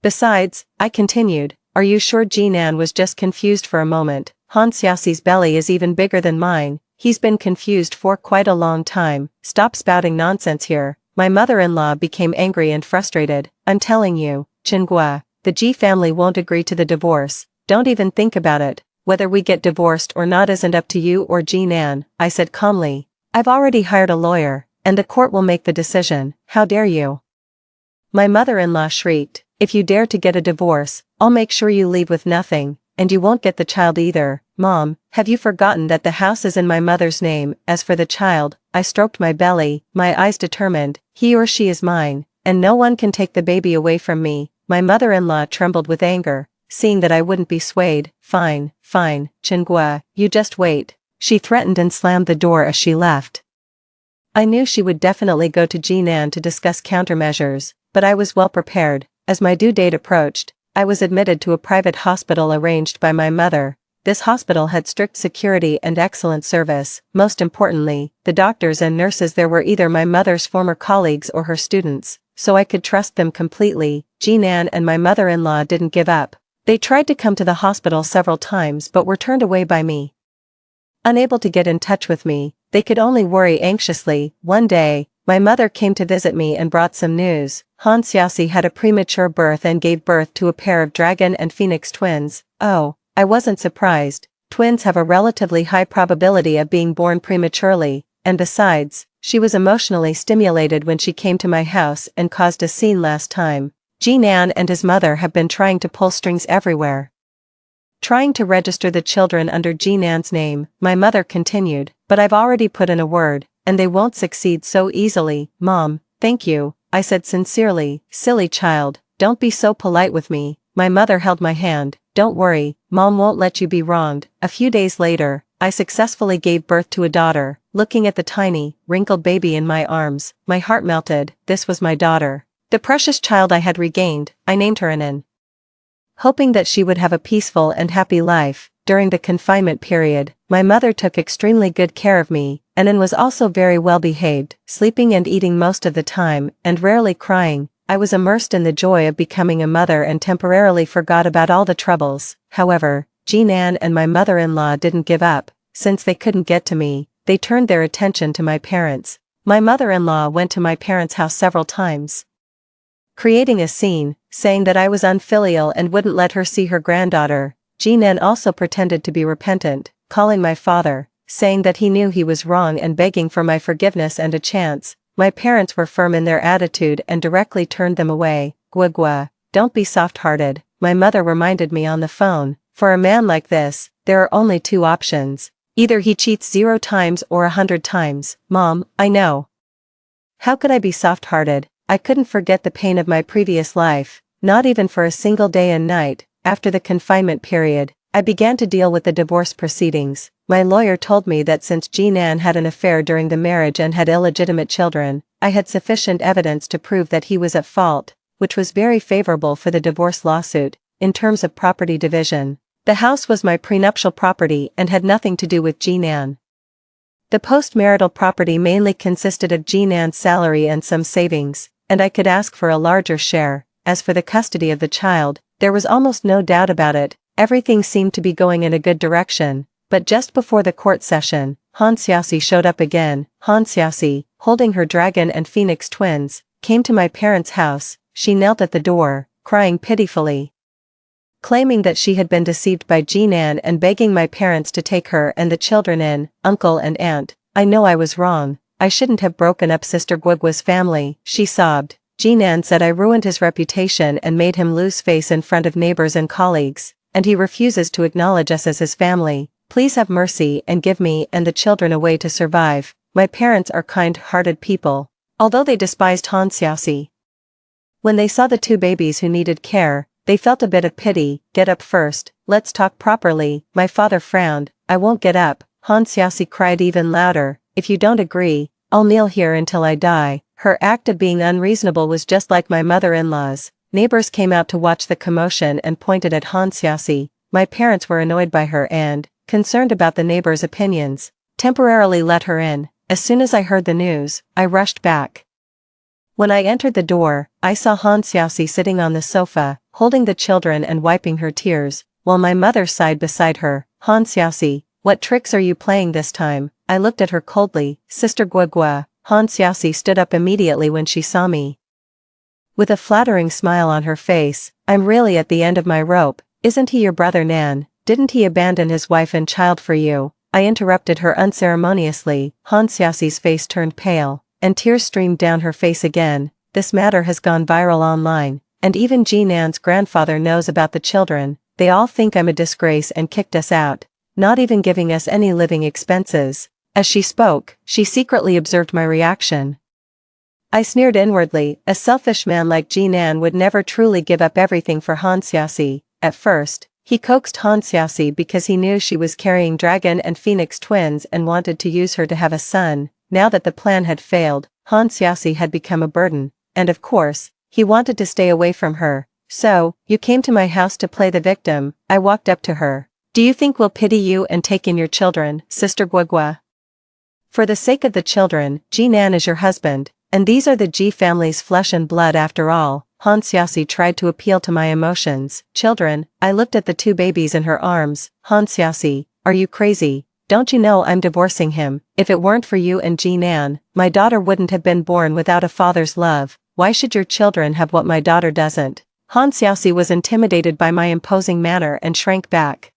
Besides, I continued, are you sure Jinan was just confused for a moment? Hanxiasi's belly is even bigger than mine. He's been confused for quite a long time. Stop spouting nonsense here. My mother-in-law became angry and frustrated. I'm telling you, Chingua, the Ji family won't agree to the divorce. Don't even think about it. Whether we get divorced or not isn't up to you or Jinan, I said calmly. I've already hired a lawyer, and the court will make the decision. How dare you? My mother-in-law shrieked. If you dare to get a divorce, I'll make sure you leave with nothing, and you won't get the child either. Mom, have you forgotten that the house is in my mother's name? As for the child, I stroked my belly, my eyes determined. He or she is mine, and no one can take the baby away from me. My mother-in-law trembled with anger, seeing that I wouldn't be swayed. Fine, Chingua, you just wait. She threatened and slammed the door as she left. I knew she would definitely go to Jinan to discuss countermeasures, but I was well prepared. As my due date approached, I was admitted to a private hospital arranged by my mother. This hospital had strict security and excellent service. Most importantly, the doctors and nurses there were either my mother's former colleagues or her students, so I could trust them completely. Jinan and my mother-in-law didn't give up. They tried to come to the hospital several times but were turned away by me. Unable to get in touch with me, they could only worry anxiously. One day, my mother came to visit me and brought some news. Hanxiasi had a premature birth and gave birth to a pair of dragon and phoenix twins. Oh, I wasn't surprised. Twins have a relatively high probability of being born prematurely, and besides, she was emotionally stimulated when she came to my house and caused a scene last time. Jinan and his mother have been trying to pull strings everywhere. Trying to register the children under Jinan's name, my mother continued, but I've already put in a word, and they won't succeed so easily. Mom, thank you, I said sincerely. Silly child, don't be so polite with me. My mother held my hand. Don't worry, Mom won't let you be wronged. A few days later, I successfully gave birth to a daughter. Looking at the tiny, wrinkled baby in my arms, my heart melted. This was my daughter. The precious child I had regained. I named her Anan. Hoping that she would have a peaceful and happy life. During the confinement period, my mother took extremely good care of me. Anan was also very well behaved, sleeping and eating most of the time, and rarely crying. I was immersed in the joy of becoming a mother and temporarily forgot about all the troubles. However, Jinan and my mother-in-law didn't give up. Since they couldn't get to me, they turned their attention to my parents. My mother-in-law went to my parents' house several times, creating a scene, saying that I was unfilial and wouldn't let her see her granddaughter. Jinan also pretended to be repentant, calling my father, saying that he knew he was wrong and begging for my forgiveness and a chance. My parents were firm in their attitude and directly turned them away. Gwa, don't be soft-hearted, my mother reminded me on the phone. For a man like this, there are only two options. Either he cheats 0 times or 100 times. Mom, I know. How could I be soft-hearted? I couldn't forget the pain of my previous life, not even for a single day and night. After the confinement period, I began to deal with the divorce proceedings. My lawyer told me that since Jinan had an affair during the marriage and had illegitimate children, I had sufficient evidence to prove that he was at fault, which was very favorable for the divorce lawsuit. In terms of property division, the house was my prenuptial property and had nothing to do with Jinan. The post-marital property mainly consisted of Jinan's salary and some savings, and I could ask for a larger share. As for the custody of the child, there was almost no doubt about it. Everything seemed to be going in a good direction. But just before the court session, Han Xiaoxi showed up again. Han Xiaoxi, holding her dragon and phoenix twins, came to my parents' house. She knelt at the door, crying pitifully, claiming that she had been deceived by Jinan and begging my parents to take her and the children in. Uncle and aunt, I know I was wrong. I shouldn't have broken up Sister Guogua's family, she sobbed. Jinan said I ruined his reputation and made him lose face in front of neighbors and colleagues, and he refuses to acknowledge us as his family. Please have mercy and give me and the children a way to survive. My parents are kind-hearted people, although they despised Han Xiaoxi. When they saw the 2 babies who needed care, they felt a bit of pity. Get up first, let's talk properly. My father frowned. I won't get up. Han Xiaoxi cried even louder. If you don't agree, I'll kneel here until I die. Her act of being unreasonable was just like my mother-in-law's. Neighbors came out to watch the commotion and pointed at Han Xiaoxi. My parents were annoyed by her and, concerned about the neighbors' opinions, temporarily let her in. As soon as I heard the news, I rushed back. When I entered the door, I saw Han Xiaoxi sitting on the sofa, holding the children and wiping her tears, while my mother sighed beside her. Han Xiaoxi, what tricks are you playing this time? I looked at her coldly. Sister Guogua. Han Xiaoxi stood up immediately when she saw me, with a flattering smile on her face. I'm really at the end of my rope. Isn't he your brother Nan? Didn't he abandon his wife and child for you? I interrupted her unceremoniously. Han Xiaoxi's face turned pale, and tears streamed down her face again. This matter has gone viral online, and even Jinan's grandfather knows about the children. They all think I'm a disgrace and kicked us out, not even giving us any living expenses. As she spoke, she secretly observed my reaction. I sneered inwardly. A selfish man like Jinan would never truly give up everything for Han Xiaoxi. At first, he coaxed Han Xiaoxi because he knew she was carrying dragon and phoenix twins and wanted to use her to have a son. Now that the plan had failed, Han Xiaoxi had become a burden, and of course, he wanted to stay away from her. So, you came to my house to play the victim. I walked up to her. Do you think we'll pity you and take in your children, Sister Guogua? For the sake of the children, Jinan is your husband, and these are the Ji family's flesh and blood after all. Han Xiaoxi tried to appeal to my emotions. Children, I looked at the 2 babies in her arms. Han Xiaoxi, are you crazy? Don't you know I'm divorcing him? If it weren't for you and Jinan, my daughter wouldn't have been born without a father's love. Why should your children have what my daughter doesn't? Han Xiaoxi was intimidated by my imposing manner and shrank back,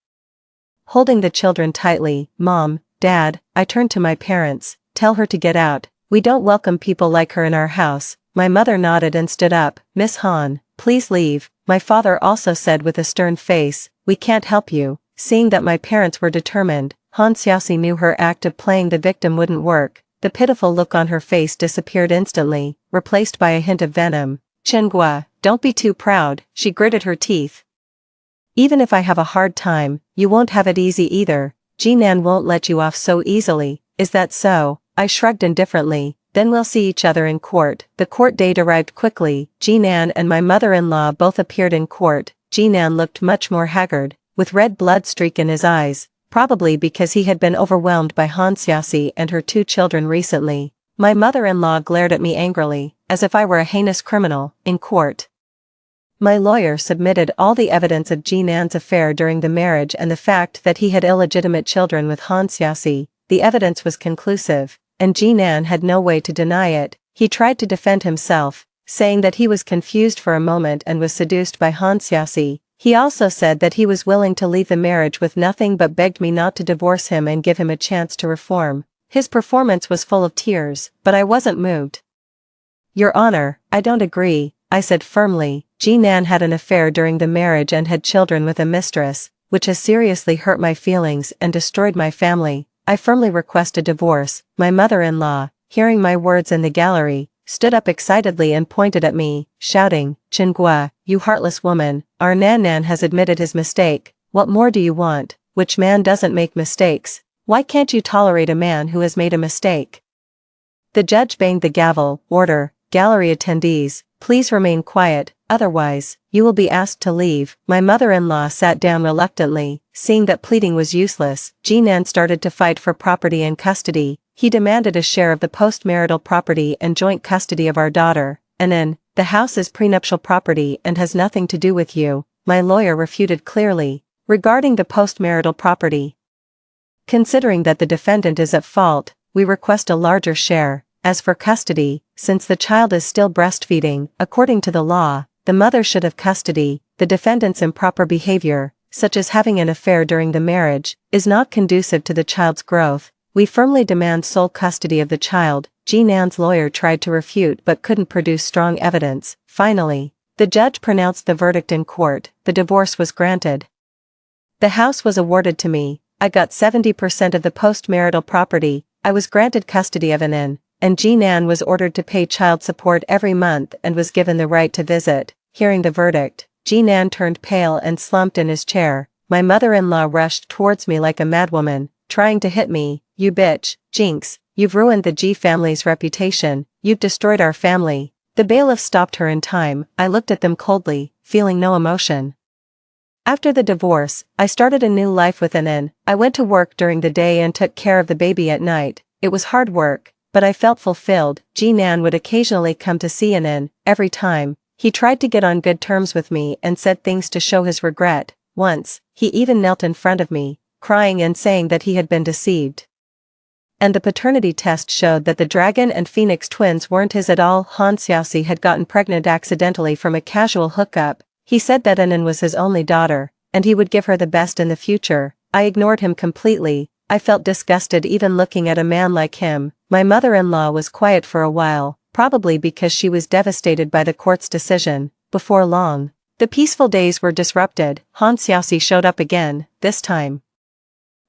holding the children tightly. Mom, Dad, I turned to my parents. Tell her to get out. We don't welcome people like her in our house. My mother nodded and stood up. Miss Han, please leave, my father also said with a stern face, we can't help you. Seeing that my parents were determined, Han Xiaoxi knew her act of playing the victim wouldn't work. The pitiful look on her face disappeared instantly, replaced by a hint of venom. Chenghua, don't be too proud, she gritted her teeth. Even if I have a hard time, you won't have it easy either. Jinan won't let you off so easily, is that so? I shrugged indifferently. Then we'll see each other in court. The court date arrived quickly. Jinan and my mother-in-law both appeared in court. Jinan looked much more haggard, with red blood streak in his eyes, probably because he had been overwhelmed by Han Xiaoxi and her 2 children recently. My mother-in-law glared at me angrily, as if I were a heinous criminal, in court. My lawyer submitted all the evidence of Jinan's affair during the marriage and the fact that he had illegitimate children with Han Xiaoxi. The evidence was conclusive, and Jinan had no way to deny it. He tried to defend himself, saying that he was confused for a moment and was seduced by Han Xiaoxi. He also said that he was willing to leave the marriage with nothing but begged me not to divorce him and give him a chance to reform. His performance was full of tears, but I wasn't moved. Your Honor, I don't agree, I said firmly. Jinan had an affair during the marriage and had children with a mistress, which has seriously hurt my feelings and destroyed my family. I firmly request a divorce. My mother-in-law, hearing my words in the gallery, stood up excitedly and pointed at me, shouting, Chenghua, you heartless woman, our Nan has admitted his mistake. What more do you want? Which man doesn't make mistakes? Why can't you tolerate a man who has made a mistake? The judge banged the gavel. Order, gallery attendees, please remain quiet, otherwise, you will be asked to leave. My mother-in-law sat down reluctantly. Seeing that pleading was useless, Jinan started to fight for property and custody. He demanded a share of the postmarital property and joint custody of our daughter. And then, the house is prenuptial property and has nothing to do with you. My lawyer refuted clearly. Regarding the postmarital property, considering that the defendant is at fault, we request a larger share. As for custody, since the child is still breastfeeding, according to the law, the mother should have custody. The defendant's improper behavior, such as having an affair during the marriage, is not conducive to the child's growth. We firmly demand sole custody of the child. Jinan's lawyer tried to refute but couldn't produce strong evidence. Finally, the judge pronounced the verdict in court. The divorce was granted. The house was awarded to me. I got 70% of the postmarital property. I was granted custody of an inn, and Jinan was ordered to pay child support every month and was given the right to visit. Hearing the verdict, Jinan turned pale and slumped in his chair. My mother-in-law rushed towards me like a madwoman, trying to hit me. You bitch, Jinx, you've ruined the Ji family's reputation, you've destroyed our family. The bailiff stopped her in time. I looked at them coldly, feeling no emotion. After the divorce, I started a new life with an inn. I went to work during the day and took care of the baby at night. It was hard work, but I felt fulfilled. Jinan would occasionally come to see an inn. Every time, he tried to get on good terms with me and said things to show his regret. Once, he even knelt in front of me, crying and saying that he had been deceived. And the paternity test showed that the dragon and phoenix twins weren't his at all. Han Xiaoxi had gotten pregnant accidentally from a casual hookup. He said that Anan was his only daughter, and he would give her the best in the future. I ignored him completely. I felt disgusted even looking at a man like him. My mother-in-law was quiet for a while, probably because she was devastated by the court's decision. Before long, the peaceful days were disrupted. Han Xiaoxi showed up again, this time.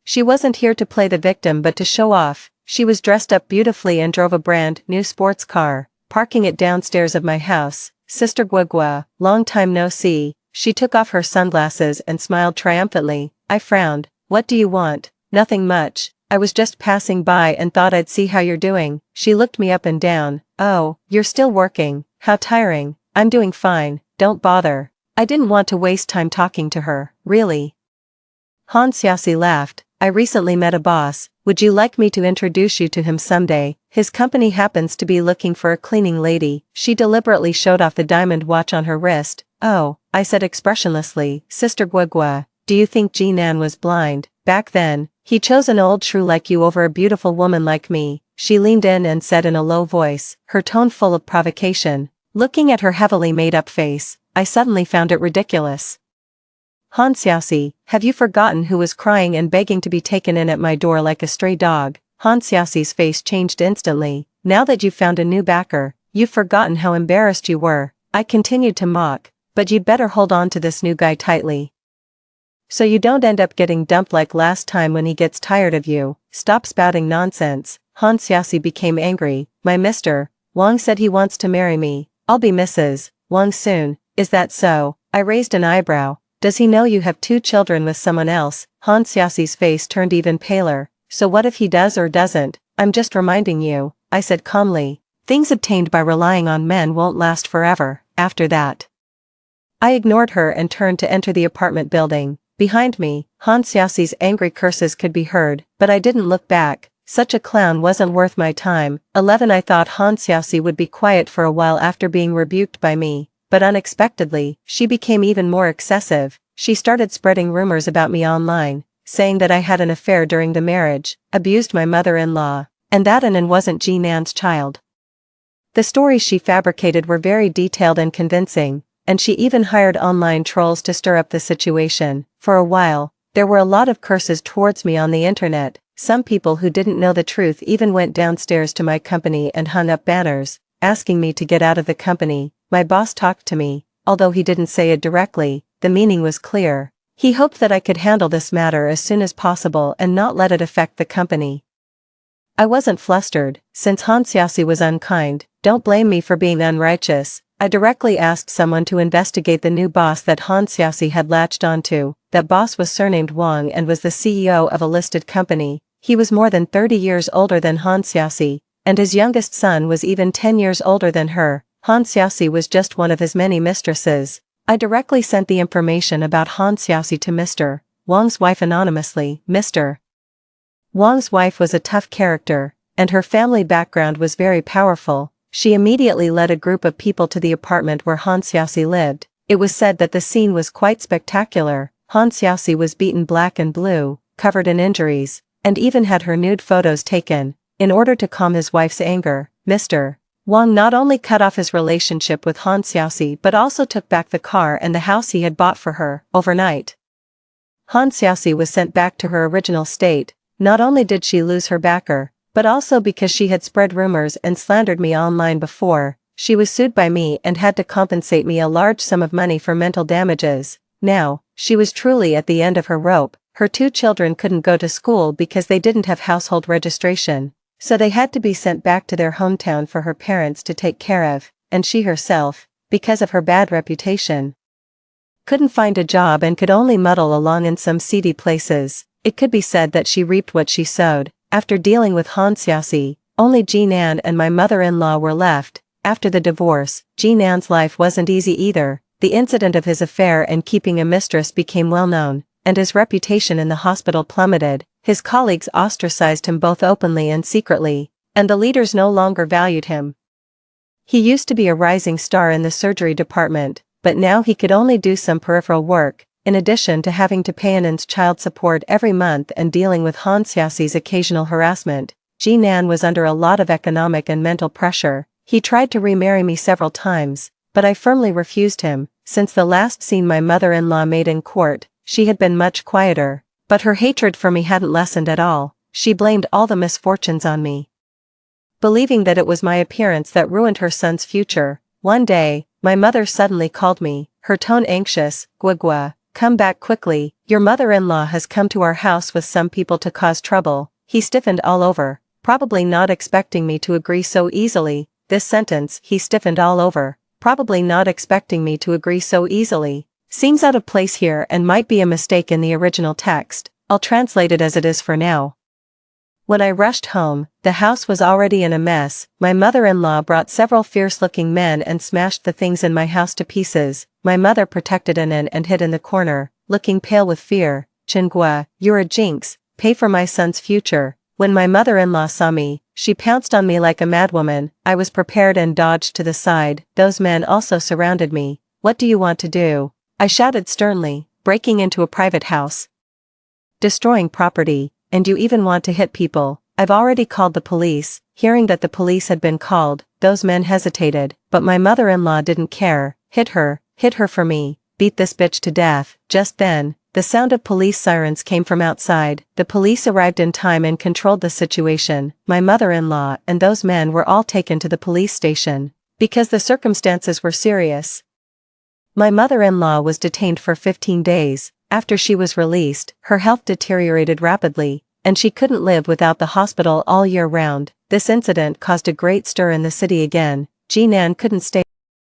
She wasn't here to play the victim but to show off. She was dressed up beautifully and drove a brand new sports car, parking it downstairs of my house. Sister Guagua, long time no see. She took off her sunglasses and smiled triumphantly. I frowned. What do you want? Nothing much. I was just passing by and thought I'd see how you're doing. She looked me up and down. Oh, you're still working. How tiring. I'm doing fine. Don't bother. I didn't want to waste time talking to her, really. Han Xiaoxi laughed. I recently met a boss. Would you like me to introduce you to him someday? His company happens to be looking for a cleaning lady. She deliberately showed off the diamond watch on her wrist. Oh, I said expressionlessly. Sister Guagua, do you think Jinan was blind? Back then, he chose an old shrew like you over a beautiful woman like me. She leaned in and said in a low voice, her tone full of provocation. Looking at her heavily made-up face, I suddenly found it ridiculous. Han Xiaoxi, have you forgotten who was crying and begging to be taken in at my door like a stray dog? Han Xiaoxi's face changed instantly. Now that you've found a new backer, you've forgotten how embarrassed you were. I continued to mock. But you'd better hold on to this new guy tightly, so you don't end up getting dumped like last time when he gets tired of you. Stop spouting nonsense." Han Xiaoxi became angry. "My Mr. Wang said he wants to marry me. I'll be Mrs. Wang soon." "Is that so?" I raised an eyebrow. "Does he know you have 2 children with someone else?" Han Xiaoxi's face turned even paler. "So what if he does or doesn't?" "I'm just reminding you," I said calmly. "Things obtained by relying on men won't last forever." After that, I ignored her and turned to enter the apartment building. Behind me, Han Xiaoxi's angry curses could be heard, but I didn't look back. Such a clown wasn't worth my time. 11 I thought Han Xiaoxi would be quiet for a while after being rebuked by me, but unexpectedly, she became even more excessive. She started spreading rumors about me online, saying that I had an affair during the marriage, abused my mother-in-law, and that Anan wasn't Jinan's child. The stories she fabricated were very detailed and convincing, and she even hired online trolls to stir up the situation. For a while, there were a lot of curses towards me on the internet. Some people who didn't know the truth even went downstairs to my company and hung up banners, asking me to get out of the company. My boss talked to me, although he didn't say it directly, the meaning was clear. He hoped that I could handle this matter as soon as possible and not let it affect the company. I wasn't flustered, since Han Xiaoxi was unkind. Don't blame me for being unrighteous. I directly asked someone to investigate the new boss that Han Xiaoxi had latched onto. That boss was surnamed Wang and was the CEO of a listed company. He was more than 30 years older than Han Xiaoxi, and his youngest son was even 10 years older than her. Han Xiaoxi was just one of his many mistresses. I directly sent the information about Han Xiaoxi to Mr. Wang's wife anonymously. Mr. Wang's wife was a tough character, and her family background was very powerful. She immediately led a group of people to the apartment where Han Xiaoxi lived. It was said that the scene was quite spectacular. Han Xiaoxi was beaten black and blue, covered in injuries, and even had her nude photos taken. In order to calm his wife's anger, Mr. Wang not only cut off his relationship with Han Xiaoxi but also took back the car and the house he had bought for her. Overnight, Han Xiaoxi was sent back to her original state. Not only did she lose her backer, but also because she had spread rumors and slandered me online before, she was sued by me and had to compensate me a large sum of money for mental damages. Now, she was truly at the end of her rope. Her 2 children couldn't go to school because they didn't have household registration, so they had to be sent back to their hometown for her parents to take care of, and she herself, because of her bad reputation, couldn't find a job and could only muddle along in some seedy places. It could be said that she reaped what she sowed. After dealing with Han Xiaoxi, only Jinan and my mother-in-law were left. After the divorce, Jinan's life wasn't easy either. The incident of his affair and keeping a mistress became well known, and his reputation in the hospital plummeted. His colleagues ostracized him both openly and secretly, and the leaders no longer valued him. He used to be a rising star in the surgery department, but now he could only do some peripheral work. In addition to having to pay Anan's child support every month and dealing with Han Xiaoxi's occasional harassment, Jinan was under a lot of economic and mental pressure. He tried to remarry me several times, but I firmly refused him. Since the last scene my mother-in-law made in court, she had been much quieter, but her hatred for me hadn't lessened at all. She blamed all the misfortunes on me, believing that it was my appearance that ruined her son's future. One day, my mother suddenly called me, her tone anxious. "Guagua, come back quickly, your mother-in-law has come to our house with some people to cause trouble." He stiffened all over, probably not expecting me to agree so easily. This sentence, "he stiffened all over," probably not expecting me to agree so easily, seems out of place here and might be a mistake in the original text. I'll translate it as it is for now. When I rushed home, the house was already in a mess. My mother-in-law brought several fierce-looking men and smashed the things in my house to pieces. My mother protected Anan and hid in the corner, looking pale with fear. "Chengua, you're a jinx, pay for my son's future." When my mother-in-law saw me, she pounced on me like a madwoman. I was prepared and dodged to the side. Those men also surrounded me. "What do you want to do?" I shouted sternly. "Breaking into a private house, destroying property, and you even want to hit people." "I've already called the police." Hearing that the police had been called, those men hesitated, but my mother-in-law didn't care. Hit her for me, beat this bitch to death." Just then, the sound of police sirens came from outside. The police arrived in time and controlled the situation. My mother-in-law and those men were all taken to the police station, because the circumstances were serious. My mother-in-law was detained for 15 days. After she was released, her health deteriorated rapidly, and she couldn't live without the hospital all year round. This incident caused a great stir in the city again. Jinan couldn't stay